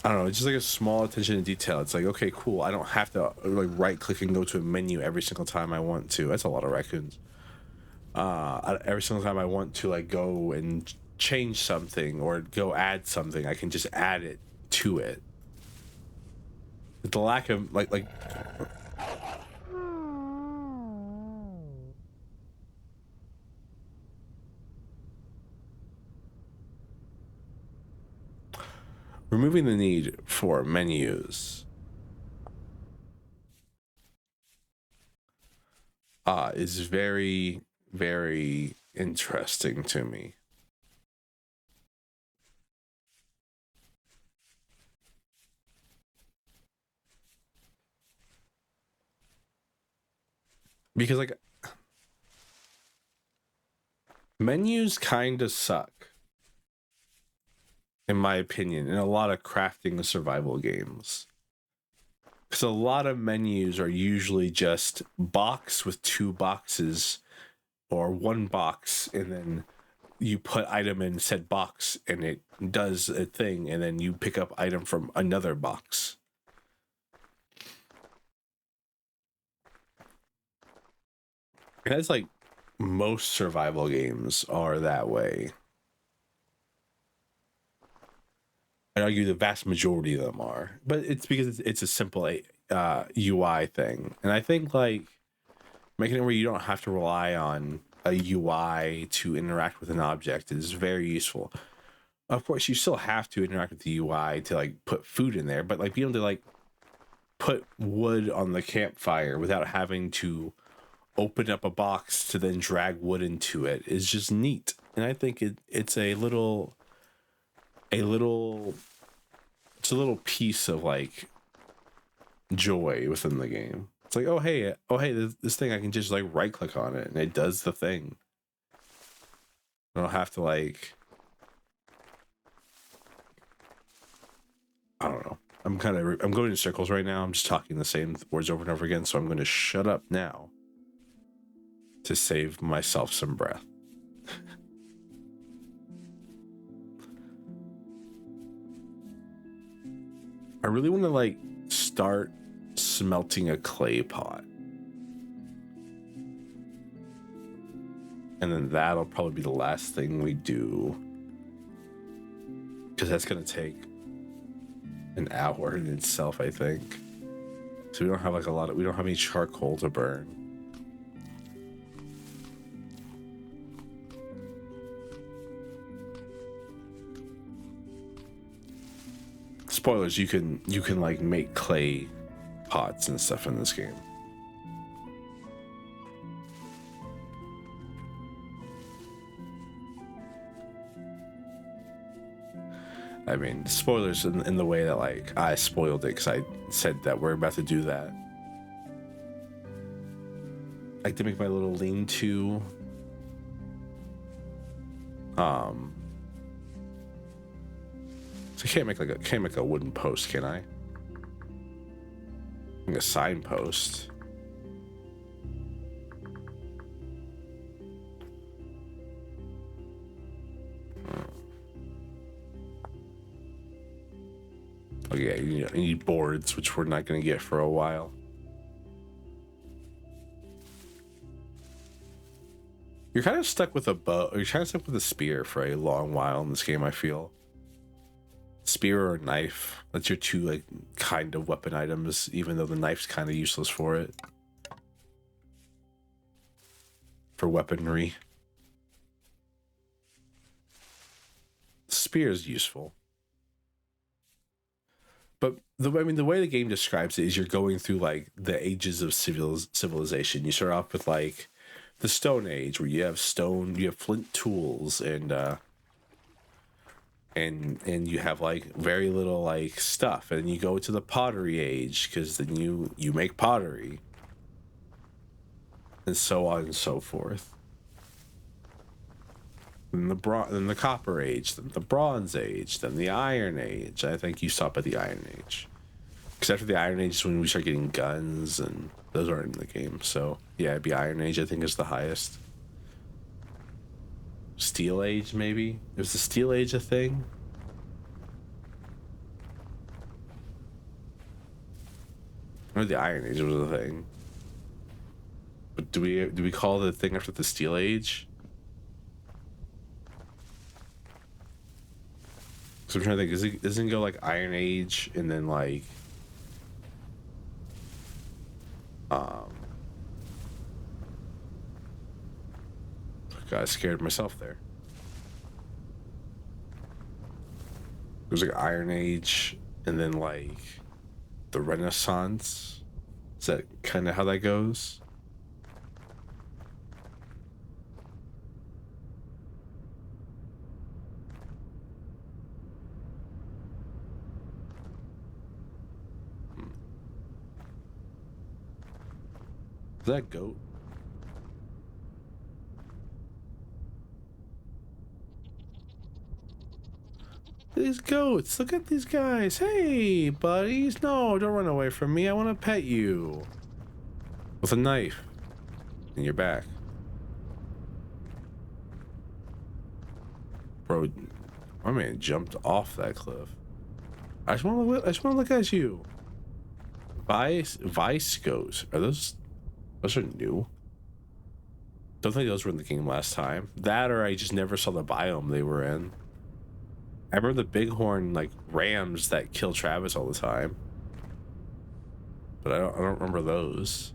don't know, it's just like a small attention to detail. It's like, okay, cool. I don't have to like right click and go to a menu every single time I want to. That's a lot of raccoons. Every single time I want to like go and change something or go add something, I can just add it to it. The lack of like removing the need for menus is very, very interesting to me. Because like menus kind of suck, in my opinion, in a lot of crafting survival games. Because a lot of menus are usually just box with two boxes or one box, and then you put item in said box and it does a thing, and then you pick up item from another box. And that's like most survival games are that way. I'd argue the vast majority of them are, but it's because it's a simple UI thing. And I think like making it where you don't have to rely on a UI to interact with an object is very useful. Of course, you still have to interact with the UI to like put food in there, but like being able to like put wood on the campfire without having to open up a box to then drag wood into it is just neat. And I think it's a little it's a little piece of like joy within the game. It's like, oh hey, this thing, I can just like right click on it and it does the thing. I don't have to like, I don't know. I'm going in circles right now. I'm just talking the same words over and over again, so I'm going to shut up now to save myself some breath. I really want to like start smelting a clay pot. And then that'll probably be the last thing we do. Because that's going to take an hour in itself, I think. So we don't have like we don't have any charcoal to burn. Spoilers, you can like make clay pots and stuff in this game. I mean, spoilers in the way that like I spoiled it because I said that we're about to do that. I like to make my little lean-to. So I can't make a wooden post, can I? Like a signpost. Oh yeah, you need boards, which we're not gonna get for a while. You're kind of stuck with a bow. You're kind of stuck with a spear for a long while in this game, I feel. Spear or knife. That's your two like kind of weapon items, even though the knife's kind of useless for it. For weaponry. Spear is useful. But the way the game describes it is you're going through like the ages of civilization. You start off with like the Stone Age, where you have flint tools and you have like very little like stuff, and you go to the Pottery Age because then you make pottery, and so on and so forth. Then the Copper Age, then the Bronze Age, then the Iron Age. I think you stop at the Iron Age, because after the Iron Age is when we start getting guns, and those aren't in the game. So yeah, it'd be Iron Age. I think is the highest. Steel Age, maybe. Was the Steel Age a thing? Or the Iron Age was a thing. But do we call the thing after the Steel Age? So I'm trying to think. Doesn't it go like Iron Age and then like God, I scared myself there. There's like Iron Age and then like the Renaissance. Is that kind of how that goes? Is that goat? These goats, look at these guys. Hey, buddies. No, don't run away from me. I want to pet you. With a knife in your back. Bro, my man jumped off that cliff. I just want to look at you. Vice goats. Are those are new? Don't think those were in the game last time. That, or I just never saw the biome they were in. I remember the bighorn like rams that kill Travis all the time, but I don't remember those.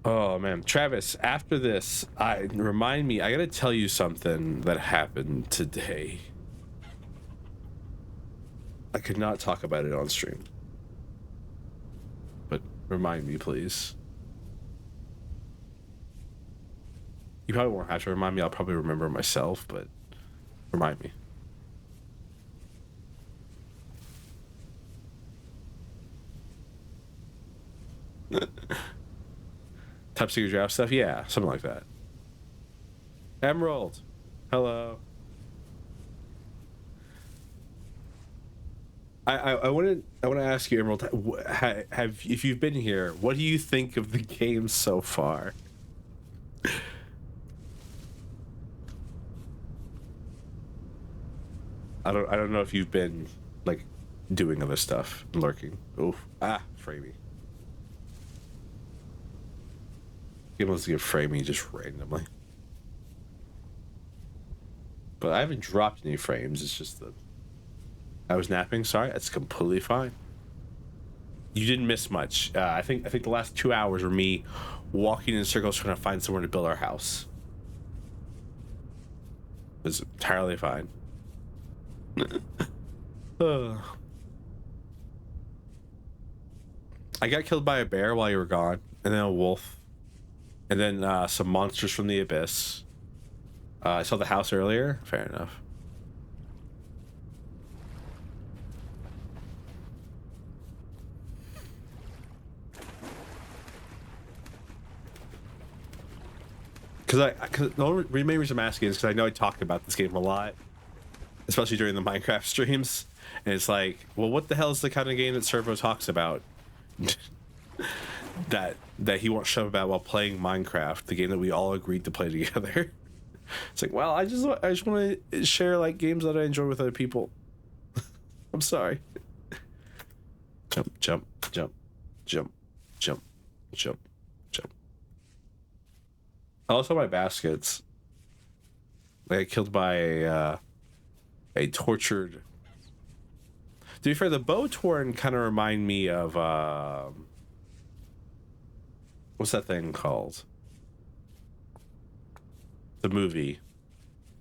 Oh man, Travis, after this, remind me, I gotta tell you something that happened today. I could not talk about it on stream, but remind me, please. You probably won't have to remind me. I'll probably remember myself, but remind me. Top secret draft stuff? Yeah, something like that. Emerald, hello. I want to ask you, Emerald, if you've been here, what do you think of the game so far? I don't know if you've been like doing other stuff, lurking. Oof. Framey. He wants to get Framey just randomly. But I haven't dropped any frames. It's just that I was napping. Sorry, that's completely fine. You didn't miss much. I think the last 2 hours were me walking in circles trying to find somewhere to build our house. It was entirely fine. I got killed by a bear while you were gone, and then a wolf, and then some monsters from the abyss. I saw the house earlier. Fair enough. Because the main reason I'm asking is because I know I talk about this game a lot, especially during the Minecraft streams, and it's like, well, what the hell is the kind of game that Servo talks about that he won't shove about while playing Minecraft, the game that we all agreed to play together? It's like, well, I just want to share like games that I enjoy with other people. I'm sorry. Jump, jump, jump, jump, jump, jump, jump. I also my baskets. They got killed by a tortured. To be fair, the bow torn kind of remind me of what's that thing called? The movie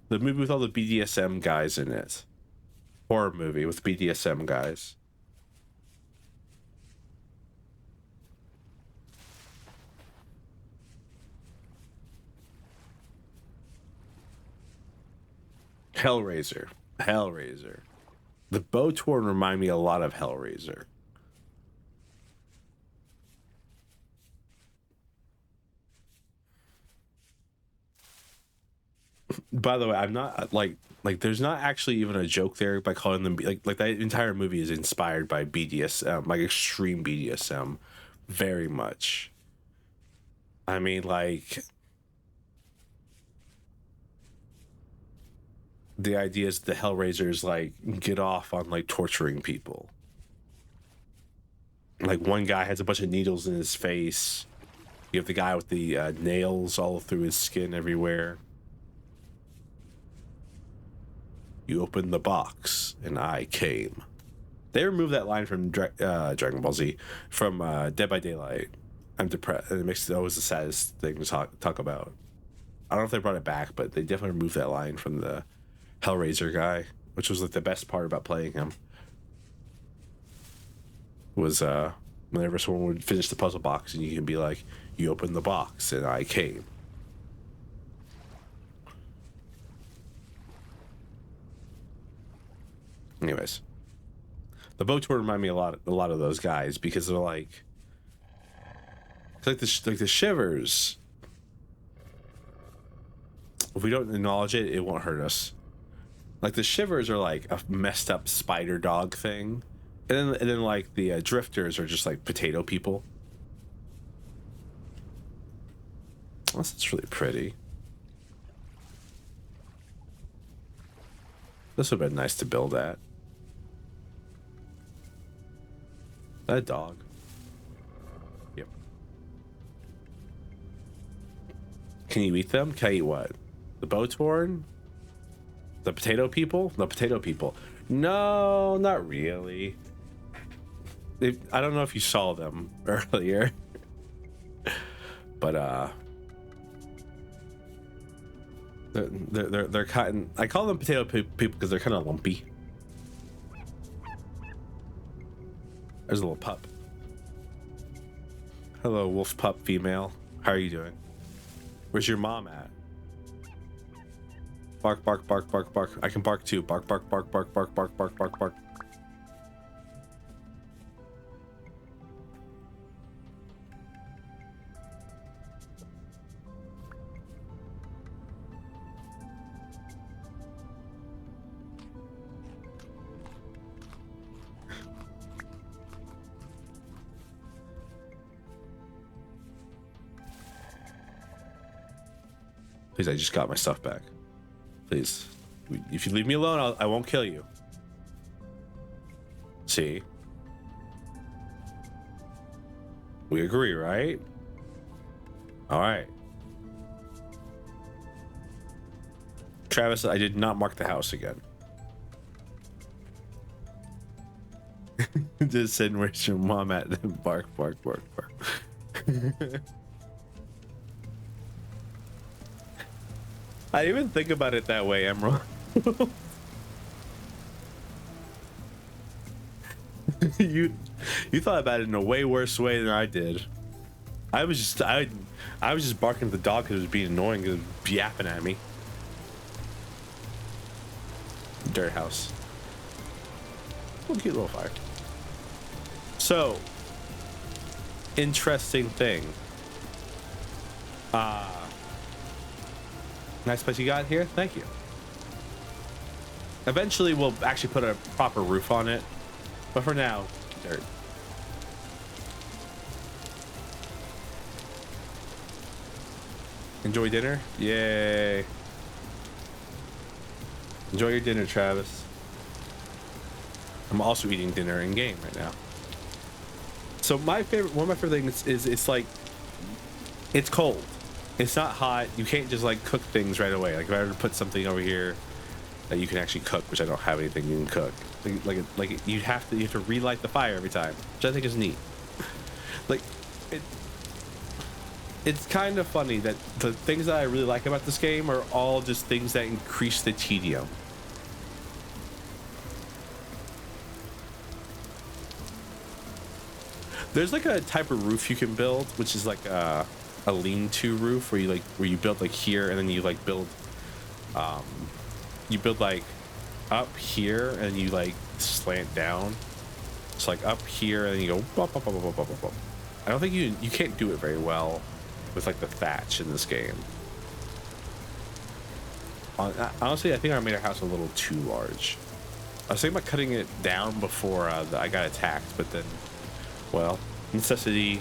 with all the BDSM guys in it. Horror movie with BDSM guys. Hellraiser. The bow torn remind me a lot of Hellraiser. By the way, I'm not like there's not actually even a joke there by calling them like that entire movie is inspired by BDSM, like extreme BDSM, very much. I mean, like the idea is the Hellraisers like get off on like torturing people. Like one guy has a bunch of needles in his face. You have the guy with the nails all through his skin everywhere. You open the box and I came. They removed that line from Dragon Ball Z, from Dead by Daylight. I'm depressed. It makes it always the saddest thing to talk about. I don't know if they brought it back, but they definitely removed that line from the Hellraiser guy, which was like the best part about playing him. Was whenever someone would finish the puzzle box and you can be like, you open the box and I came. Anyways, the bow tour remind me a lot of those guys because they're like, it's like the shivers. If we don't acknowledge it, it won't hurt us. Like the shivers are like a messed up spider dog thing, and then like the drifters are just like potato people. That's really pretty. This would have been nice to build at. That dog. Yep. Can you eat them? Can I eat what? The bow torn? The potato people? The potato people. No, not really. I don't know if you saw them earlier. But they're kind. I call them potato people because they're kind of lumpy. There's a little pup. Hello, wolf pup female. How are you doing? Where's your mom at? Bark, bark, bark, bark, bark. I can bark too. Bark, bark, bark, bark, bark, bark, bark, bark, bark. Please, I just got my stuff back. Please. If you leave me alone, I won't kill you. See? We agree, right? Alright. Travis, I did not mark the house again. Just said, where's your mom at? Bark, bark, bark, bark. I didn't even think about it that way, Emerald. you thought about it in a way worse way than I did. I was just barking at the dog because it was being annoying and yapping at me. Dirt house. Oh, cute little fire. So, interesting thing. Nice place you got here. Thank you. Eventually, we'll actually put a proper roof on it, but for now, dirt. Enjoy dinner? Yay. Enjoy your dinner, Travis. I'm also eating dinner in game right now. So one of my favorite things is it's like, it's cold. It's not hot. You can't just like cook things right away. Like if I were to put something over here that you can actually cook, which I don't have anything you can cook. Like you have to relight the fire every time, which I think is neat. Like it's kind of funny that the things that I really like about this game are all just things that increase the tedium. There's like a type of roof you can build, which is like a lean-to roof where you build like here and then you like build like up here and you like slant down. It's like up here and then you go bop, bop, bop, bop, bop, bop, bop. I don't think you can't do it very well with like the thatch in this game. Honestly, I think I made our house a little too large. I was thinking about cutting it down before I got attacked, but then, well, necessity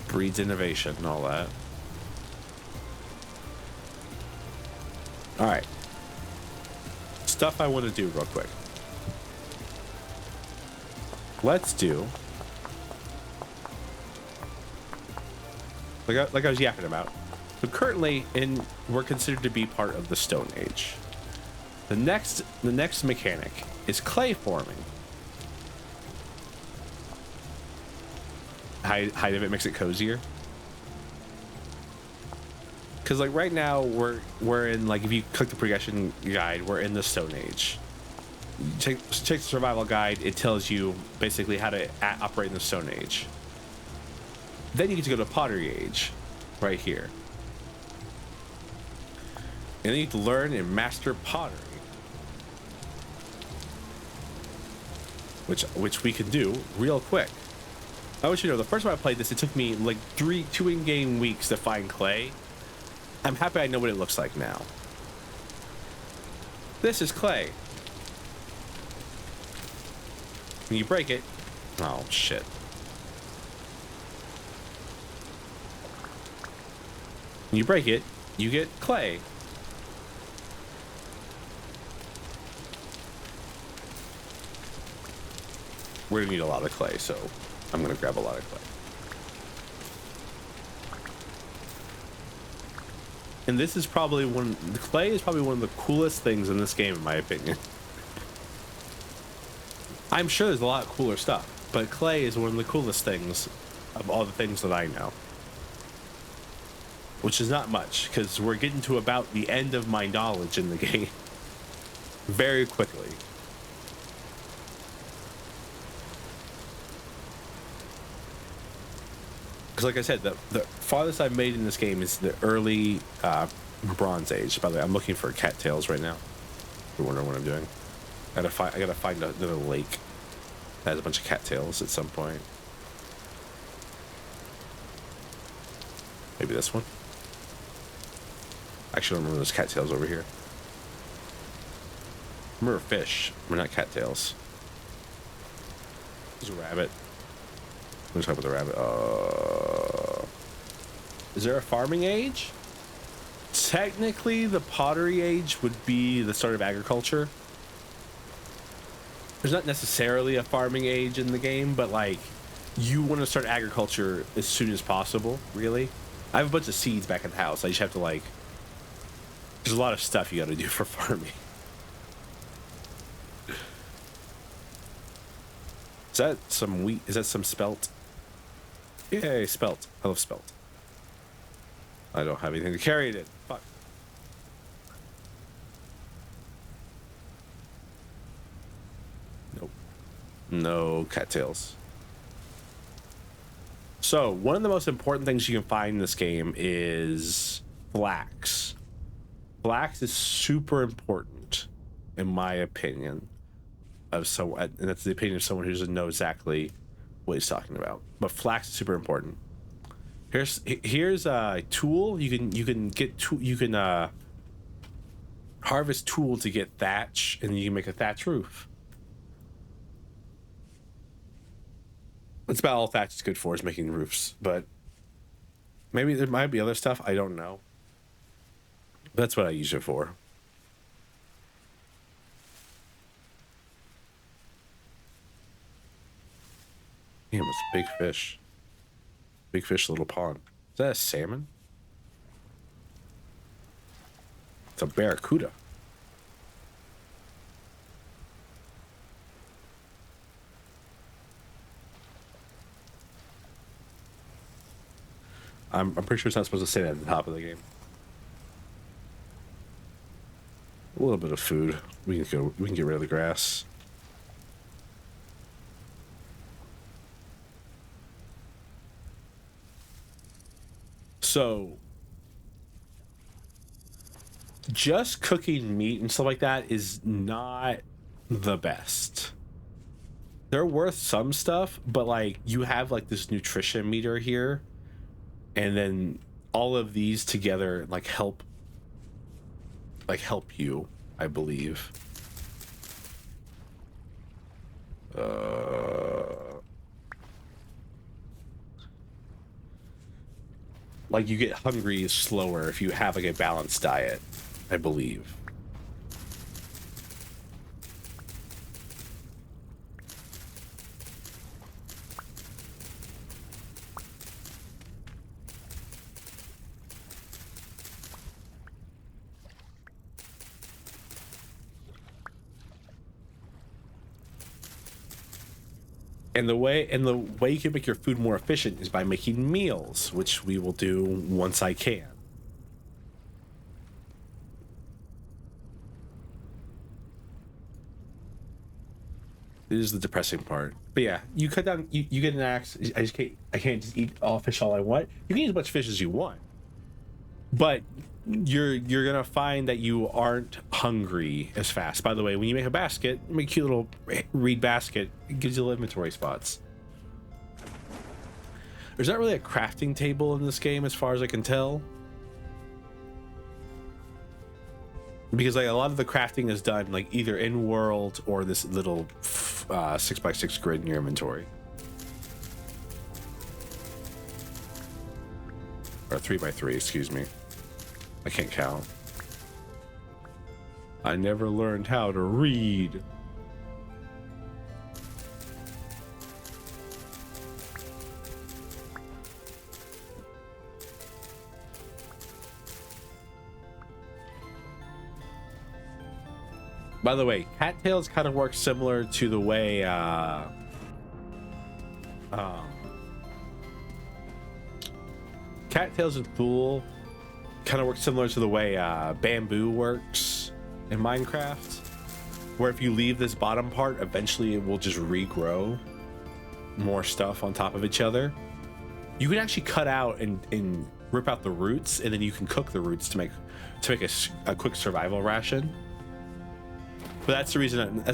breeds innovation and all that. All right. Stuff I want to do real quick. Let's do, like I was yapping about. So currently, we're considered to be part of the Stone Age. The next mechanic is clay forming. Height of it makes it cozier. Because like right now we're in, like, if you click the progression guide, we're in the Stone Age. You take the survival guide. It tells you basically how to operate in the Stone Age. Then you get to go to Pottery Age, right here. And then you get to learn and master pottery, which we can do real quick. I want you to know, the first time I played this, it took me like 2 in-game weeks to find clay. I'm happy I know what it looks like now. This is clay. When you break it, oh shit. When you break it, you get clay. We're gonna need a lot of clay, so I'm gonna grab a lot of clay. And this is probably the clay is probably one of the coolest things in this game, in my opinion. I'm sure there's a lot of cooler stuff, but clay is one of the coolest things of all the things that I know. Which is not much, because we're getting to about the end of my knowledge in the game very quickly. Because like I said, the farthest I've made in this game is the early Bronze Age. By the way, I'm looking for cattails right now. If you're wondering what I'm doing. I gotta find another lake that has a bunch of cattails at some point. Maybe this one. Actually, I don't remember those cattails over here. I remember fish, but not cattails. There's a rabbit. I'm gonna talk about the rabbit. Is there a farming age? Technically, the pottery age would be the start of agriculture. There's not necessarily a farming age in the game, but like, you want to start agriculture as soon as possible, really. I have a bunch of seeds back at the house. I just have to like, there's a lot of stuff you got to do for farming. Is that some wheat? Is that some spelt? Yay, spelt. I love spelt. I don't have anything to carry it in. Fuck. Nope. No cattails. So, one of the most important things you can find in this game is flax. Flax is super important, in my opinion. And that's the opinion of someone who doesn't know exactly what he's talking about. But flax is super important. Here's a tool you can harvest tool to get thatch, and you can make a thatch roof. That's about all thatch is good for, is making roofs, but maybe there might be other stuff, I don't know. That's what I use it for. Damn, it's a big fish. Big fish, little pond. Is that a salmon? It's a barracuda. I'm pretty sure it's not supposed to say that at the top of the game. A little bit of food. We can get rid of the grass. So just cooking meat and stuff like that is not the best. They're worth some stuff, but like you have like this nutrition meter here, and then all of these together like help you, I believe. Like you get hungry slower if you have like a balanced diet, I believe. And the way you can make your food more efficient is by making meals, which we will do once I can. This is the depressing part. But yeah, you cut down, you get an axe. I can't just eat all fish all I want. You can eat as much fish as you want, but you're gonna find that you aren't hungry as fast. By the way, when you make a basket, make a cute little reed basket. It gives you little inventory spots. There's not really a crafting table in this game, as far as I can tell, because like a lot of the crafting is done like either in world or this little 6x6 grid in your inventory, or 3x3, excuse me. I can't count. I never learned how to read. By the way, cattails kind of work similar to the way cattails and Fool kind of works similar to the way bamboo works in Minecraft, where if you leave this bottom part, eventually it will just regrow more stuff on top of each other. You can actually cut out and rip out the roots, and then you can cook the roots to make a quick survival ration. But that's the reason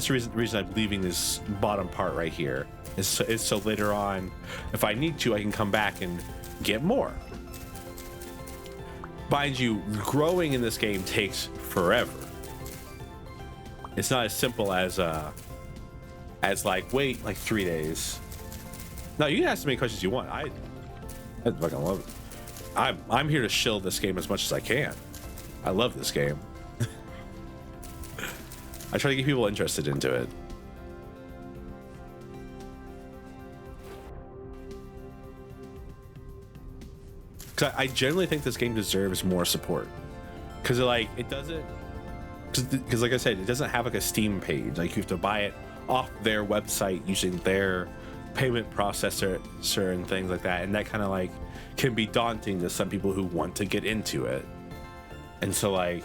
I'm leaving this bottom part right here, is so later on, if I need to, I can come back and get more. Mind you, growing in this game takes forever. It's not as simple as like wait like 3 days. No, you can ask as many questions as you want. I fucking love it. I'm here to shill this game as much as I can. I love this game. I try to get people interested into it. I generally think this game deserves more support, because like it doesn't, because like I said, it doesn't have like a Steam page. Like you have to buy it off their website using their payment processor and things like that, and that kind of like can be daunting to some people who want to get into it. And so like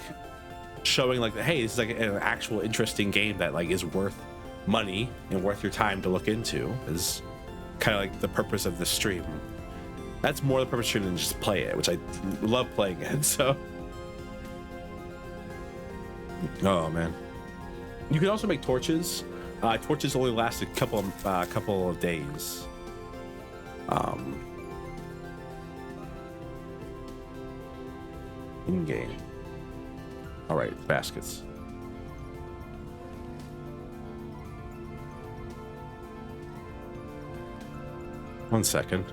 showing like, hey, this is like an actual interesting game that like is worth money and worth your time to look into is kind of like the purpose of the stream. That's more the purpose than just play it, which I love playing it. So, oh man, you can also make torches. Torches only last a couple of days. In game. All right, baskets. One second.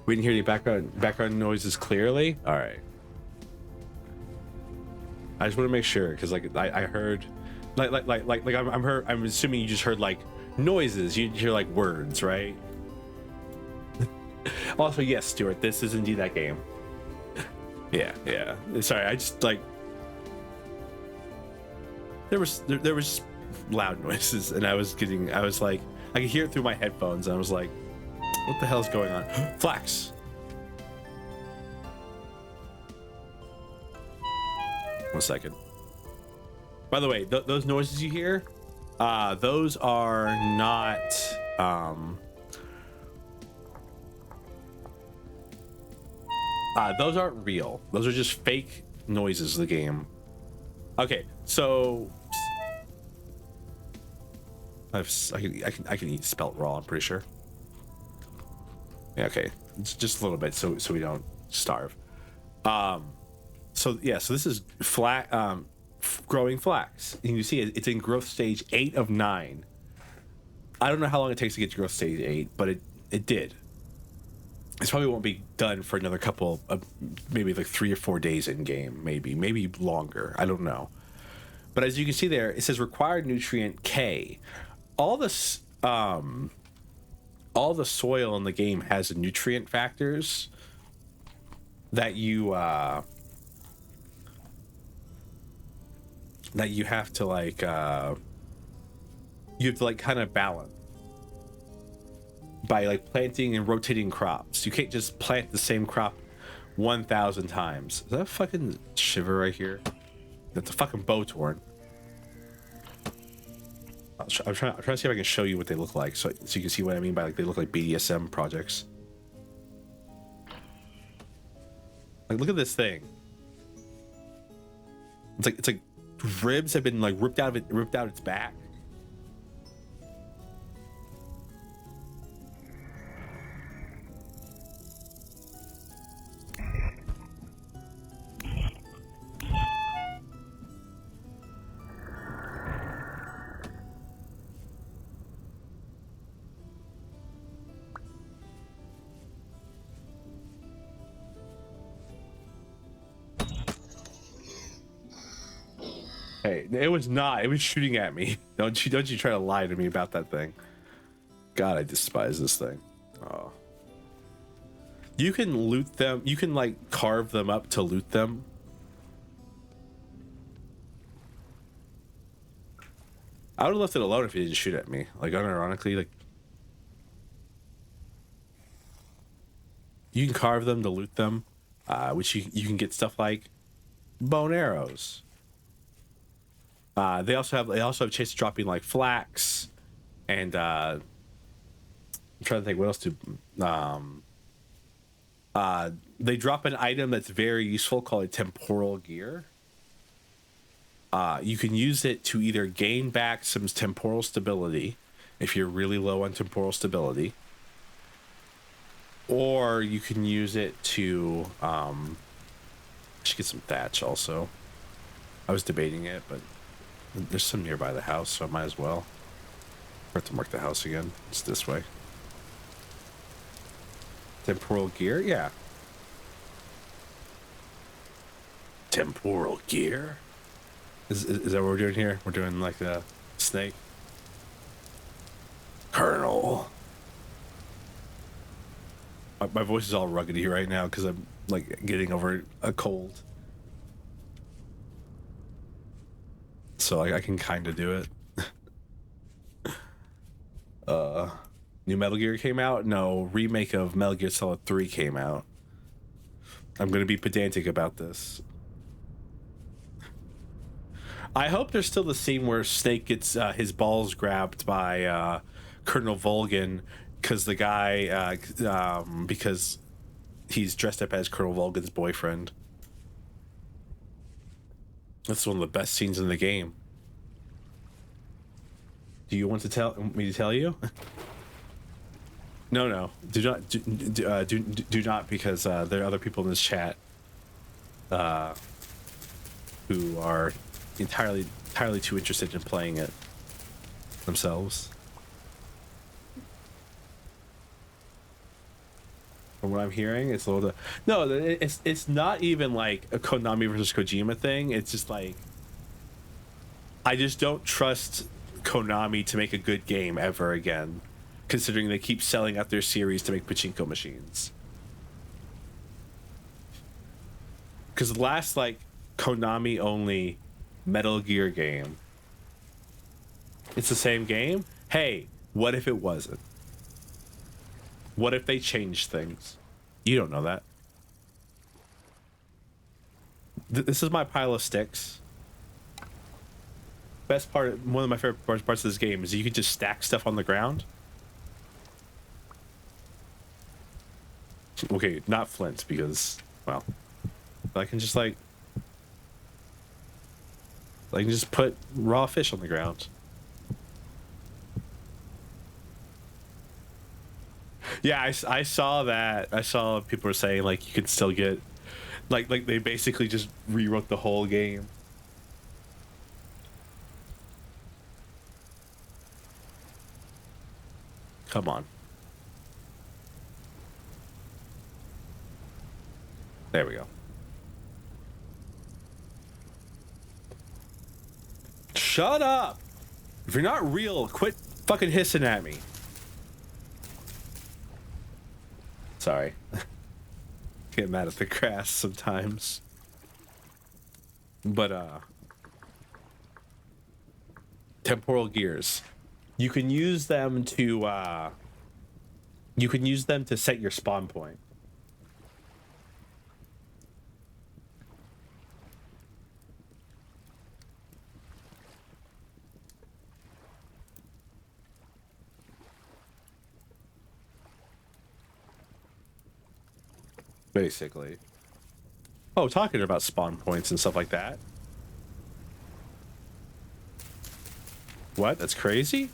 We didn't hear any background noises clearly. All right. I just want to make sure because like I heard, I'm assuming you just heard like noises. You hear like words, right? Also, yes, Stuart, this is indeed that game. Yeah. Sorry, I just like there was loud noises, and I was like I could hear it through my headphones, and I was like, what the hell's going on? Flax. One second. By the way, those noises you hear, those are not those aren't real. Those are just fake noises of the game. Okay, so I can eat spelt raw, I'm pretty sure. Yeah, okay, it's just a little bit so we don't starve. So yeah, so this is growing flax. And you see it's in growth stage 8 of 9. I don't know how long it takes to get to growth stage 8, but it did. This probably won't be done for another couple of maybe like 3 or 4 days in game, maybe longer. I don't know. But as you can see there, it says required nutrient K. All the soil in the game has nutrient factors that you have to like kind of balance by like planting and rotating crops. You can't just plant the same crop 1,000 times. Is that a fucking shiver right here? That's a fucking bow torn. I'm trying to see if I can show you what they look like, so you can see what I mean by like they look like BDSM projects. Like, look at this thing. It's like ribs have been like ripped out its back. Hey, it was not. It was shooting at me. Don't you try to lie to me about that thing. God, I despise this thing. Oh. You can loot them. You can like carve them up to loot them. I would have left it alone if he didn't shoot at me. Like, unironically, like you can carve them to loot them, which you can get stuff like bone arrows. They also have a chance of dropping like flax, and I'm trying to think what else to. They drop an item that's very useful called a temporal gear. You can use it to either gain back some temporal stability if you're really low on temporal stability, or you can use it to I should get some thatch also. I was debating it, but there's some nearby the house, so I might as well. I have to mark the house again. It's this way. Temporal gear? Yeah. Temporal gear? Is that what we're doing here? We're doing like the snake? Colonel. My voice is all ruggedy right now because I'm like getting over a cold. So I can kind of do it. New Metal Gear came out? No, remake of Metal Gear Solid 3 came out. I'm gonna be pedantic about this. I hope there's still the scene where Snake gets his balls grabbed by Colonel Volgan because the guy because he's dressed up as Colonel Volgan's boyfriend. That's one of the best scenes in the game. Do you want to tell me to tell you? No. Do not do not, because there are other people in this chat who are entirely too interested in playing it themselves. From what I'm hearing, it's a little. No, it's not even like a Konami versus Kojima thing. It's just like I just don't trust Konami to make a good game ever again, considering they keep selling out their series to make pachinko machines. Because the last like Konami only Metal Gear game, it's the same game. Hey, what if it wasn't? What if they changed things? You don't know that. This is my pile of sticks. Best part, one of my favorite parts of this game is you can just stack stuff on the ground. Okay, not flint, because, well, I can just like, I can just put raw fish on the ground. Yeah, I saw that. I saw people were saying like you could still get, like they basically just rewrote the whole game. Come on. There we go. Shut up! If you're not real, quit fucking hissing at me. Sorry. Get mad at the grass sometimes. But temporal gears. You can use them to set your spawn point. Basically. Oh, talking about spawn points and stuff like that. What? That's crazy?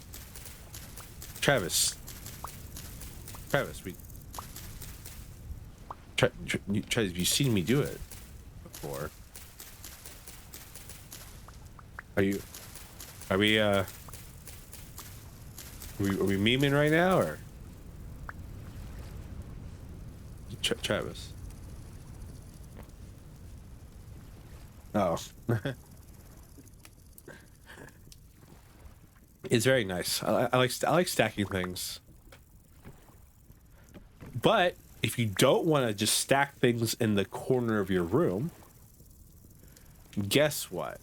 Travis, Travis, you've seen me do it before. Are we memeing right now, or Travis? Oh. It's very nice. I like stacking things. But if you don't want to just stack things in the corner of your room, guess what?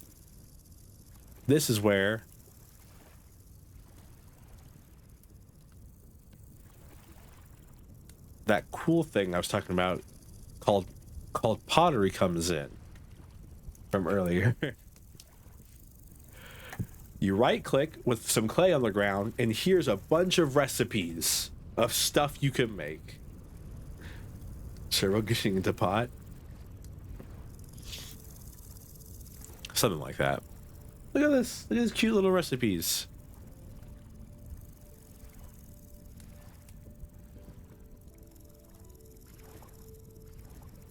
This is where that cool thing I was talking about called pottery comes in from earlier. You right click with some clay on the ground, and here's a bunch of recipes of stuff you can make. Servo getting into pot. Something like that. Look at this. Look at these cute little recipes.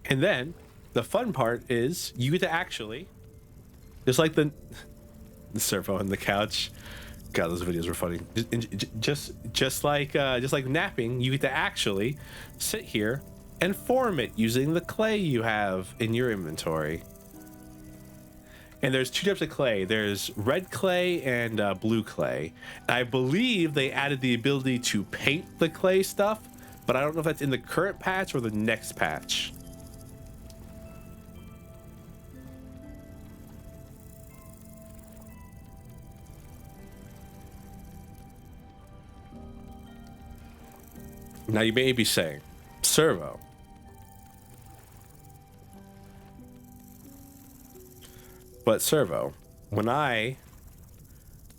And then the fun part is you get to actually, just like the Servo on the couch. God, those videos were funny. Just like napping, you get to actually sit here and form it using the clay you have in your inventory. And there's two types of clay. There's red clay and blue clay. I believe they added the ability to paint the clay stuff, but I don't know if that's in the current patch or the next patch. Now you may be saying, Servo, But Servo, when I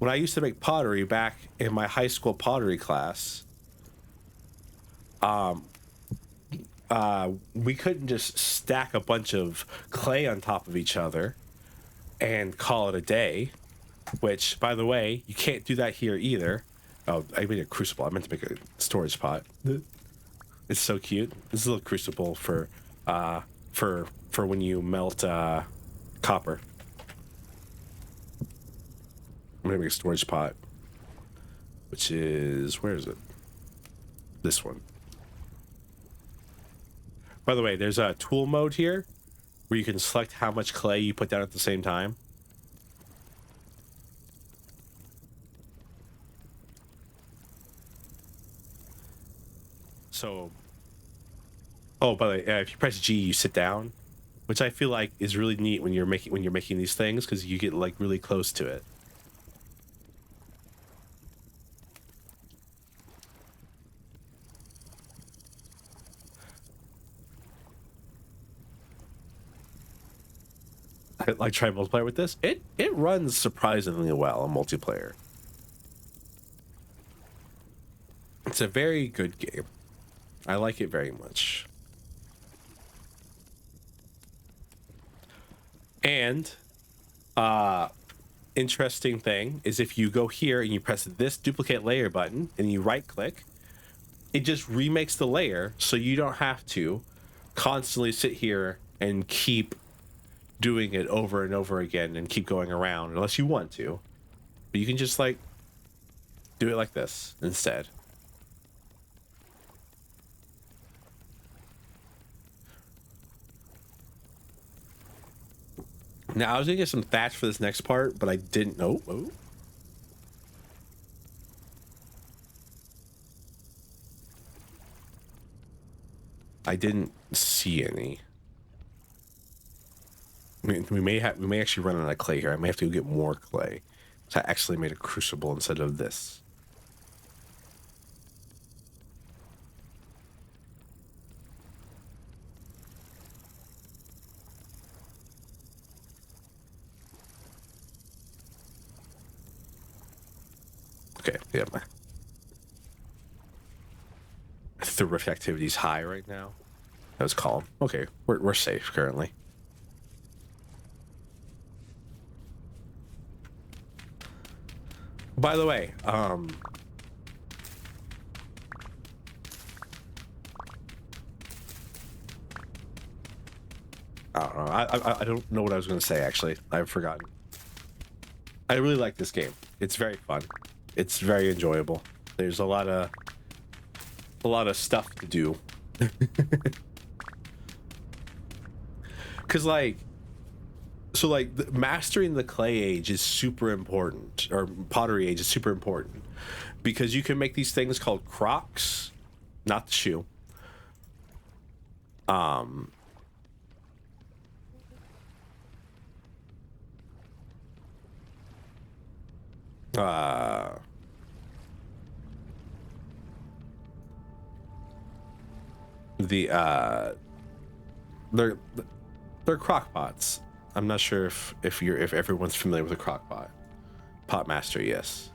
used to make pottery back in my high school pottery class, we couldn't just stack a bunch of clay on top of each other and call it a day. Which, by the way, you can't do that here either. Oh, I made a crucible. I meant to make a storage pot. It's so cute. This is a little crucible for when you melt copper. I'm gonna make a storage pot, which is, where is it? This one. By the way, there's a tool mode here where you can select how much clay you put down at the same time. So, oh, by the way, if you press G, you sit down, which I feel like is really neat when you're making these things, because you get like really close to it. I like try multiplayer with this. It runs surprisingly well in multiplayer. It's a very good game. I like it very much. And interesting thing is, if you go here and you press this duplicate layer button and you right click, it just remakes the layer, so you don't have to constantly sit here and keep doing it over and over again and keep going around unless you want to. But you can just like do it like this instead. Now I was gonna get some thatch for this next part, but I didn't know. Oh. I didn't see any. I mean, we may actually run out of clay here. I may have to go get more clay. So I actually made a crucible instead of this. Okay, yeah. The rift activity is high right now. That was calm. Okay, we're safe currently. By the way, I don't know. I don't know what I was going to say, actually. I've forgotten. I really like this game. It's very fun. It's very enjoyable. There's a lot of stuff to do. Cause mastering the clay age is super important, or pottery age is super important, because you can make these things called crocs, not the shoe. They're crock pots. I'm not sure if everyone's familiar with a crock pot. Pot master, yes.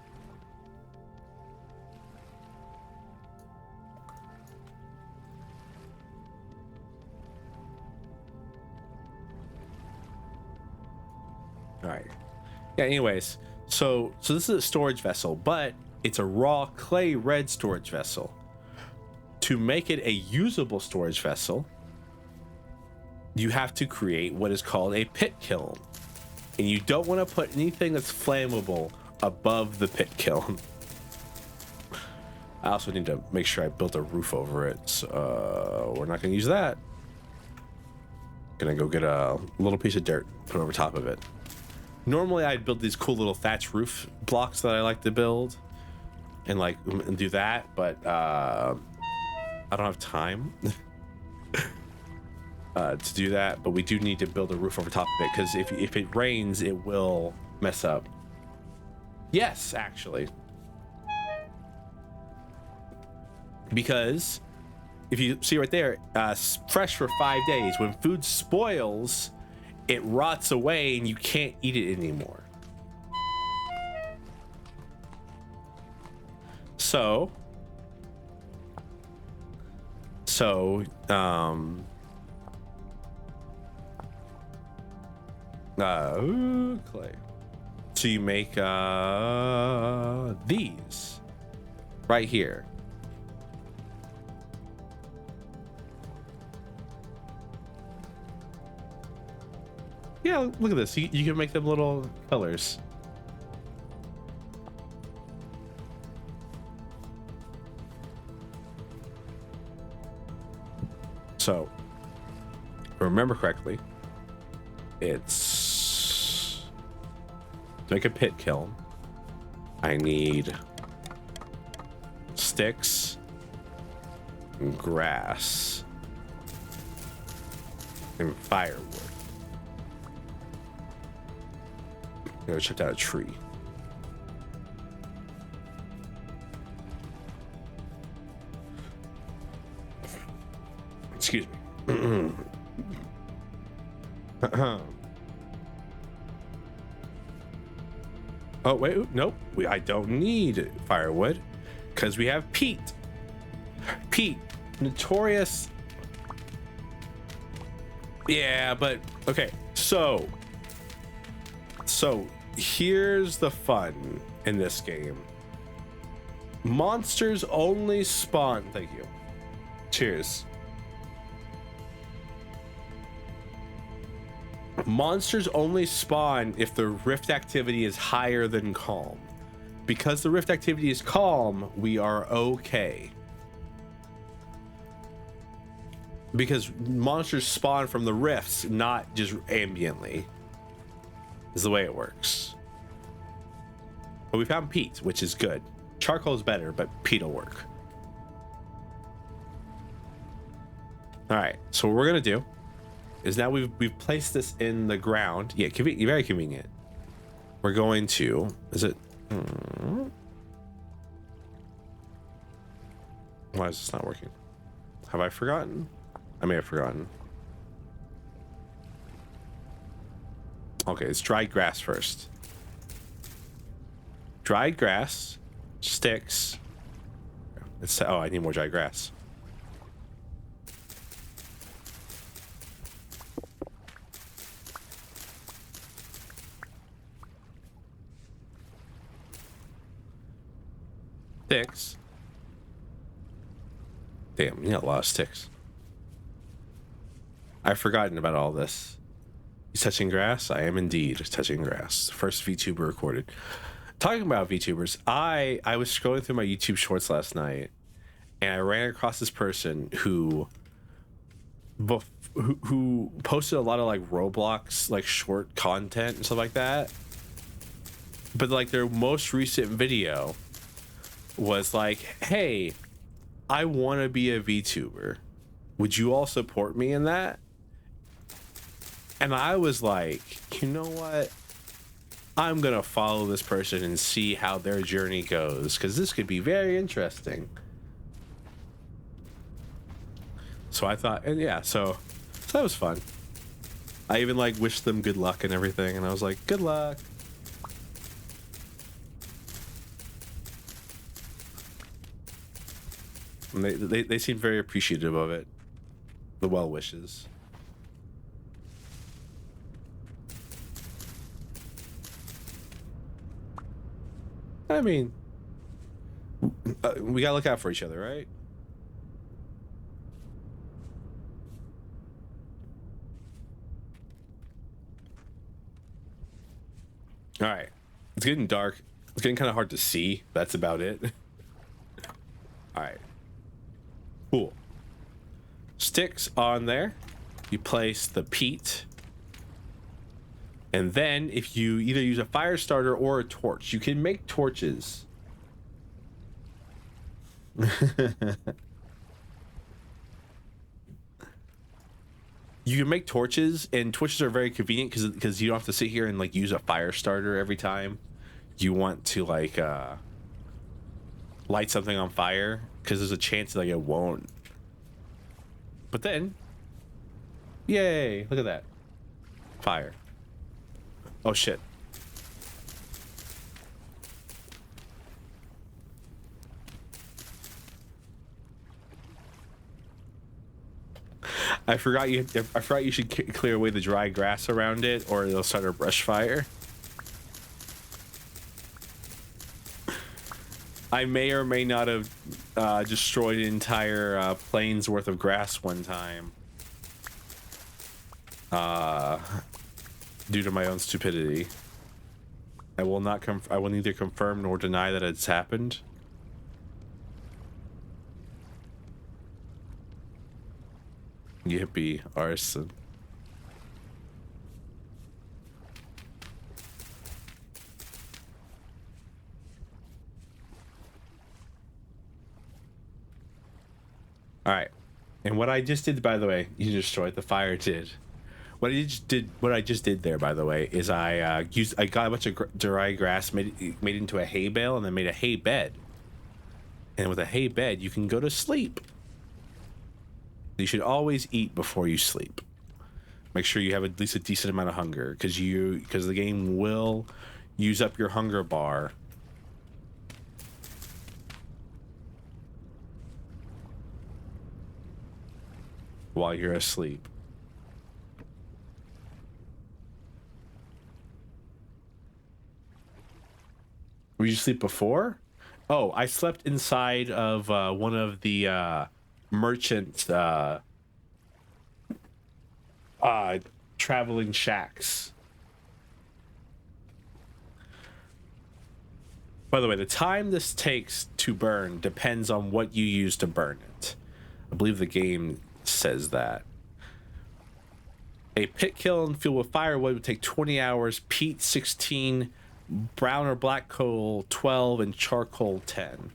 All right. Yeah, anyways, so this is a storage vessel, but it's a raw clay red storage vessel. To make it a usable storage vessel, you have to create what is called a pit kiln. And you don't want to put anything that's flammable above the pit kiln. I also need to make sure I built a roof over it. So we're not going to use that. Gonna go get a little piece of dirt, put over top of it. Normally I'd build these cool little thatch roof blocks that I like to build and do that, but I don't have time to do that. But we do need to build a roof over top of it, because if it rains, it will mess up. Yes, actually. Because if you see right there, fresh for 5 days. When food spoils, it rots away and you can't eat it anymore. So clay. So you make these right here. Yeah, look at this. You can make them little colors. So, if I remember correctly, it's to make a pit kiln. I need sticks and grass and firewood. I'm gonna check out a tree. Excuse me. Oh wait, nope. I don't need firewood because we have peat. Peat, notorious. Yeah, but okay. So here's the fun in this game. Monsters only spawn. Thank you. Cheers. Monsters only spawn if the rift activity is higher than calm. Because the rift activity is calm, we are okay. Because monsters spawn from the rifts, not just ambiently. Is the way it works. But we found peat, which is good. Charcoal is better, but peat will work. All right, so what we're gonna do is now we've placed this in the ground. Yeah, very convenient. We're going to, is it? Why is this not working? Have I forgotten? I may have forgotten. Okay, it's dried grass first. Dried grass, sticks. Oh, I need more dried grass. Sticks. Damn, you got a lot of sticks. I've forgotten about all this. He's touching grass? I am indeed touching grass. First VTuber recorded. Talking about VTubers, I was scrolling through my YouTube shorts last night and I ran across this person who posted a lot of like Roblox like short content and stuff like that. But like their most recent video was like, hey, I want to be a VTuber. Would you all support me in that? And I was like, you know what? I'm going to follow this person and see how their journey goes, because this could be very interesting. So I thought, and yeah, so that was fun. I even like wished them good luck and everything, and I was like, good luck. And they seemed very appreciative of it. The well wishes. I mean, we gotta look out for each other, right? All right, it's getting dark. It's getting kind of hard to see. That's about it. All right, cool. Sticks on there. You place the peat. And then if you either use a fire starter or a torch, you can make torches. You can make torches, and torches are very convenient because you don't have to sit here and like use a fire starter every time you want to like light something on fire, because there's a chance that like it won't. But then, yay, look at that. Fire. Oh shit. I forgot you should clear away the dry grass around it, or it'll start a brush fire. I may or may not have destroyed an entire plane's worth of grass one time. Due to my own stupidity. I will neither confirm nor deny that it's happened. Yippee, arson. All right. And what I just did, by the way, you destroyed the fire did. What I just did there, by the way, is I got a bunch of dry grass, made it into a hay bale, and then made a hay bed. And with a hay bed, you can go to sleep. You should always eat before you sleep. Make sure you have at least a decent amount of hunger, because the game will use up your hunger bar. While you're asleep. Were you asleep before? Oh, I slept inside of one of the merchant traveling shacks. By the way, the time this takes to burn depends on what you use to burn it. I believe the game says that. A pit kiln filled with firewood would take 20 hours, peat 16, brown or black coal 12, and charcoal 10.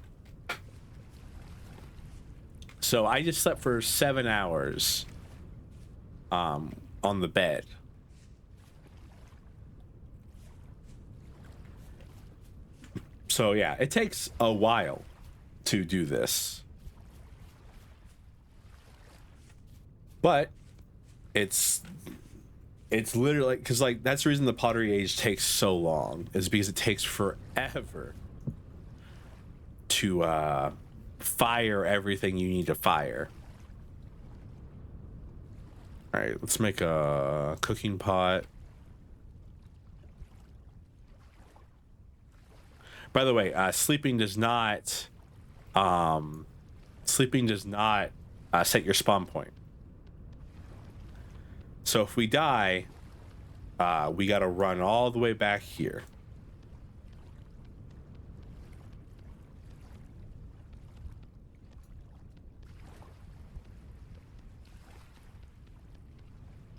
So I just slept for 7 hours on the bed. So yeah, it takes a while to do this. But it's literally, because like that's the reason the pottery age takes so long, is because it takes forever to fire everything you need to fire. All right, let's make a cooking pot. By the way, sleeping does not set your spawn point. So if we die, we got to run all the way back here.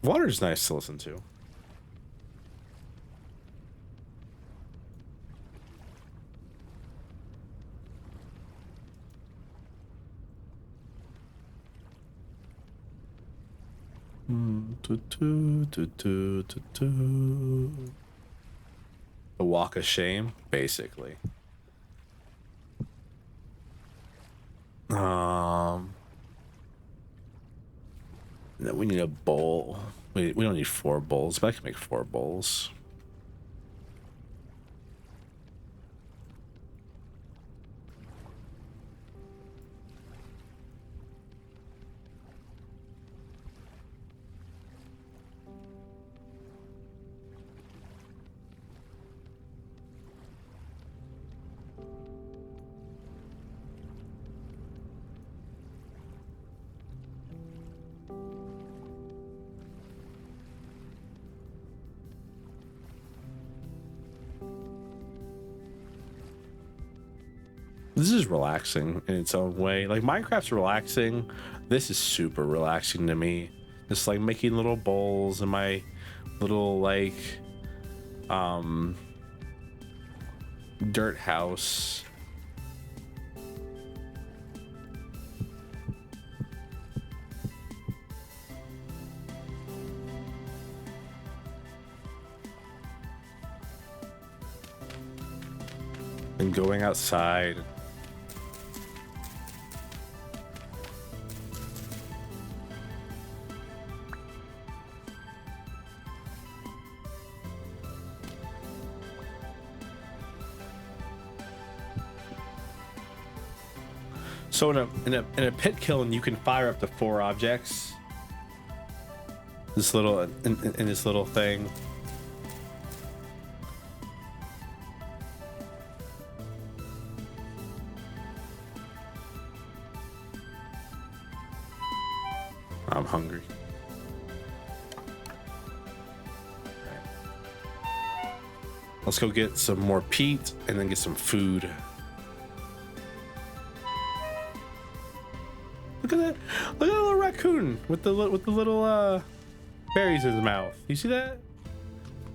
Water's nice to listen to. A walk of shame, basically. Then we need a bowl. We don't need 4 bowls, but I can make 4 bowls. This is relaxing in its own way. Like Minecraft's relaxing. This is super relaxing to me. Just like making little bowls in my little like dirt house. And going outside. So in a pit kiln, you can fire up to 4 objects. This little in this little thing. I'm hungry. Let's go get some more peat and then get some food. Look at that! Look at that little raccoon with the little berries in his mouth. You see that?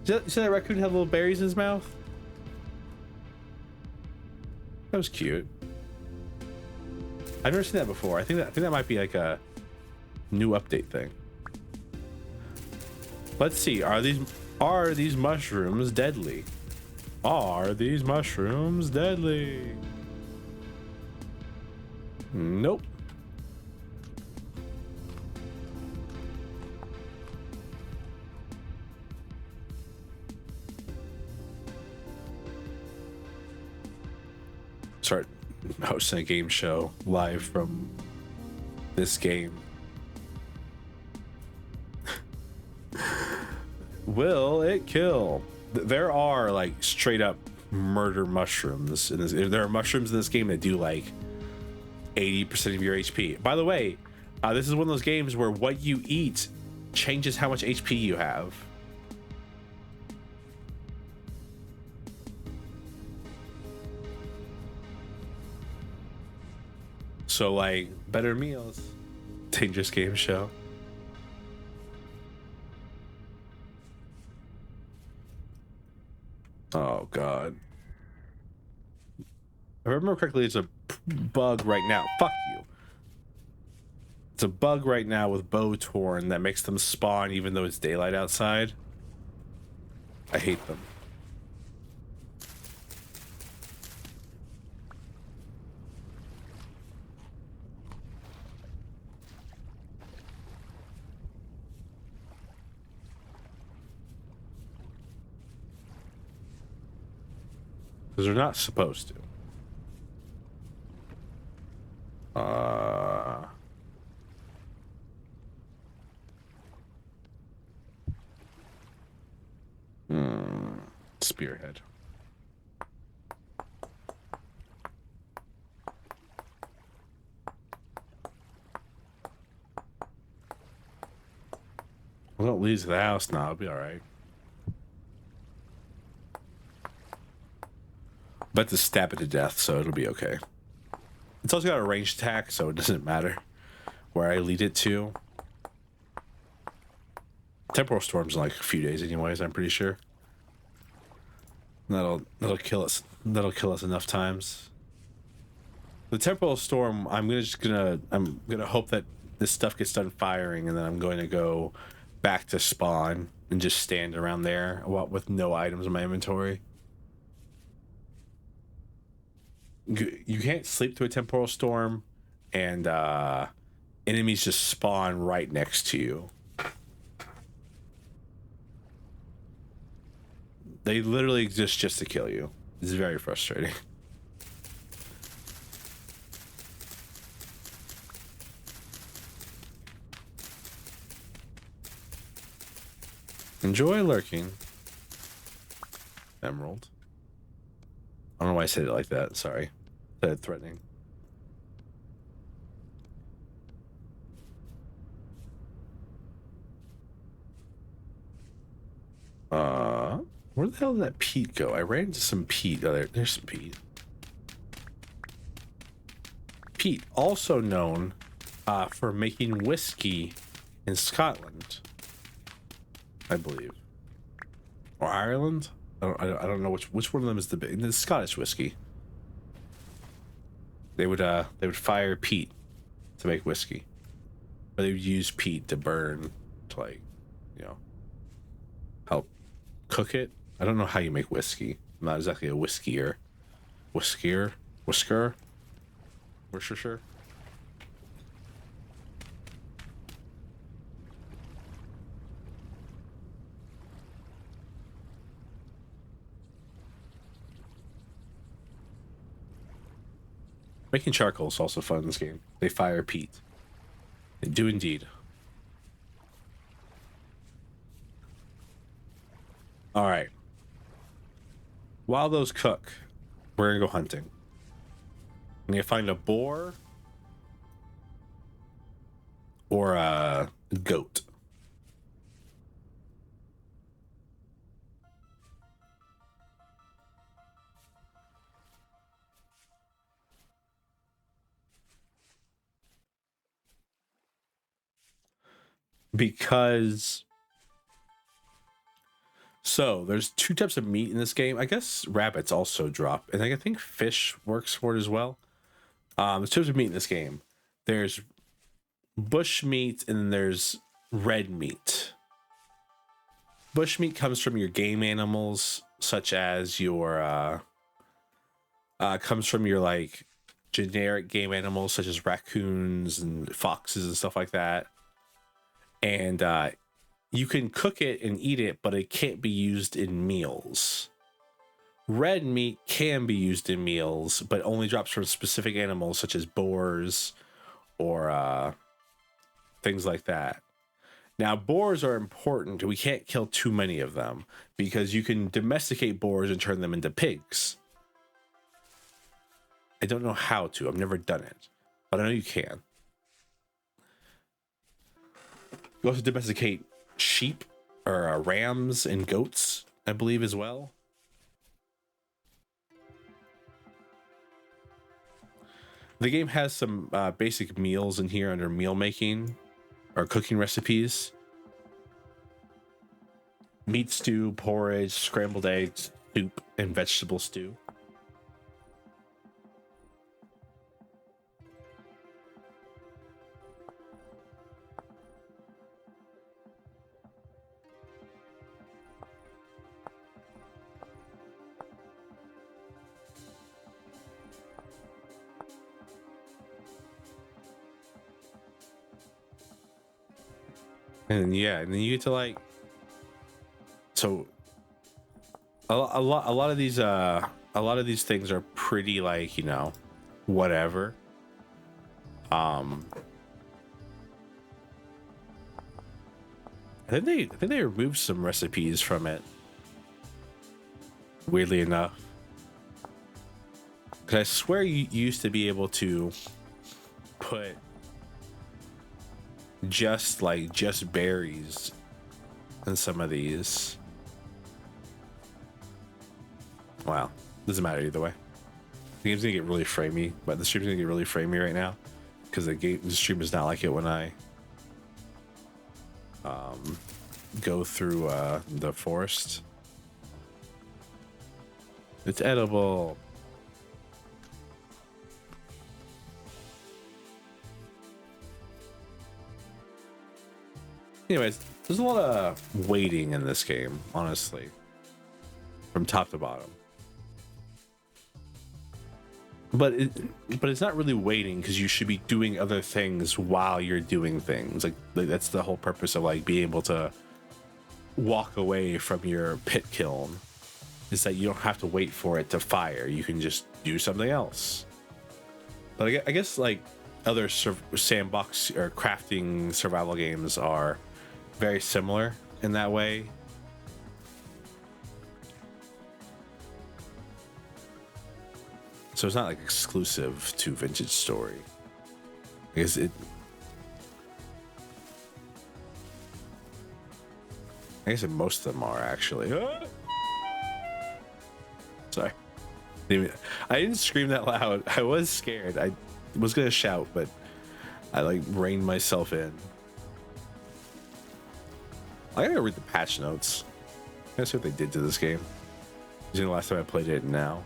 You see that raccoon had little berries in his mouth? That was cute. I've never seen that before. I think that might be like a new update thing. Let's see. Are these mushrooms deadly? Are these mushrooms deadly? Nope. Start hosting a game show live from this game. Will it kill? There are like straight up murder mushrooms in this. There are mushrooms in this game that do like 80% of your HP. By the way, this is one of those games where what you eat changes how much HP you have. So like better meals. Dangerous game show. Oh god. If I remember correctly, it's a bug right now. Fuck you. It's a bug right now with Bowtorn that makes them spawn even though it's daylight outside. I hate them. Because they're not supposed to. Spearhead. Well, don't leave the house now. It'll be all right. But to stab it to death, so it'll be okay. It's also got a ranged attack, so it doesn't matter where I lead it to. Temporal Storm's in like a few days anyways, I'm pretty sure. That'll kill us. That'll kill us enough times. The Temporal Storm, I'm gonna hope that this stuff gets done firing, and then I'm going to go back to spawn and just stand around there with no items in my inventory. You can't sleep through a Temporal Storm, and enemies just spawn right next to you. They literally exist just to kill you. It's very frustrating. Enjoy lurking. Emerald. I don't know why I said it like that. Sorry. I said it threatening. Where the hell did that peat go? I ran into some peat. Oh, there's some peat. Peat, also known for making whiskey in Scotland, I believe, or Ireland. I don't know which one of them is the Scottish whiskey. They would fire peat to make whiskey, or they would use peat to burn to, like, you know, help cook it. I don't know how you make whiskey. I'm not exactly a whisker. Worcestershire. Making charcoal is also fun in this game. They fire peat. They do indeed. All right. While those cook, we're gonna go hunting. I'm gonna find a boar or a goat. Because so there's two types of meat in this game. I guess rabbits also drop, and I think fish works for it as well. There's two types of meat in this game. There's bush meat and then there's red meat. Bush meat comes from your game animals, such as your comes from your like generic game animals such as raccoons and foxes and stuff like that. And you can cook it and eat it, but it can't be used in meals. Red meat can be used in meals, but only drops from specific animals such as boars or things like that. Now, boars are important. We can't kill too many of them because you can domesticate boars and turn them into pigs. I don't know how to. I've never done it, but I know you can. You also domesticate sheep or rams and goats, I believe, as well. The game has some basic meals in here under meal making or cooking recipes. Meat stew, porridge, scrambled eggs, soup, and vegetable stew. And yeah, and then you get to like, so a lot of these things are pretty like, you know, whatever. I think they removed some recipes from it, weirdly enough, because I swear you used to be able to put just berries in some of these. Wow, doesn't matter either way. The game's gonna get really framey, but the stream's gonna get really framey right now because the stream does not like it when I go through the forest. It's edible. Anyways, there's a lot of waiting in this game, honestly, from top to bottom. But it's not really waiting because you should be doing other things while you're doing things. Like that's the whole purpose of like being able to walk away from your pit kiln, is that you don't have to wait for it to fire. You can just do something else. But I guess like other sandbox or crafting survival games are very similar in that way. So it's not like exclusive to Vintage Story. I guess most of them are actually. Sorry. I didn't scream that loud. I was scared. I was gonna shout, but I like reined myself in. I gotta read the patch notes. I gotta see what they did to this game. This is the last time I played it now.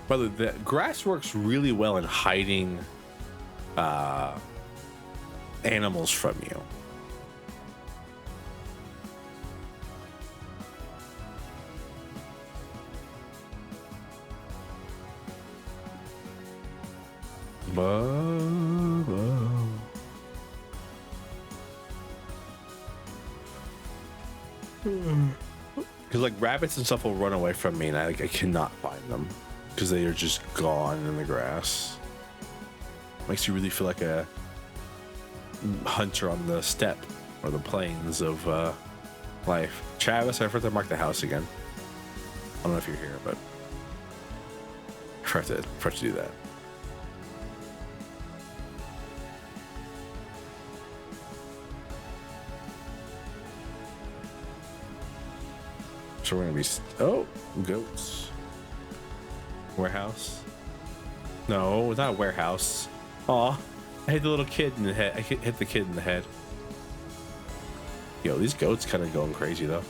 By the way, the grass works really well in hiding animals from you. like rabbits and stuff will run away from me, and I cannot find them because they are just gone in the grass. Makes you really feel like a hunter on the steppe or the plains of life. Travis, I forgot to mark the house again. I don't know if you're here, but I forgot to do that. So we're gonna be goats. Warehouse? No, not a warehouse. Aw, I hit the little kid in the head. I hit the kid in the head. Yo, these goats kind of going crazy though.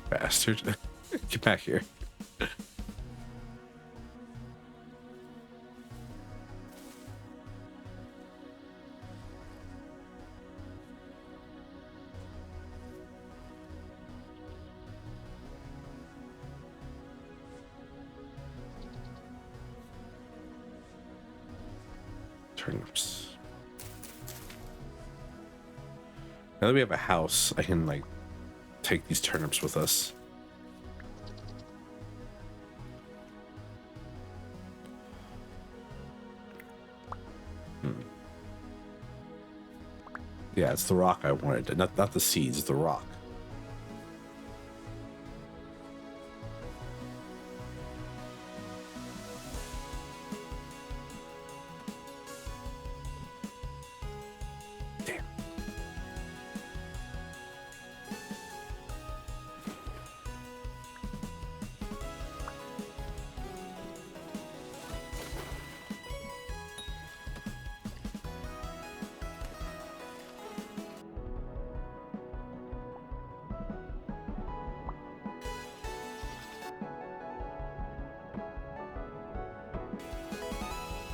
Bastard. Get back here. Turnips. Now that we have a house, I can like take these turnips with us. Yeah, it's the rock I wanted. Not the seeds, the rock. Damn.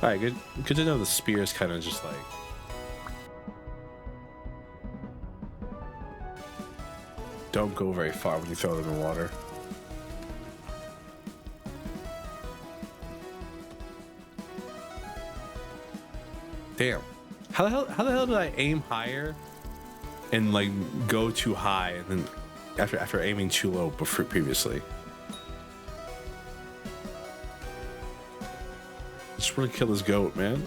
All right, good to know the spear is kind of just like don't go very far when you throw them in the water. Damn, how the hell did I aim higher and like go too high and then after aiming too low before previously? Just want to kill this goat, man.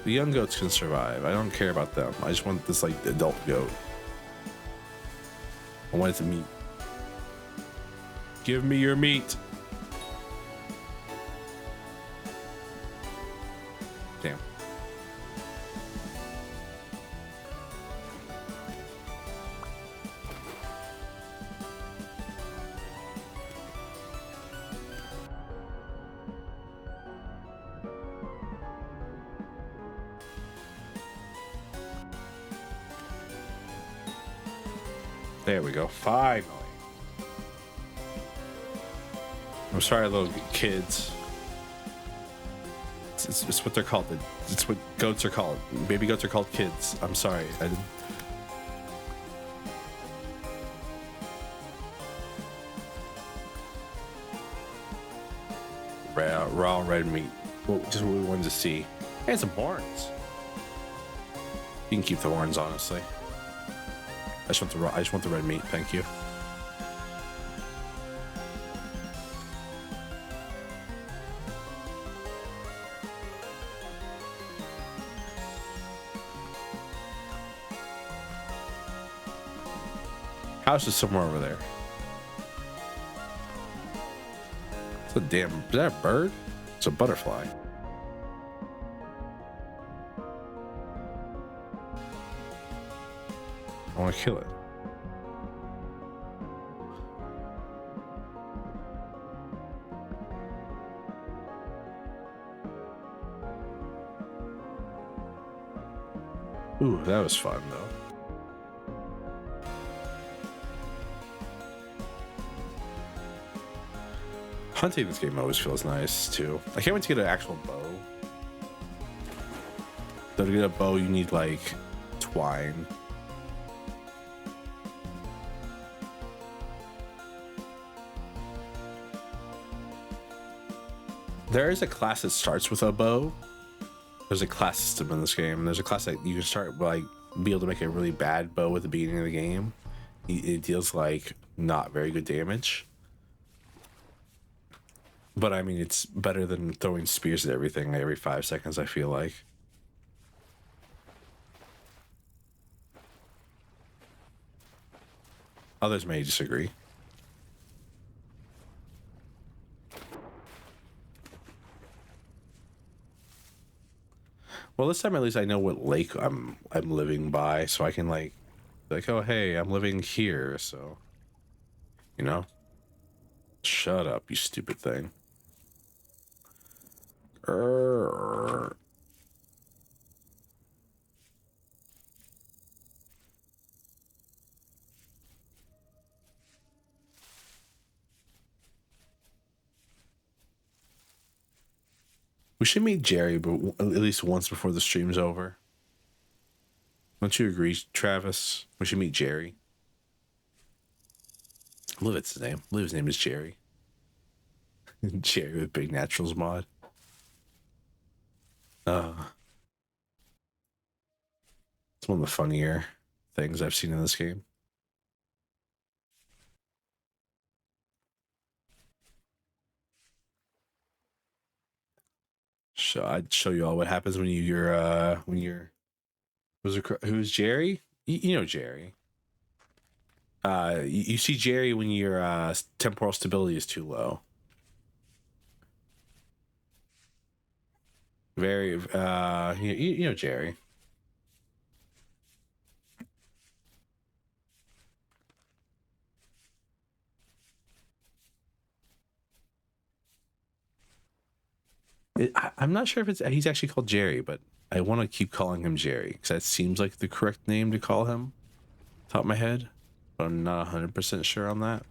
The young goats can survive. I don't care about them. I just want this like adult goat. I want it to meat. Give me your meat. Damn. There we go. Finally. I'm sorry, little kids. It's what they're called. It's what goats are called. Baby goats are called kids. I'm sorry. I didn't. Raw red meat. Well, just what we wanted to see. And some horns. You can keep the horns, honestly. I just want the red meat. Thank you. House is somewhere over there. It's a damn, is that a bird? It's a butterfly. I want to kill it. Ooh, that was fun though. Hunting this game always feels nice too. I can't wait to get an actual bow. So to get a bow, you need like twine. There is a class that starts with a bow. There's a class system in this game. There's a class that you can start like be able to make a really bad bow at the beginning of the game. It deals like not very good damage. But I mean, it's better than throwing spears at everything every 5 seconds, I feel like. Others may disagree. Well, this time at least I know what lake I'm living by, so I can like, oh hey, I'm living here, so you know. Shut up, you stupid thing. We should meet Jerry, but at least once before the stream's over. Don't you agree, Travis? We should meet Jerry. I believe it's his name. I believe his name is Jerry. Jerry with Big Naturals mod. It's one of the funnier things I've seen in this game. So I'd show you all what happens when you're who's Jerry? You know Jerry. You see Jerry when your temporal stability is too low. Very you know Jerry. I'm not sure if he's actually called Jerry, but I want to keep calling him Jerry because that seems like the correct name to call him. Top of my head, but I'm not 100% sure on that.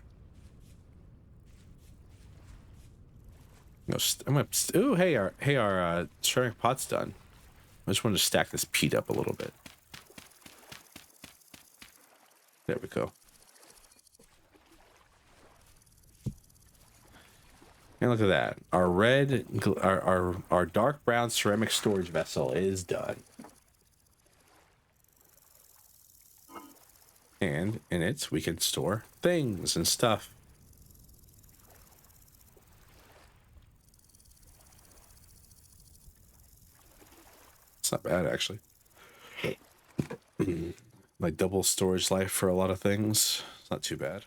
I'm gonna. Ooh, hey, our ceramic pot's done. I just wanted to stack this peat up a little bit. There we go. And look at that. Our dark brown ceramic storage vessel is done. And in it, we can store things and stuff. It's not bad, actually. Like double storage life for a lot of things. It's not too bad.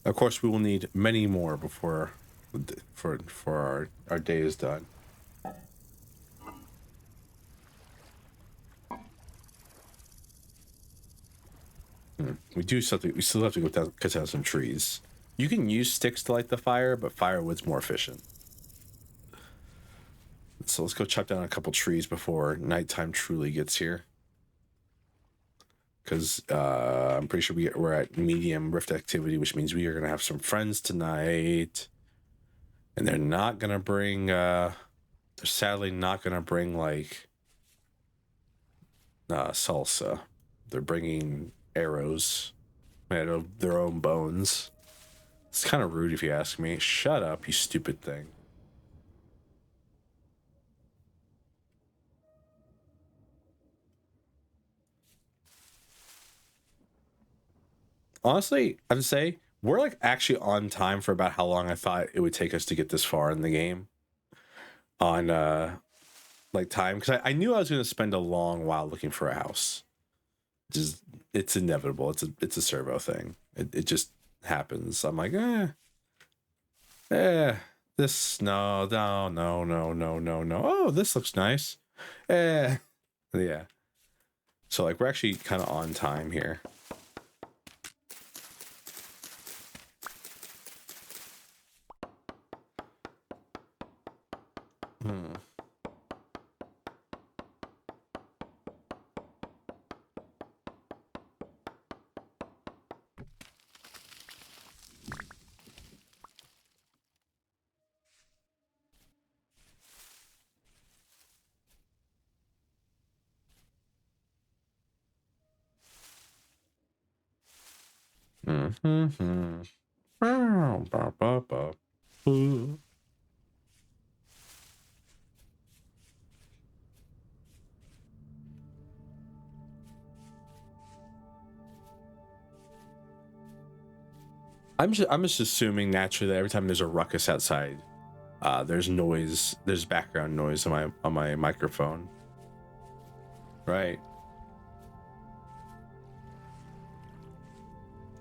Of course, we will need many more before our day is done. We still have to go down, cut down some trees. You can use sticks to light the fire, but firewood's more efficient. So let's go chop down a couple trees before nighttime truly gets here. Because I'm pretty sure we're at medium rift activity, which means we are going to have some friends tonight. And they're not going to bring, they're sadly not going to bring like salsa. They're bringing arrows made of their own bones. It's kind of rude if you ask me. Shut up, you stupid thing. Honestly, I'd say we're like actually on time for about how long I thought it would take us to get this far in the game. On like time, because I knew I was going to spend a long while looking for a house. Just it's inevitable. It's a servo thing. It just happens. I'm like, this, no. Oh, this looks nice. Yeah. So like we're actually kind of on time here. I'm just assuming naturally that every time there's a ruckus outside, there's noise, there's background noise on my microphone. Right.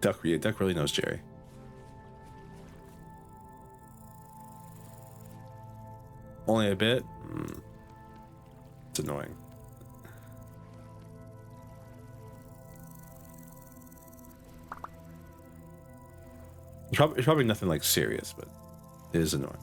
Duck really knows Jerry. Only a bit? It's annoying. It's probably nothing like serious, but it is annoying.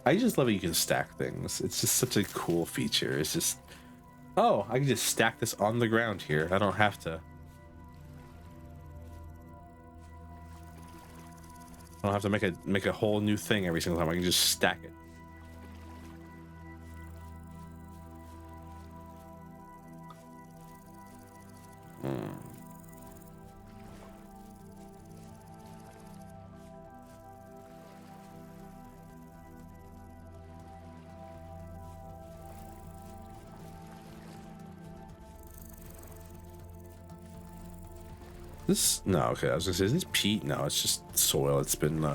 I just love that you can stack things. It's just such a cool feature. It's just, oh, I can just stack this on the ground here. I don't have to. I don't have to make a whole new thing every single time. I can just stack it. This, no, okay, I was gonna say, is this peat? No, it's just soil. It's been,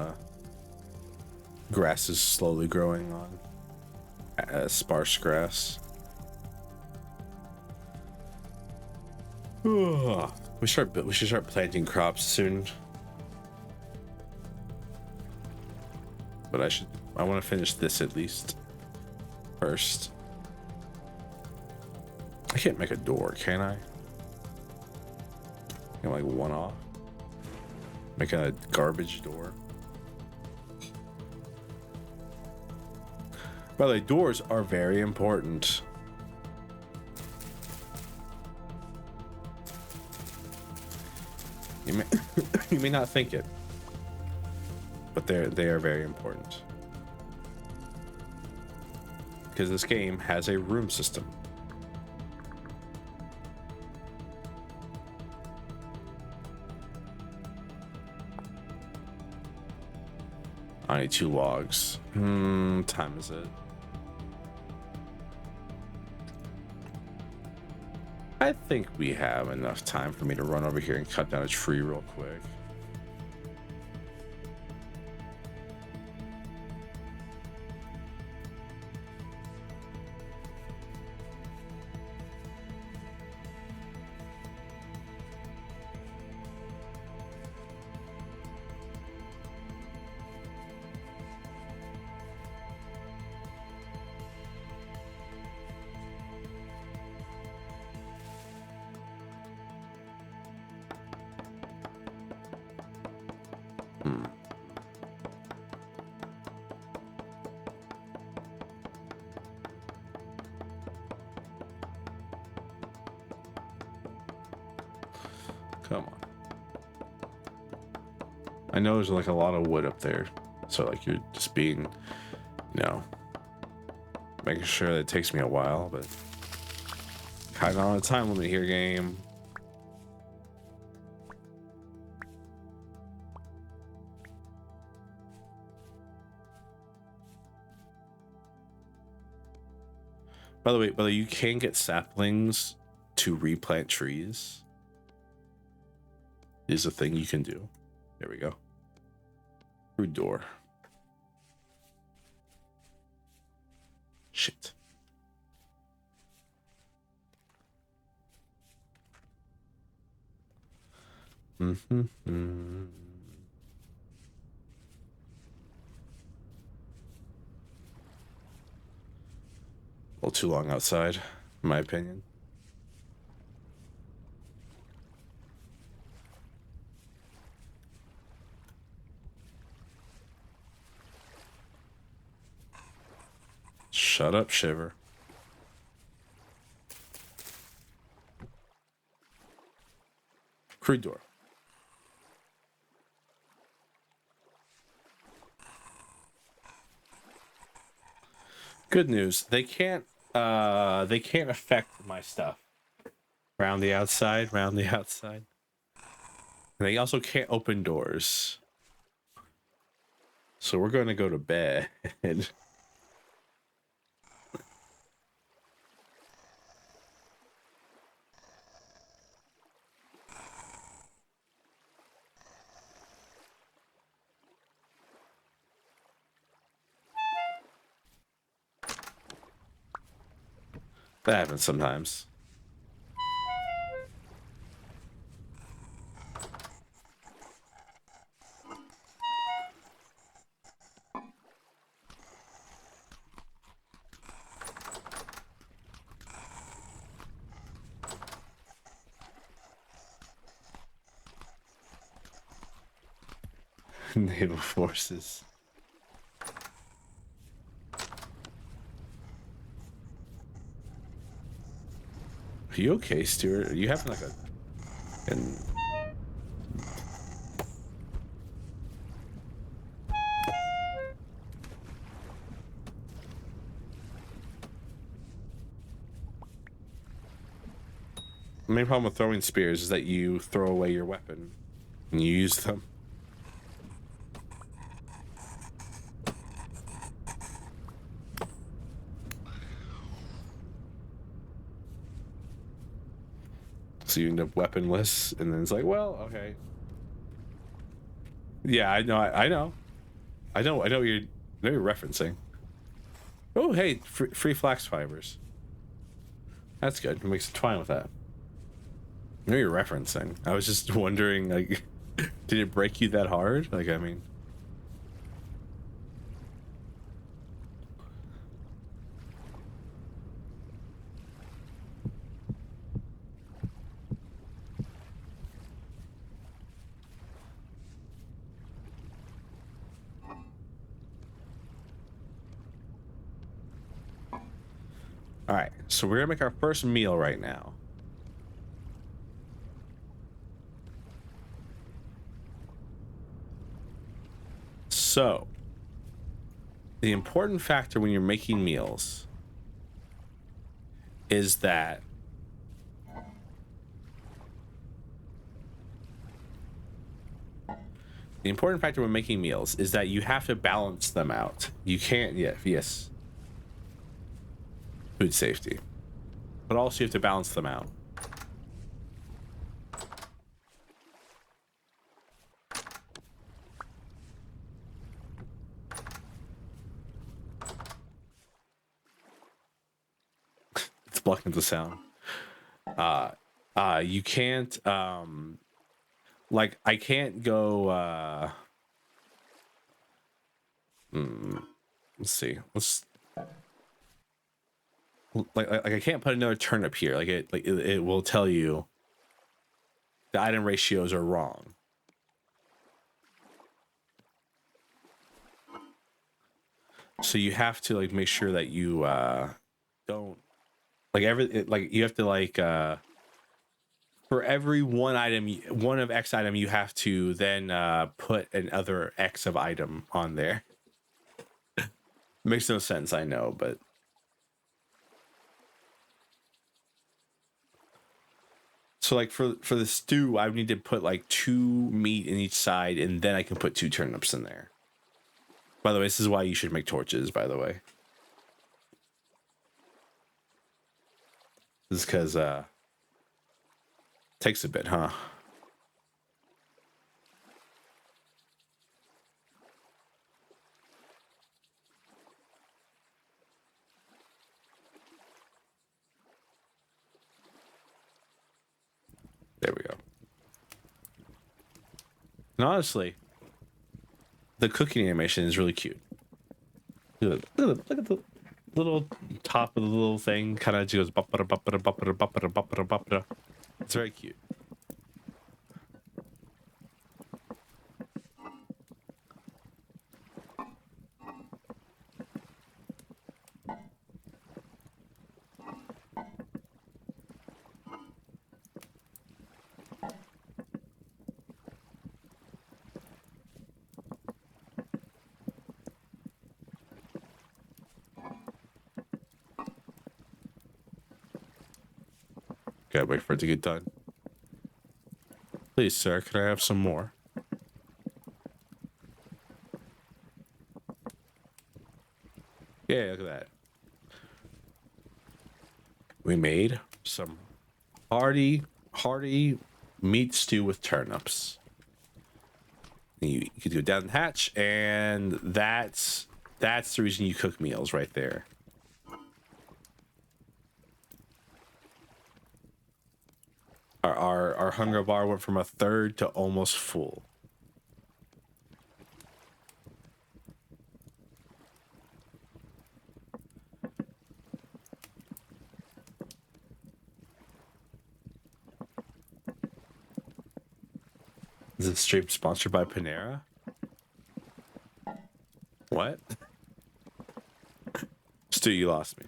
grass is slowly growing on. Sparse grass. We should start planting crops soon. But I want to finish this at least first. I can't make a door, can I? Like one off, making a garbage door. By the way, doors are very important. You may not think it, but they are very important because this game has a room system. I need 2 logs. Time is it? I think we have enough time for me to run over here and cut down a tree real quick. Come on. I know there's like a lot of wood up there, so like you're just being, you know, making sure that it takes me a while, but kind of on a time limit here, game. By the way, you can get saplings to replant trees. Is a thing you can do. There we go. Through door. Shit. A little too long outside, in my opinion. Shut up, Shiver. Crude door. Good news. They can't affect my stuff. Round the outside, round the outside. And they also can't open doors. So we're going to go to bed. That happens sometimes. Naval forces. Are you okay, Stuart? Are you having like a... The main problem with throwing spears is that you throw away your weapon and you use them. So you end up weaponless, and then it's like, well, okay. Yeah, I know, I know what you're referencing. Oh, hey, free flax fibers. That's good. It makes it fine with that. I know you're referencing. I was just wondering, like, did it break you that hard? Like, I mean... All right, so we're gonna make our first meal right now. So, the important factor when you're making meals is that you have to balance them out. You can't, yes. Food safety. But also you have to balance them out. It's blocking the sound. You can't, like, I can't go, let's see. Like I can't put another turnip here. It will tell you the item ratios are wrong. So you have to like make sure that you don't like you have to like for every one of X item you have to then put another X of item on there. Makes no sense, I know, but so like for the stew, I would need to put like 2 meat in each side, and then I can put 2 turnips in there. By the way, this is why you should make torches, by the way. This is because takes a bit, huh? There we go. And honestly, the cooking animation is really cute. Look at the little top of the little thing, kind of goes buppa buppa buppa buppa buppa buppa. It's very cute. Gotta wait for it to get done. Please, sir, can I have some more? Yeah, look at that. We made some hearty meat stew with turnips. You could go down the hatch, and that's the reason you cook meals right there. Our hunger bar went from a third to almost full. Is this stream sponsored by Panera? What? Stu, you lost me.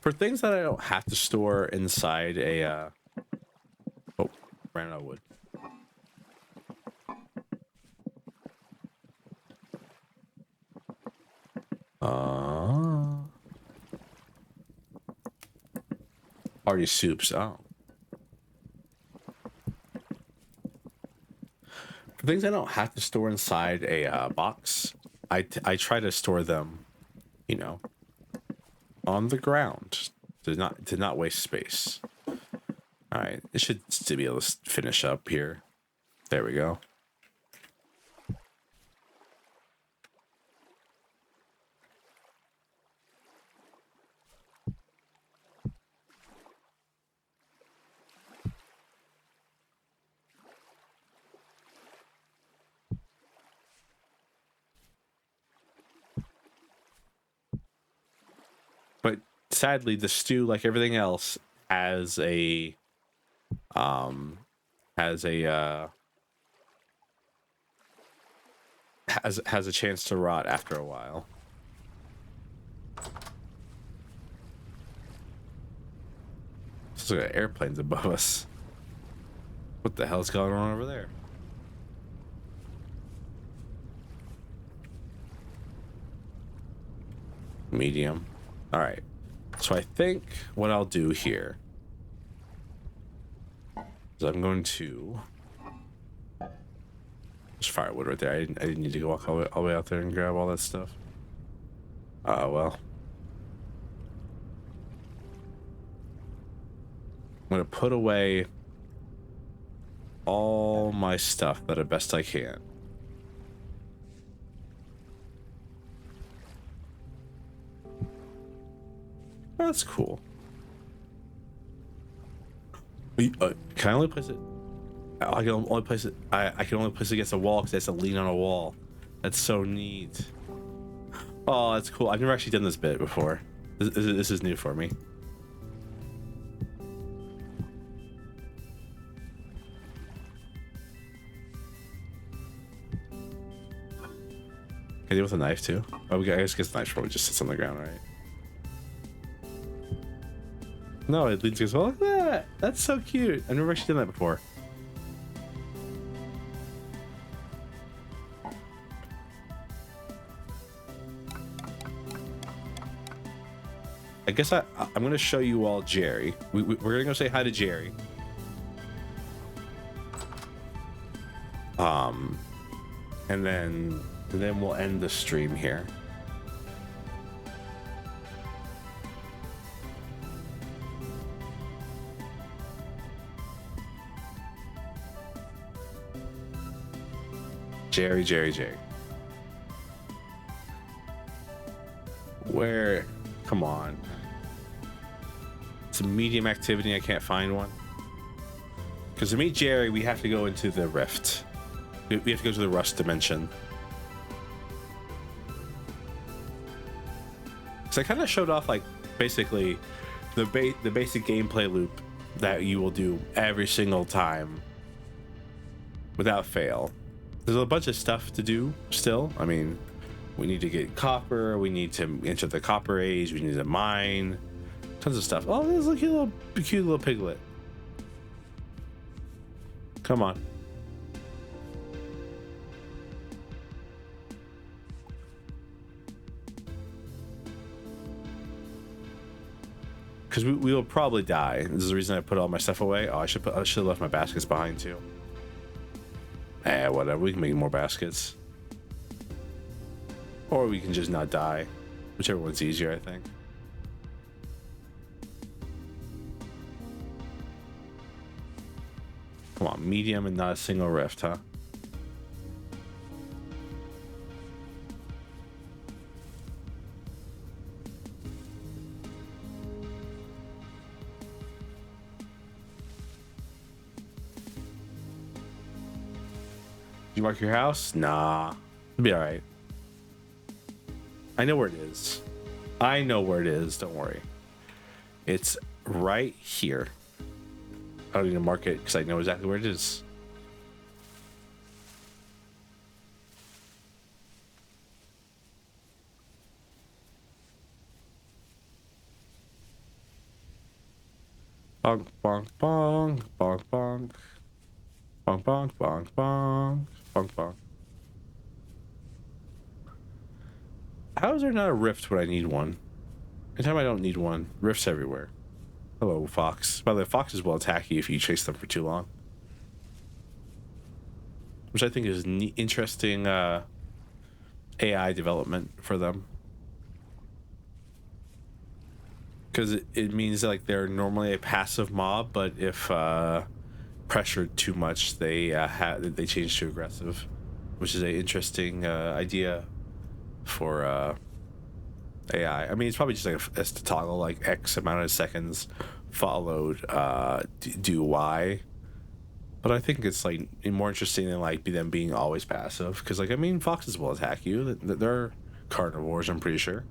For things that I don't have to store inside a oh, ran out of wood. Party soups. Oh. For things I don't have to store inside a box, I try to store them, you know, on the ground to not waste space. All right, it should still be able to finish up here. There we go. But sadly, the stew, like everything else, has a has a chance to rot after a while. There's like airplanes above us. What the hell's going on over there? Medium. All right. So I think what I'll do here is I'm going to there's firewood right there. I didn't need to go walk all the way out there and grab all that stuff. Well. I'm gonna put away all my stuff that best I can. That's cool. Can I only place it? I can only place it. I can only place it against a wall because it has to lean on a wall. That's so neat. Oh, that's cool. I've never actually done this bit before. This is new for me. Can I deal with a knife too? Oh, I guess the knife probably just sits on the ground, right? No, it leads to well. Look at that. That's so cute. I've never actually done that before. I guess I'm going to show you all Jerry. We're going to go say hi to Jerry. And then we'll end the stream here. Jerry. Where? Come on. Some medium activity. I can't find one. Because to meet Jerry, we have to go into the rift. We have to go to the rust dimension. So I kind of showed off like basically the basic gameplay loop that you will do every single time without fail. There's a bunch of stuff to do still. I mean, we need to get copper. We need to enter the copper age. We need to mine. Tons of stuff. Oh, there's a cute little piglet. Come on. Because we will probably die. This is the reason I put all my stuff away. Oh, I should have left my baskets behind too. Whatever. We can make more baskets. Or we can just not die. Whichever one's easier, I think. Come on, medium and not a single rift, huh? You mark your house? Nah. It'll be alright. I know where it is. I know where it is, don't worry. It's right here. I don't need to mark it because I know exactly where it is. Bonk, bonk, bonk, bonk, bonk. Bonk, bonk, bonk, bonk, bonk, bonk. How is there not a rift when I need one? Anytime I don't need one, rifts everywhere. Hello, fox. By the way, foxes will attack you if you chase them for too long. Which I think is interesting AI development for them. Because it means that, like, they're normally a passive mob, but if pressured too much, they change to aggressive, which is an interesting idea for AI. I mean, it's probably just like a to toggle like X amount of seconds followed do Y, but I think it's like more interesting than like them being always passive, because like I mean foxes will attack you. They're carnivores, I'm pretty sure.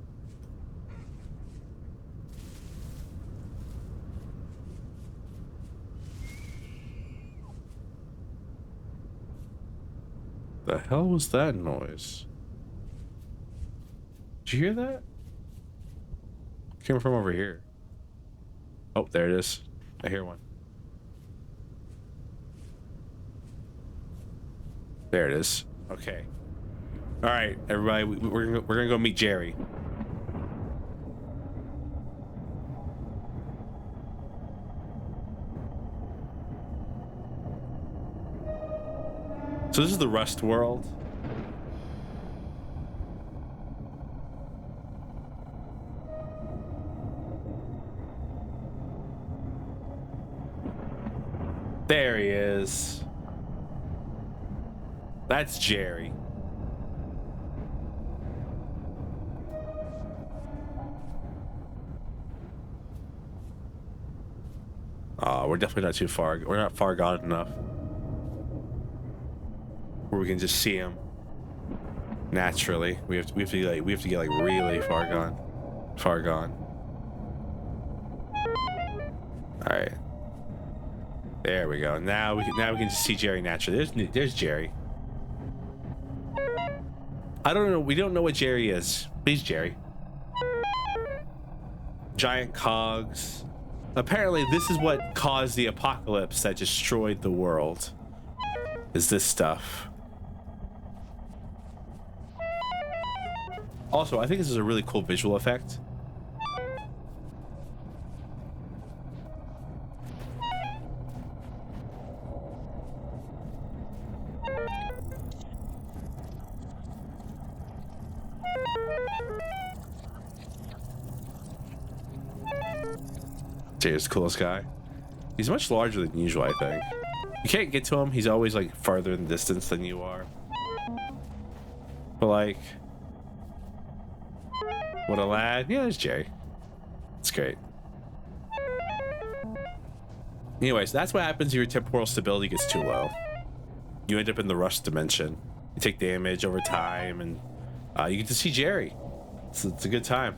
The hell was that noise? Did you hear that? Came from over here. Oh, there it is. I hear one. There it is. Okay. All right, everybody, we're gonna go meet Jerry. So this is the Rust world. There he is. That's Jerry. We're definitely not too far. We're not far gone enough where we can just see him naturally. We have to get like really far gone. Far gone. All right. There we go. Now we can just see Jerry naturally. There's Jerry. I don't know. We don't know what Jerry is. Please, Jerry. Giant cogs. Apparently, this is what caused the apocalypse that destroyed the world. Is this stuff. Also, I think this is a really cool visual effect. Jay's the coolest guy. He's much larger than usual, I think. You can't get to him. He's always like farther in distance than you are. But like, what a lad. Yeah, there's Jay. It's great. Anyways, that's what happens if your temporal stability gets too low. You end up in the rust dimension. You take damage over time, and you get to see Jerry. It's a good time.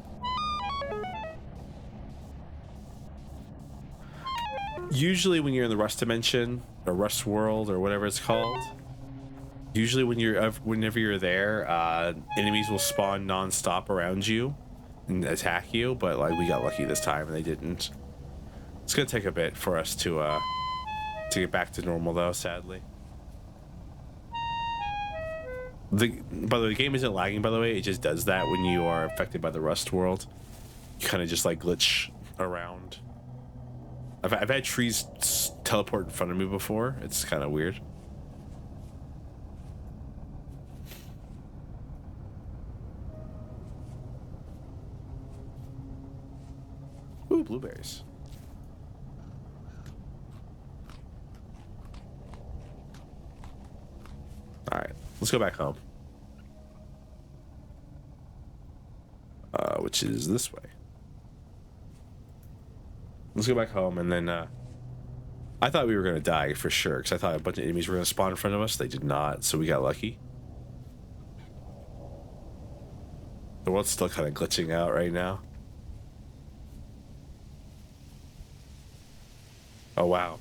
Usually when you're in the rust dimension or rust world or whatever it's called, usually whenever you're there, enemies will spawn non-stop around you and attack you, but like we got lucky this time and they didn't. It's gonna take a bit for us to get back to normal though, sadly. By the way, the game isn't lagging, by the way. It just does that when you are affected by the rust world. You kind of just like glitch around. I've had trees teleport in front of me before. It's kind of weird. Ooh, blueberries. All right, let's go back home. Which is this way. Let's go back home, and then I thought we were gonna die for sure, because I thought a bunch of enemies were gonna spawn in front of us. They did not, so we got lucky. The world's still kind of glitching out right now. Oh wow.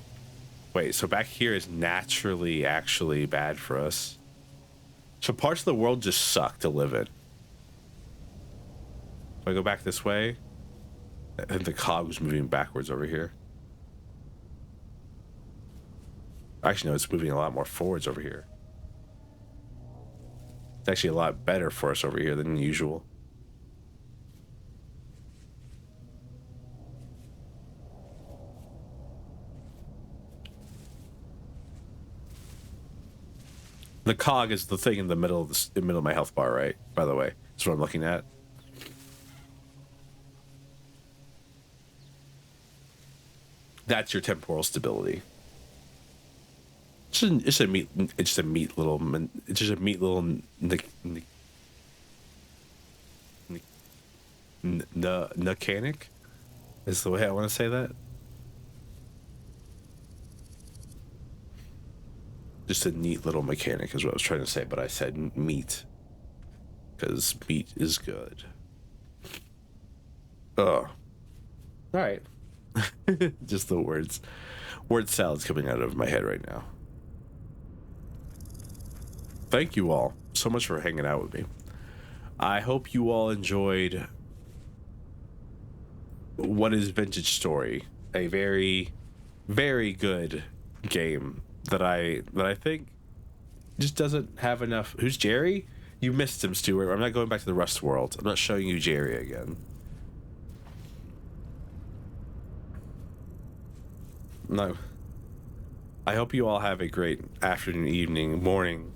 Wait, so back here is naturally actually bad for us. So parts of the world just suck to live in. If I go back this way, and the cog was moving backwards over here. Actually, no, it's moving a lot more forwards over here. It's actually a lot better for us over here than usual. The cog is the thing in the middle of my health bar, right? By the way, that's what I'm looking at. That's your temporal stability. It's just a meat little mechanic is the way I want to say that. Just a neat little mechanic is what I was trying to say, but I said meat because meat is good. Oh, all right. Just the words. Word salad's coming out of my head right now. Thank you all so much for hanging out with me. I hope you all enjoyed What is Vintage Story, a very, very good game that I think just doesn't have enough. Who's Jerry? You missed him, Stuart. I'm not going back to the Rust world. I'm not showing you Jerry again. No. I hope you all have a great afternoon, evening, morning,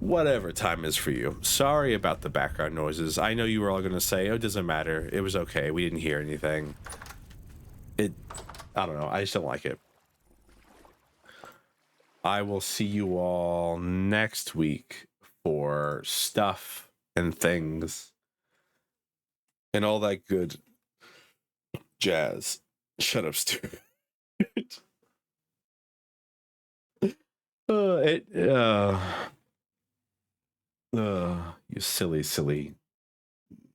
whatever time is for you. Sorry about the background noises. I know you were all going to say, oh, it doesn't matter. It was okay. We didn't hear anything. I don't know. I just don't like it. I will see you all next week for stuff and things and all that good jazz. Shut up, Stuart. You silly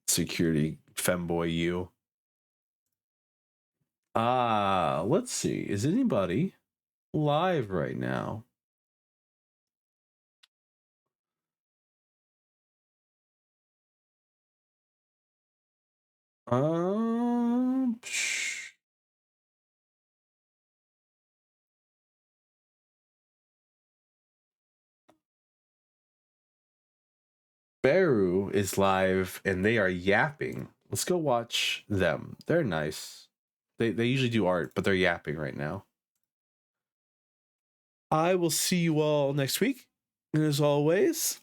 security femboy, you. Let's see. Is anybody live right now? Beru is live and they are yapping. Let's go watch them. They're nice. They usually do art, but they're yapping right now. I will see you all next week. And as always,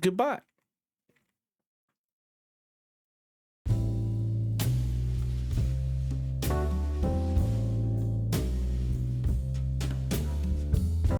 goodbye.